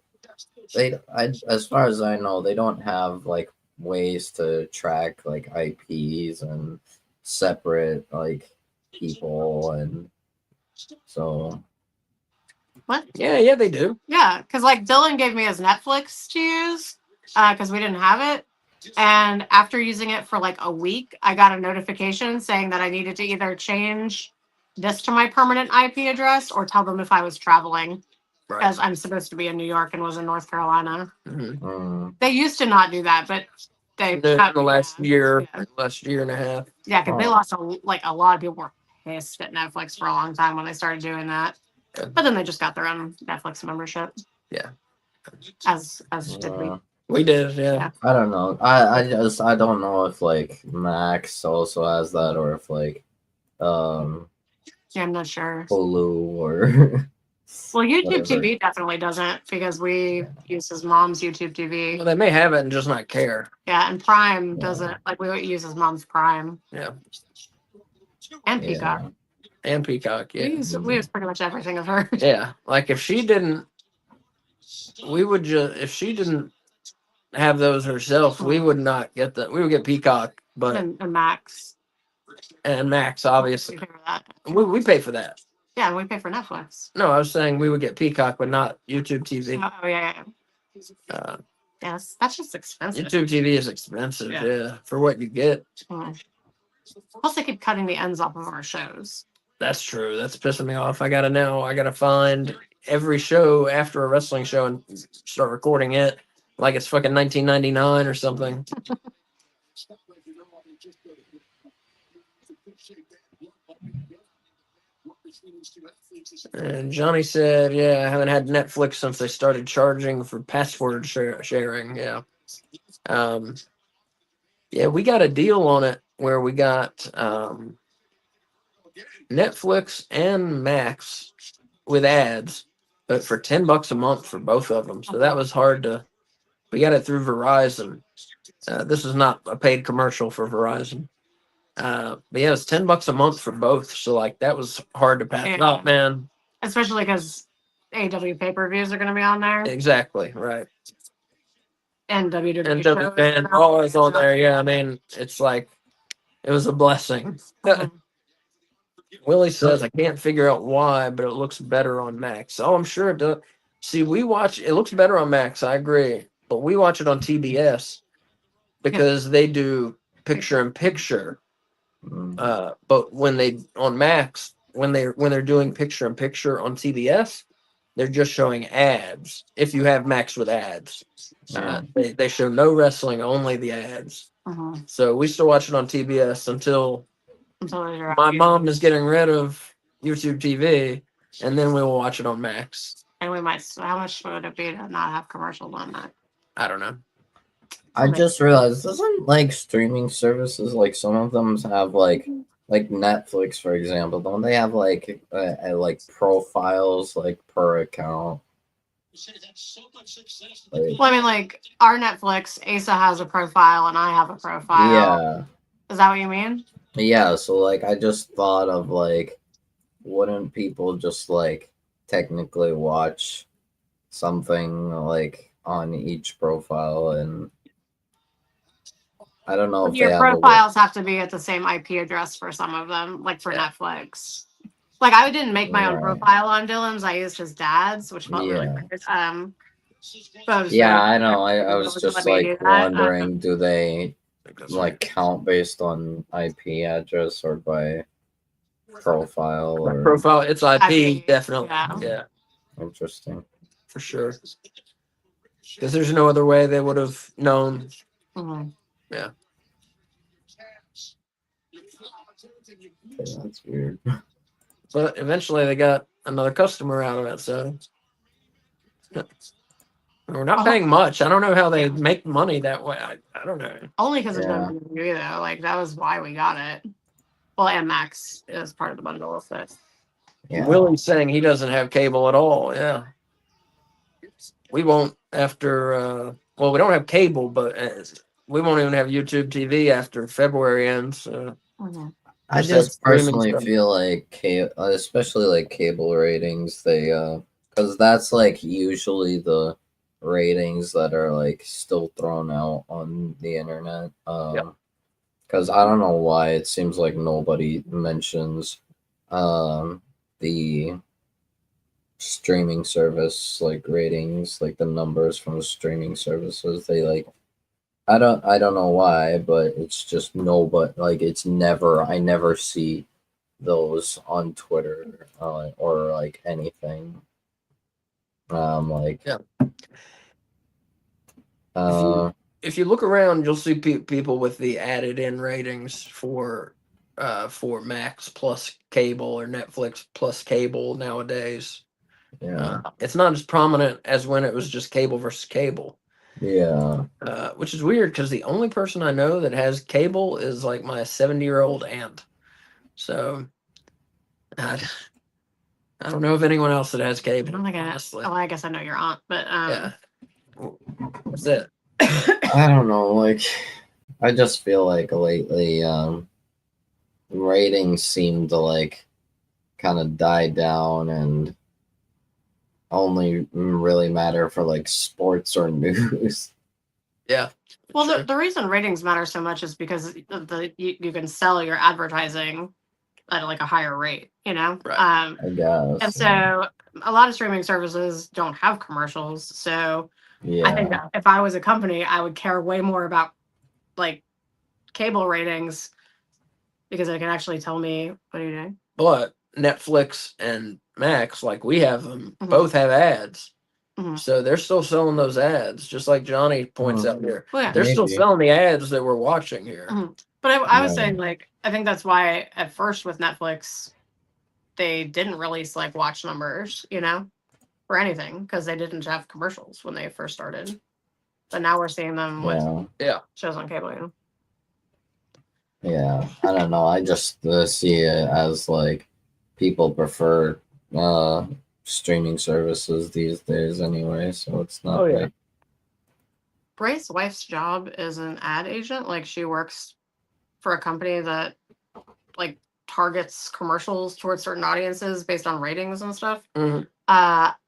as far as I know, they don't have like ways to track like IPs and separate like people and so What? Yeah, they do. Yeah, because like Dylan gave me his Netflix to use because we didn't have it. And after using it for like a week, I got a notification saying that I needed to either change this to my permanent IP address or tell them if I was traveling Right. because I'm supposed to be in New York and was in North Carolina. Mhm. They used to not do that, but they In the cut- last yeah. year, Yeah. last year and a half. Yeah, because they Oh. lost a lot of people were pissed at Netflix for a long time when they started doing that. Yeah. But then they just got their own Netflix membership. Yeah. As did we. We did, yeah. Yeah. I don't know. I don't know if like Max also has that or if like Yeah, I'm not sure. Hulu or Well, YouTube whatever. TV definitely doesn't because we use his mom's YouTube TV. Well, they may have it and just not care. Yeah, and Prime Yeah. doesn't. Like we use his mom's Prime Yeah. and Yeah. Peacock. And Peacock, yeah. We use pretty much everything of hers. Yeah. Like if she didn't, if she didn't have those herself, we would not get that. We would get Peacock, but And Max. and Max, We obviously. pay for that. We pay for that. Yeah, and we pay for Netflix. No, I was saying we would get Peacock, but not YouTube TV. Oh yeah. Yes, that's just expensive. YouTube TV is expensive, Yeah. yeah, for what you get. Mm. Plus, they keep cutting the ends off of our shows. That's true. That's pissing me off. I gotta find every show after a wrestling show and start recording it like it's fucking 1999 or something. And Johnny said, "Yeah, I haven't had Netflix since they started charging for password sharing." Yeah, yeah, we got a deal on it where we got Netflix and Max with ads, but for $10 a month for both of them. So that was hard to. We got it through Verizon. This is not a paid commercial for Verizon. But yeah, it's $10 a month for both. So like that was hard to pass Yeah. up, man. Especially because AEW pay-per-views are going to be on there. Exactly, right. And WWE And shows and are all is on there. Yeah, I mean, it's like it was a blessing. Mhm. Willie says I can't figure out why, but it looks better on Max. Oh, I'm sure it does. See, we watch it looks better on Max. I agree, but we watch it on TBS because they do picture in picture. But when they on Max, when they're doing picture in picture on TBS, they're just showing ads. If you have Max with ads, they show no wrestling, only the ads. Mhm. So we still watch it on TBS until Until my mom is getting rid of YouTube TV, and then we will watch it on Max. And we might. How much would it be to not have commercials on that? I don't know. I just realized doesn't like streaming services like some of them have like Netflix for example, don't they have like profiles like per account? Like, Well, I mean, like our Netflix, Asa has a profile and I have a profile. yeah. Is that what you mean? Yeah, so like I just thought of like wouldn't people just like technically watch something like on each profile and I don't know if Your they have profiles have to be at the same IP address for some of them, like for Netflix. Like I didn't make my own Right. profile on Dylan's. I used his dad's, which felt really Yeah. weird. But it was Yeah, very- I know. I was Let just me do like that. wondering, do they like count based on IP address or by profile or Profile, it's IP, IP, definitely. yeah. Yeah, interesting? for sure. Because there's no other way they would have known. Mhm. Yeah. Okay, that's weird. But eventually they got another customer out of it, so we're not paying much. I don't know how they make money that way. I don't know. Only because of Yeah. WWE though. Like that was why we got it. Well, and Max is part of the bundle with it. Yeah. Willie's saying he doesn't have cable at all. Yeah, we won't after. Well, we don't have cable, but we won't even have YouTube TV after February ends. Mhm. I Just have just streaming personally stuff. feel like especially like cable ratings, they because that's like usually the ratings that are like still thrown out on the internet. Because I don't know why it seems like nobody mentions the streaming service like ratings, like the numbers from the streaming services. They like I don't know why, but it's just no, but like it's never I never see those on Twitter or like anything. Like Yeah. uh If you look around, you'll see people with the added in ratings for Max plus cable or Netflix plus cable nowadays. yeah It's not as prominent as when it was just cable versus cable, yeah which is weird because the only person I know that has cable is like my 70-year-old aunt. So I, I don't know of anyone else that has I cable. don't think Honestly, I guess I know your aunt, but yeah, that's it. I don't know. Like I just feel like lately ratings seem to like kind of die down and only really matter for like sports or news. Yeah. well, Sure. the reason ratings matter so much is because you can sell your advertising at like a higher rate, you know. Right. I guess. And so a lot of streaming services don't have commercials. So I think Yeah. that if I was a company, I would care way more about like cable ratings because it can actually tell me what are you doing. But Netflix and Max, like we have them, Mhm. both have ads. Mhm. So they're still selling those ads, just like Johnny points out here. Well, yeah. They're still Maybe. selling the ads that we're watching here. Mhm. But I was Yeah. saying like I think that's why at first with Netflix they didn't release like watch numbers, you know, or anything because they didn't have commercials when they first started. But now we're seeing them with Yeah. shows on cable, you know. Yeah. I don't know. I just see it as like people prefer streaming services these days anyway, so it's not Oh, yeah. like Bray's wife's job is an ad agent. Like she works for a company that like targets commercials towards certain audiences based on ratings and stuff. Mhm.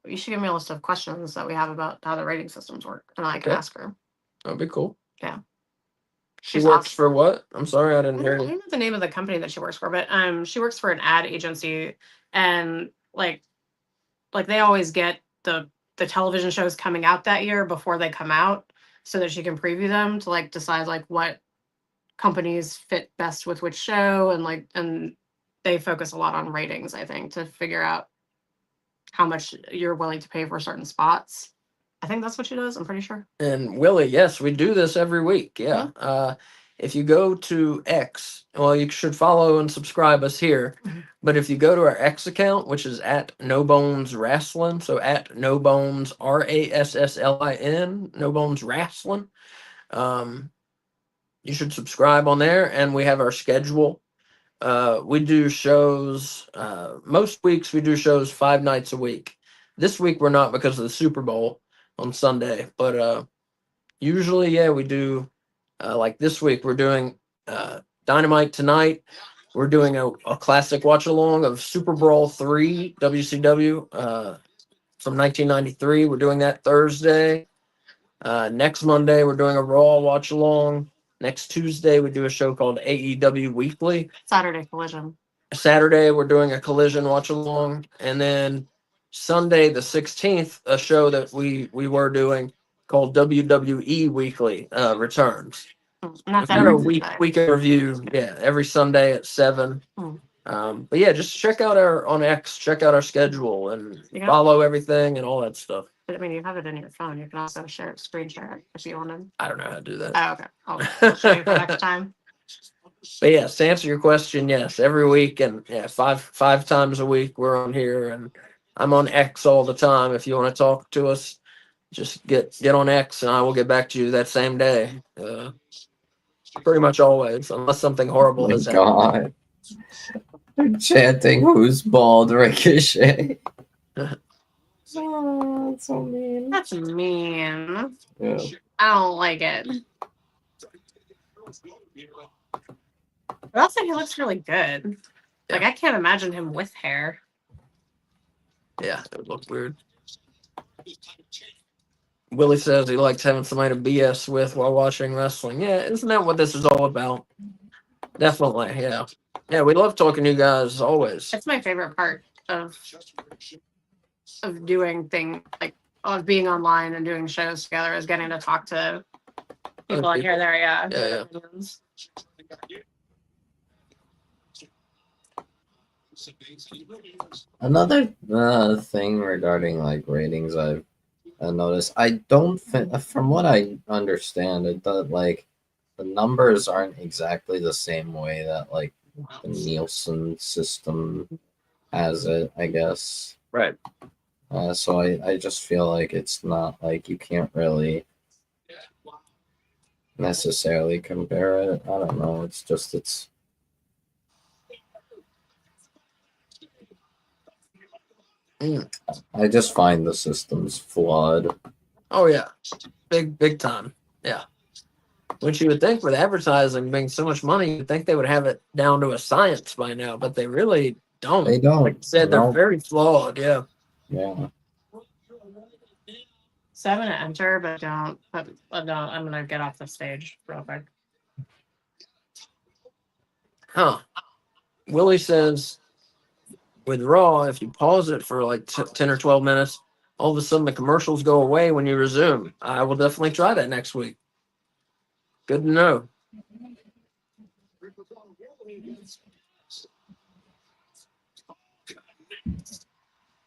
You should give me a list of questions that we have about how the rating systems work, and I can Okay. ask her. That'd be cool. Yeah. She She's works awesome. for what? I'm sorry, I I didn't don't, hear I you. don't know the name of the company that she works for, but she works for an ad agency, and like they always get the television shows coming out that year before they come out, so that she can preview them to like decide like what companies fit best with which show, and they focus a lot on ratings, I think, to figure out how much you're willing to pay for certain spots. I think that's what she does. I'm pretty sure. And Willie, yes, we do this every week. Yeah. If you go to X, well, you should follow and subscribe us here. Mhm. But if you go to our X account, which is at No Bones Wrestling, so at No Bones RASSLIN, No Bones Wrestling, you should subscribe on there. And we have our schedule. We do shows. Most weeks we do shows 5 nights a week. This week we're not because of the Super Bowl on Sunday, but usually, yeah, we do. Like this week, we're doing Dynamite tonight. We're doing a classic watch along of Super Brawl 3 WCW from 1993. We're doing that Thursday. Next Monday, we're doing a Raw watch along. Next Tuesday, we do a show called AEW Weekly. Saturday Collision. Saturday, we're doing a Collision watch along. And then Sunday, the 16th, a show that we were doing called WWE Weekly returns. And that's Kind every of Sunday. week in review. Yeah, every Sunday at 7. Hmm. But yeah, just check out our on X, check out our schedule, and Yeah. follow everything and all that stuff. But I mean, you have it in your phone. You can also screen share it if you wanted. I don't know how to do that. Oh, okay. I'll show you for next time. But yes, to answer your question, yes, every week and yeah, five times a week we're on here, and I'm on X all the time. If you want to talk to us, just get on X, and I will get back to you that same day. Pretty much always, unless something horrible my has happened. God. They're chanting who's bald Ricochet. Oh, that's so mean. That's mean. Yeah. I don't like it. But also, he looks really good. Like, I can't imagine him with hair. Yeah, it would look weird. Willie says he likes having somebody to BS with while watching wrestling. Yeah, isn't that what this is all about? Definitely, yeah. Yeah, we love talking to you guys always. It's my favorite part of doing of being online and doing shows together is getting to talk to people and hear their opinions. Another thing regarding like ratings I've noticed, I don't think, from what I understand, it does like the numbers aren't exactly the same way that like the Nielsen system has it, I guess. Right. So I just feel like it's not like you can't really necessarily compare it. I don't know. It's just it's. I just find the systems flawed. Oh yeah, big time. Yeah. Which you would think with advertising being so much money, you'd think they would have it down to a science by now, but they really don't. They don't. Like I said, they're No. very flawed. Yeah. Yeah. So I'm gonna enter, but don't. I'm gonna get off the stage real quick. Huh. Willie says with Raw, if you pause it for like 10 or 12 minutes, all of a sudden the commercials go away when you resume. I will definitely try that next week. Good to know.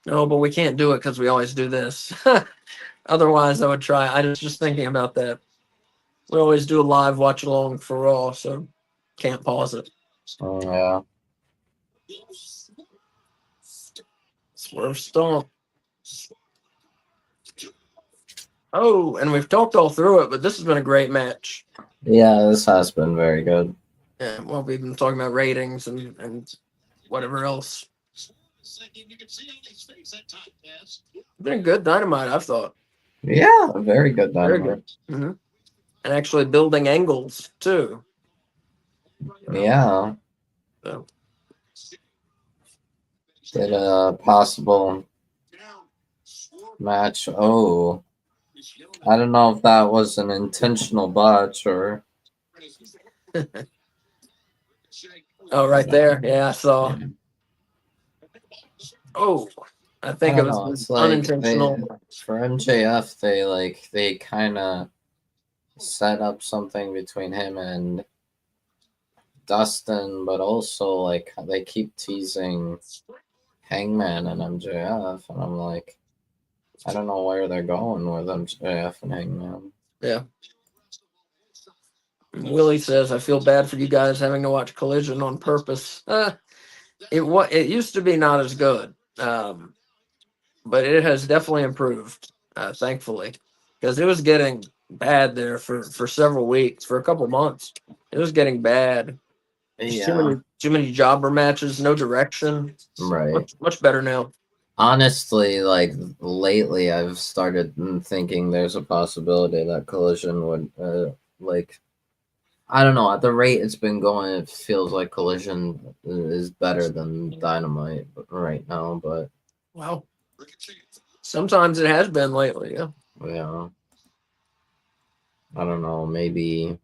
No, but we can't do it because we always do this. Otherwise, I would try. I was just thinking about that. We always do a live watch along for Raw, so can't pause it. Oh, yeah. Swerve Stomp. Oh, and we've talked all through it, but this has been a great match. Yeah, this has been very good. Yeah, well, we've been talking about ratings and whatever else. Been a good Dynamite, I've thought. Yeah, very good Very Dynamite. good. Mm-hmm. And actually building angles, too. Yeah. So. Did a possible match. Oh, I don't know if that was an intentional botch or. Oh, right there. Yeah, I saw. Yeah. Oh, I I think it don't was know. It's like unintentional. for MJF, they kind of set up something between him and Dustin, but also like they keep teasing Hangman and MJF, and I'm like, I don't know where they're going with MJF and Hangman. Yeah. Willie says, I feel bad for you guys having to watch Collision on purpose. It used to be not as good, but it has definitely improved, thankfully, because it was getting bad there for several weeks, for a couple months. It was getting bad. Yeah, Too many jobber matches, no direction. right. Much better now. Honestly, like lately, I've started thinking there's a possibility that Collision would, like, I don't know. At the rate it's been going, it feels like Collision is better than Dynamite right now. But Well, sometimes it has been lately. Yeah. yeah, I don't know. Maybe.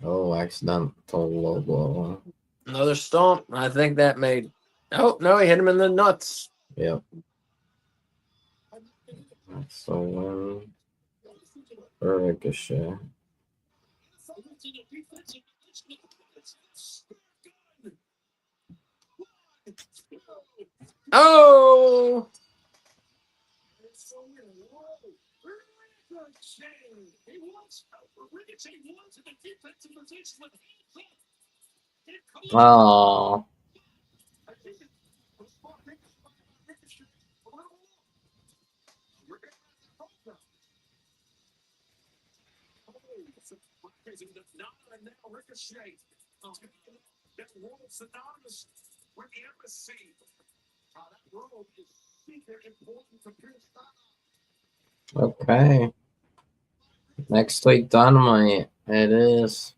Oh, accidental low blow. Another stomp. I think that made. Oh no, he hit him in the nuts. Yep. So Ricochet. Oh. Oh. That world synonymous with the embassy. That world is super important to Pierce. Okay. Next week, Dynamite. It is.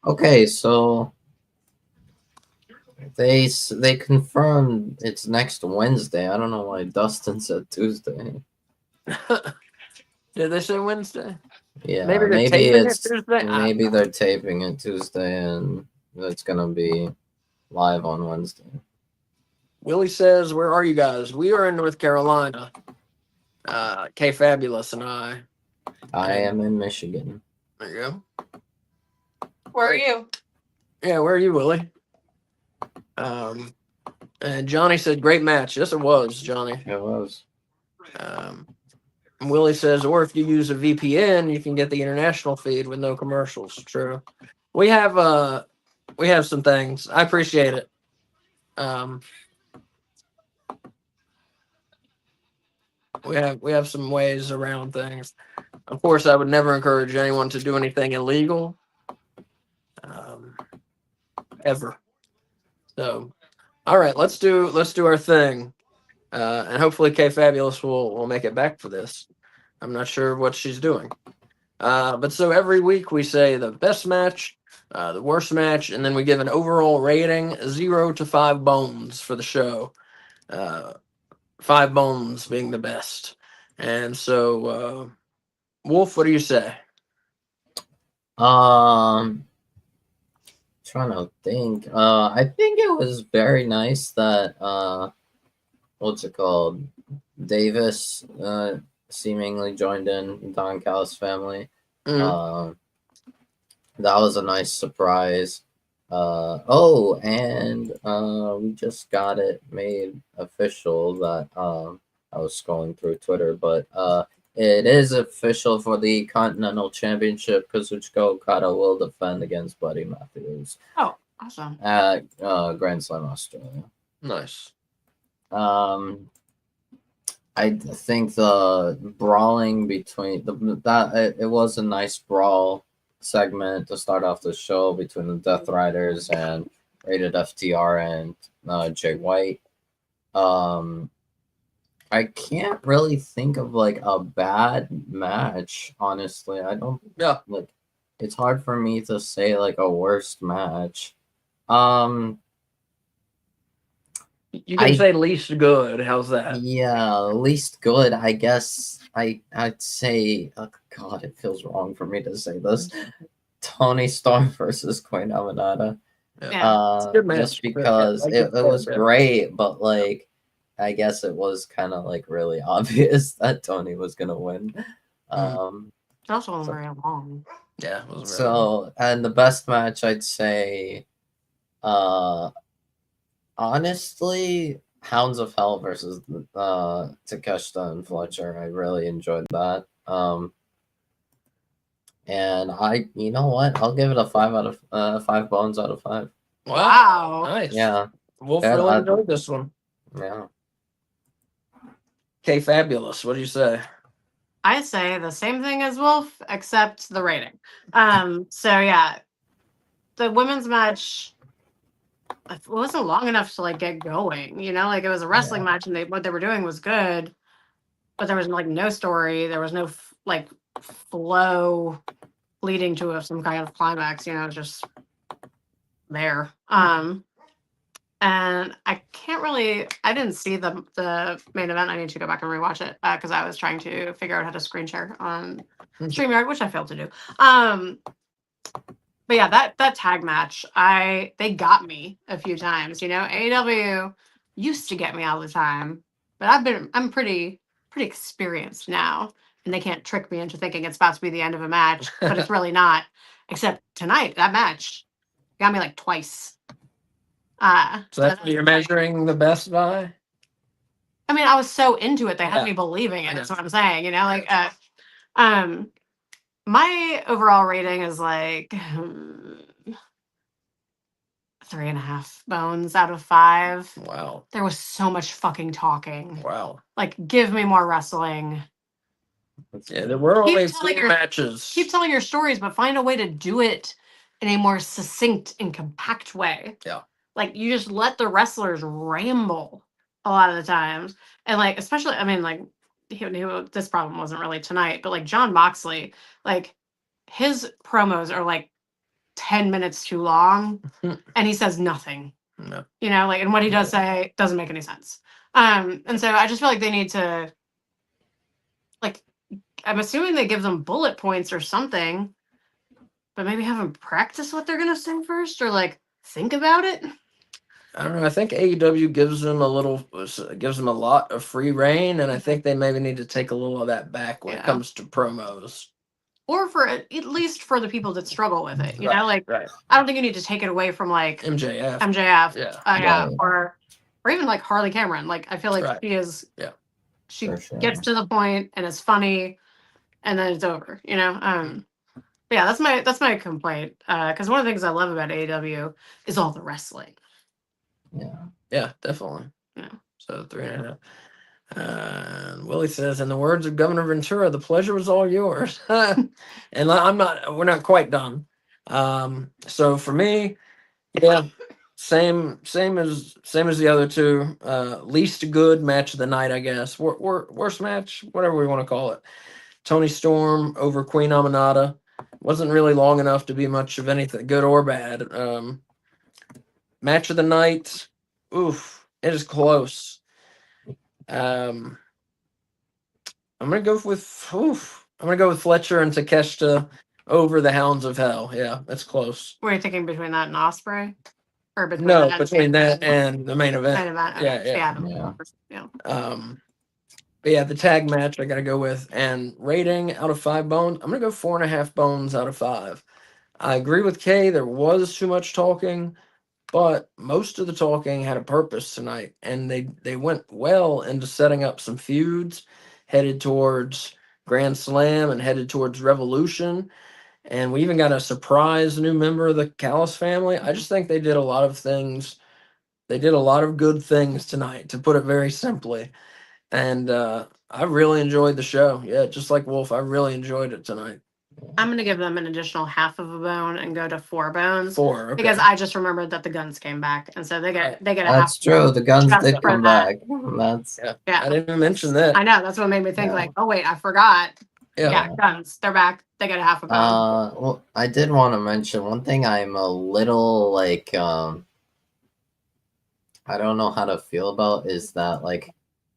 Okay, so they confirmed it's next Wednesday. I don't know why Dustin said Tuesday. Did they say Wednesday? Yeah, Maybe they're maybe taping it it's Tuesday? maybe they're taping it Tuesday and it's gonna be live on Wednesday. Willie says, "Where are you guys? We are in North Carolina. K Fabulous and I. I am in Michigan. There you go. Where are you? Yeah, where are you, Willie? And Johnny said, "Great match." Yes, it was, Johnny. It was. And Willie says, "Or if you use a VPN, you can get the international feed with no commercials." True. We have some things. I appreciate it. We have some ways around things. Of course, I would never encourage anyone to do anything illegal. Ever. So, all right, let's do our thing, and hopefully, K Fabulous will make it back for this. I'm not sure what she's doing, but so every week we say the best match, the worst match, and then we give an overall rating 0 to 5 bones for the show. 5 bones being the best, and so Wolf, what do you say? Trying to think. I think it was very nice that what's it called? Davis seemingly joined in Don Callis' family. Mm. That was a nice surprise. And we just got it made official that I was scrolling through Twitter, but it is official for the Continental Championship. Kazuchika Okada will defend against Buddy Matthews. Oh, awesome. At Grand Slam Australia. Nice. I think the brawling between it was a nice brawl segment to start off the show between the Death Riders and Rated FTR and Jay White. I can't really think of like a bad match, honestly. I don't. Yeah. Like, it's hard for me to say like a worst match. You can say least good. How's that? Yeah, least good. I guess I'd say. Oh God, it feels wrong for me to say this. Tony Storm versus Queen Aminata. Yeah. Good match. Just because it was great, but like I guess it was kind of like really obvious that Tony was gonna win. It also wasn't very long. Yeah. It was very So and the best match I'd say, honestly, Hounds of Hell versus Takeshita and Fletcher. I really enjoyed that. And you know what? I'll give it a 5 out of 5 bones out of 5. Wow. Nice. Yeah. Wolf really enjoyed this one. Yeah. K Fabulous. What do you say? I say the same thing as Wolf, except the rating. So yeah, the women's match, it wasn't long enough to like get going. You know, like it was a wrestling match, and what they were doing was good, but there was like no story. There was no like flow leading to some kind of climax. You know, just there. And I can't really. I didn't see the main event. I need to go back and rewatch it because I was trying to figure out how to screen share on StreamYard, which I failed to do. But yeah, that tag match, they got me a few times. You know, AEW used to get me all the time, but I'm pretty experienced now, and they can't trick me into thinking it's about to be the end of a match, but it's really not. Except tonight, that match got me like twice. So that's what you're measuring the best by? I mean, I was so into it, they had me believing it. That's what I'm saying. You know, like, my overall rating is like 3.5 bones out of 5. Wow. There was so much fucking talking. Wow. Like, give me more wrestling. Yeah, there were only telling 4 your- matches. Keep telling your stories, but find a way to do it in a more succinct and compact way. Yeah. Like you just let the wrestlers ramble a lot of the times. And like, especially, I mean, like this problem wasn't really tonight, but like John Moxley, like his promos are like 10 minutes too long and he says nothing. No. You know, like, and what he does say doesn't make any sense. And so I just feel like they need to, like, I'm assuming they give them bullet points or something, but maybe have them practice what they're gonna say first, or like think about it. I don't know. I think AEW gives them a lot of free reign, and I think they maybe need to take a little of that back when it Yeah. comes to promos. Or for at least for the people that struggle with it, you know, like Right. I don't think you need to take it away from like MJF. MJF, Yeah. yeah, Right. or even like Harley Cameron. Like I feel like Right. she is, she For sure. gets to the point and it's funny, and then it's over, you know. But yeah, that's my complaint. Because one of the things I love about AEW is all the wrestling. Yeah, definitely. Yeah. So 3.5. And Willie says, in the words of Governor Ventura, the pleasure was all yours. And we're not quite done. So for me, yeah, same as the other two. Least good match of the night, I guess. Worst match, whatever we want to call it. Tony Storm over Queen Aminata. Wasn't really long enough to be much of anything, good or bad. Match of the night, oof, it is close. I'm gonna go with Fletcher and Takeshita over the Hounds of Hell. Yeah, that's close. Were you thinking between that and Osprey, or between No, that between that and the main event. main event? Yeah, Okay. Yeah. Yeah. But yeah, the tag match I gotta go with, and rating out of 5 bones, I'm gonna go 4.5 bones out of 5. I agree with Kay. There was too much talking, but most of the talking had a purpose tonight, and they went well into setting up some feuds, headed towards Grand Slam and headed towards Revolution, and we even got a surprise new member of the Callis family. I just think they did a lot of things. They did a lot of good things tonight, to put it very simply, and I really enjoyed the show. Yeah, just like Wolf, I really enjoyed it tonight. I'm gonna give them an additional half of a bone and go to 4 bones. 4, okay. Because I just remembered that the guns came back, and so they get a half. That's true. The guns just did for come that. back. That's Yeah. I didn't even mention that. I know, that's what made me think Yeah. like, oh wait, I forgot. Yeah. Yeah, guns. They're back. They get a half a bone. well, I did want to mention one thing. I'm a little like I don't know how to feel about is that like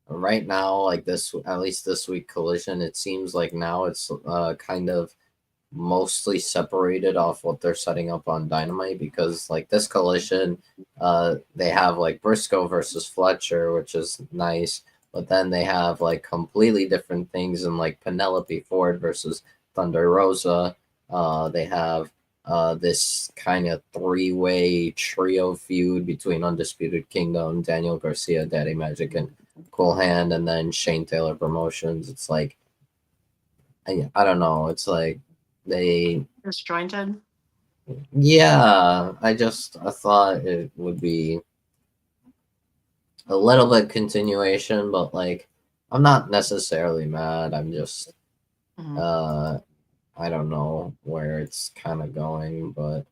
right now, like this, at least this week Collision, it seems like now it's kind of mostly separated off what they're setting up on Dynamite, because like this Collision, they have like Briscoe versus Fletcher, which is nice, but then they have like completely different things in like Penelope Ford versus Thunder Rosa. They have this kind of 3-way trio feud between Undisputed Kingdom, Daniel Garcia, Daddy Magic, and Cool Hand, and then Shane Taylor Promotions. It's like I don't know. It's like they Disjointed. yeah. I thought it would be a little bit continuation, but like I'm not necessarily mad. I'm just Mhm. I don't know where it's kind of going, but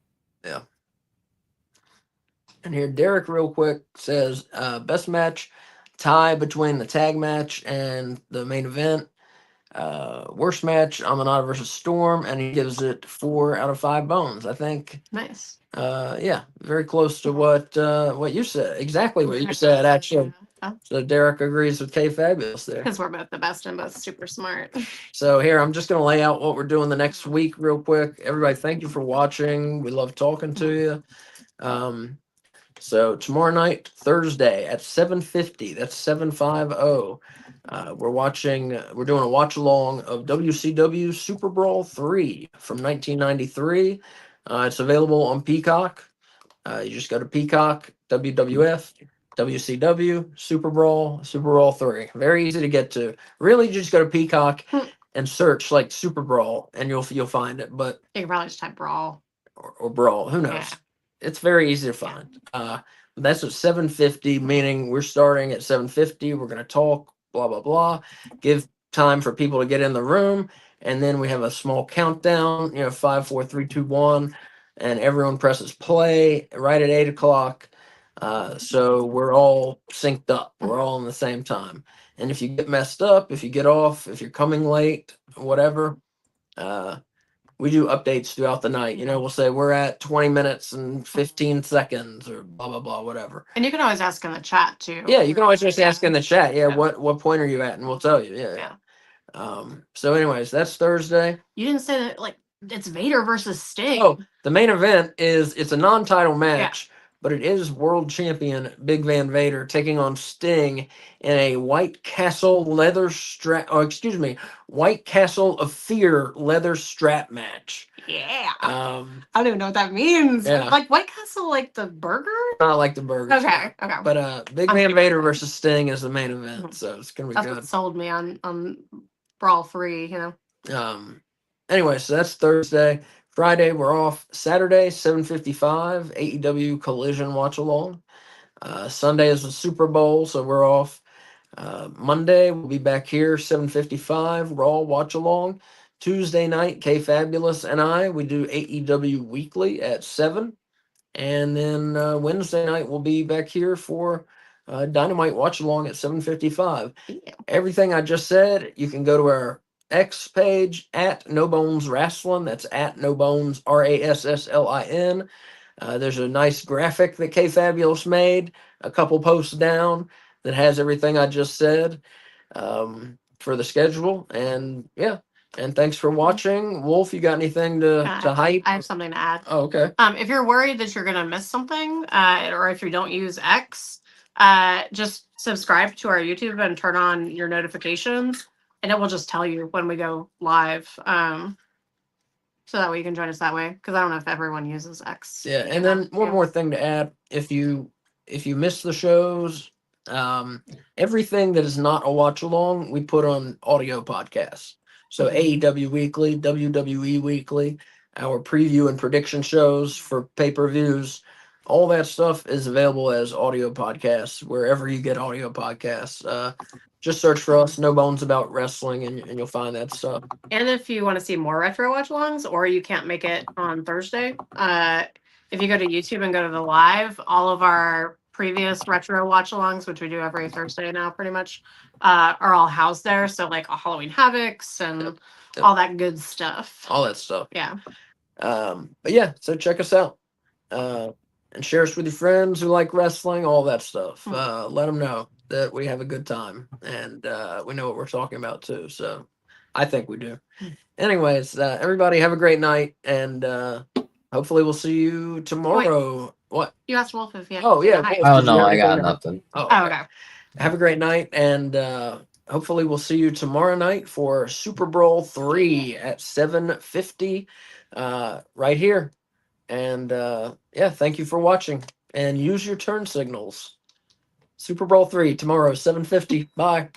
And here, Derek, real quick, says best match tie between the tag match and the main event. Worst match, Aminata versus Storm, and he gives it 4 out of 5 bones. I think, Nice. yeah, very close to what you said. Exactly what you said, actually. So Derek agrees with K Fabulous there. Because we're both the best and both super smart. So here, I'm just going to lay out what we're doing the next week real quick. Everybody, thank you for watching. We love talking to you. So tomorrow night, Thursday at 7:50, that's 7:50. We're doing a watch along of WCW Super Brawl 3 from 1993. It's available on Peacock. You just go to Peacock, WWF, WCW, Super Brawl 3. Very easy to get to. Really, just go to Peacock and search like Super Brawl, and you'll find it. But You can probably just type brawl. or Brawl, who knows? Yeah. It's very easy to find. That's at 7:50, meaning we're starting at 7:50. We're gonna talk, blah blah blah. Give time for people to get in the room, and then we have a small countdown. 5, 4, 3, 2, 1, and everyone presses play right at 8 o'clock. So we're all synced up. We're all in the same time. And if you get messed up, if you get off, if you're coming late, whatever, we do updates throughout the night. We'll say we're at 20 minutes and 15 seconds or blah, blah, blah, whatever. And you can always ask in the chat too. Yeah, you can always just ask in the chat. Yeah, Yeah. what point are you at? And we'll tell you. Yeah. So anyways, that's Thursday. You didn't say that like it's Vader versus Sting. Oh, the main event it's a non-title match, but it is world champion Big Van Vader taking on Sting in a White Castle White Castle of Fear leather strap match. Yeah. Um, I don't even know what that means. Yeah. Like White Castle, like the burger? not like the burger. Okay. Okay. But Big Van Vader versus Sting is the main event, so it's gonna be That's good. what sold me on Brawl 3, Anyway, so that's Thursday. Friday we're off. Saturday 7:55 AEW Collision watch along. Sunday is the Super Bowl, so we're off. Monday we'll be back here 7:55 Raw watch along. Tuesday night K Fabulous and we do AEW Weekly at 7, and then Wednesday night we'll be back here for Dynamite watch along at 7:55. Everything I just said, you can go to our X page at No Bones Wrestling. That's at No Bones RASSLIN. There's a nice graphic that K Fabulous made a couple posts down that has everything I just said for the schedule. And yeah, and thanks for watching. Wolf, you got anything to hype? I have something to add. Oh, okay. If you're worried that you're gonna miss something, or if you don't use X, just subscribe to our YouTube and turn on your notifications, and it will just tell you when we go live. So that way you can join us that way. Because I don't know if everyone uses X. Yeah, and then one more thing to add: if you miss the shows, everything that is not a watch along, we put on audio podcasts. So AEW Weekly, WWE Weekly, our preview and prediction shows for pay-per-views, all that stuff is available as audio podcasts wherever you get audio podcasts. Just search for us, No Bones About Wrestling, and you'll find that stuff. And if you want to see more retro watch alongs, or you can't make it on Thursday, if you go to YouTube and go to the live, all of our previous retro watch alongs, which we do every Thursday now pretty much, are all housed there. So like Halloween Havocs and Yep. all that good stuff. All that stuff. Yeah. But yeah, so check us out. And share us with your friends who like wrestling, all that stuff. Let them know that we have a good time, and we know what we're talking about too. So I think we do. Anyways, everybody have a great night, and hopefully we'll see you tomorrow. What? You asked Wolf if he had. Oh yeah. Hi. Wolf, Oh did you no, have I got anything to- nothing. Oh, Oh, okay. Have a great night, and hopefully we'll see you tomorrow night for Super Bowl 3 at 7:50 right here. And yeah, thank you for watching, and use your turn signals. Super Bowl 3 tomorrow, 7:50. Bye.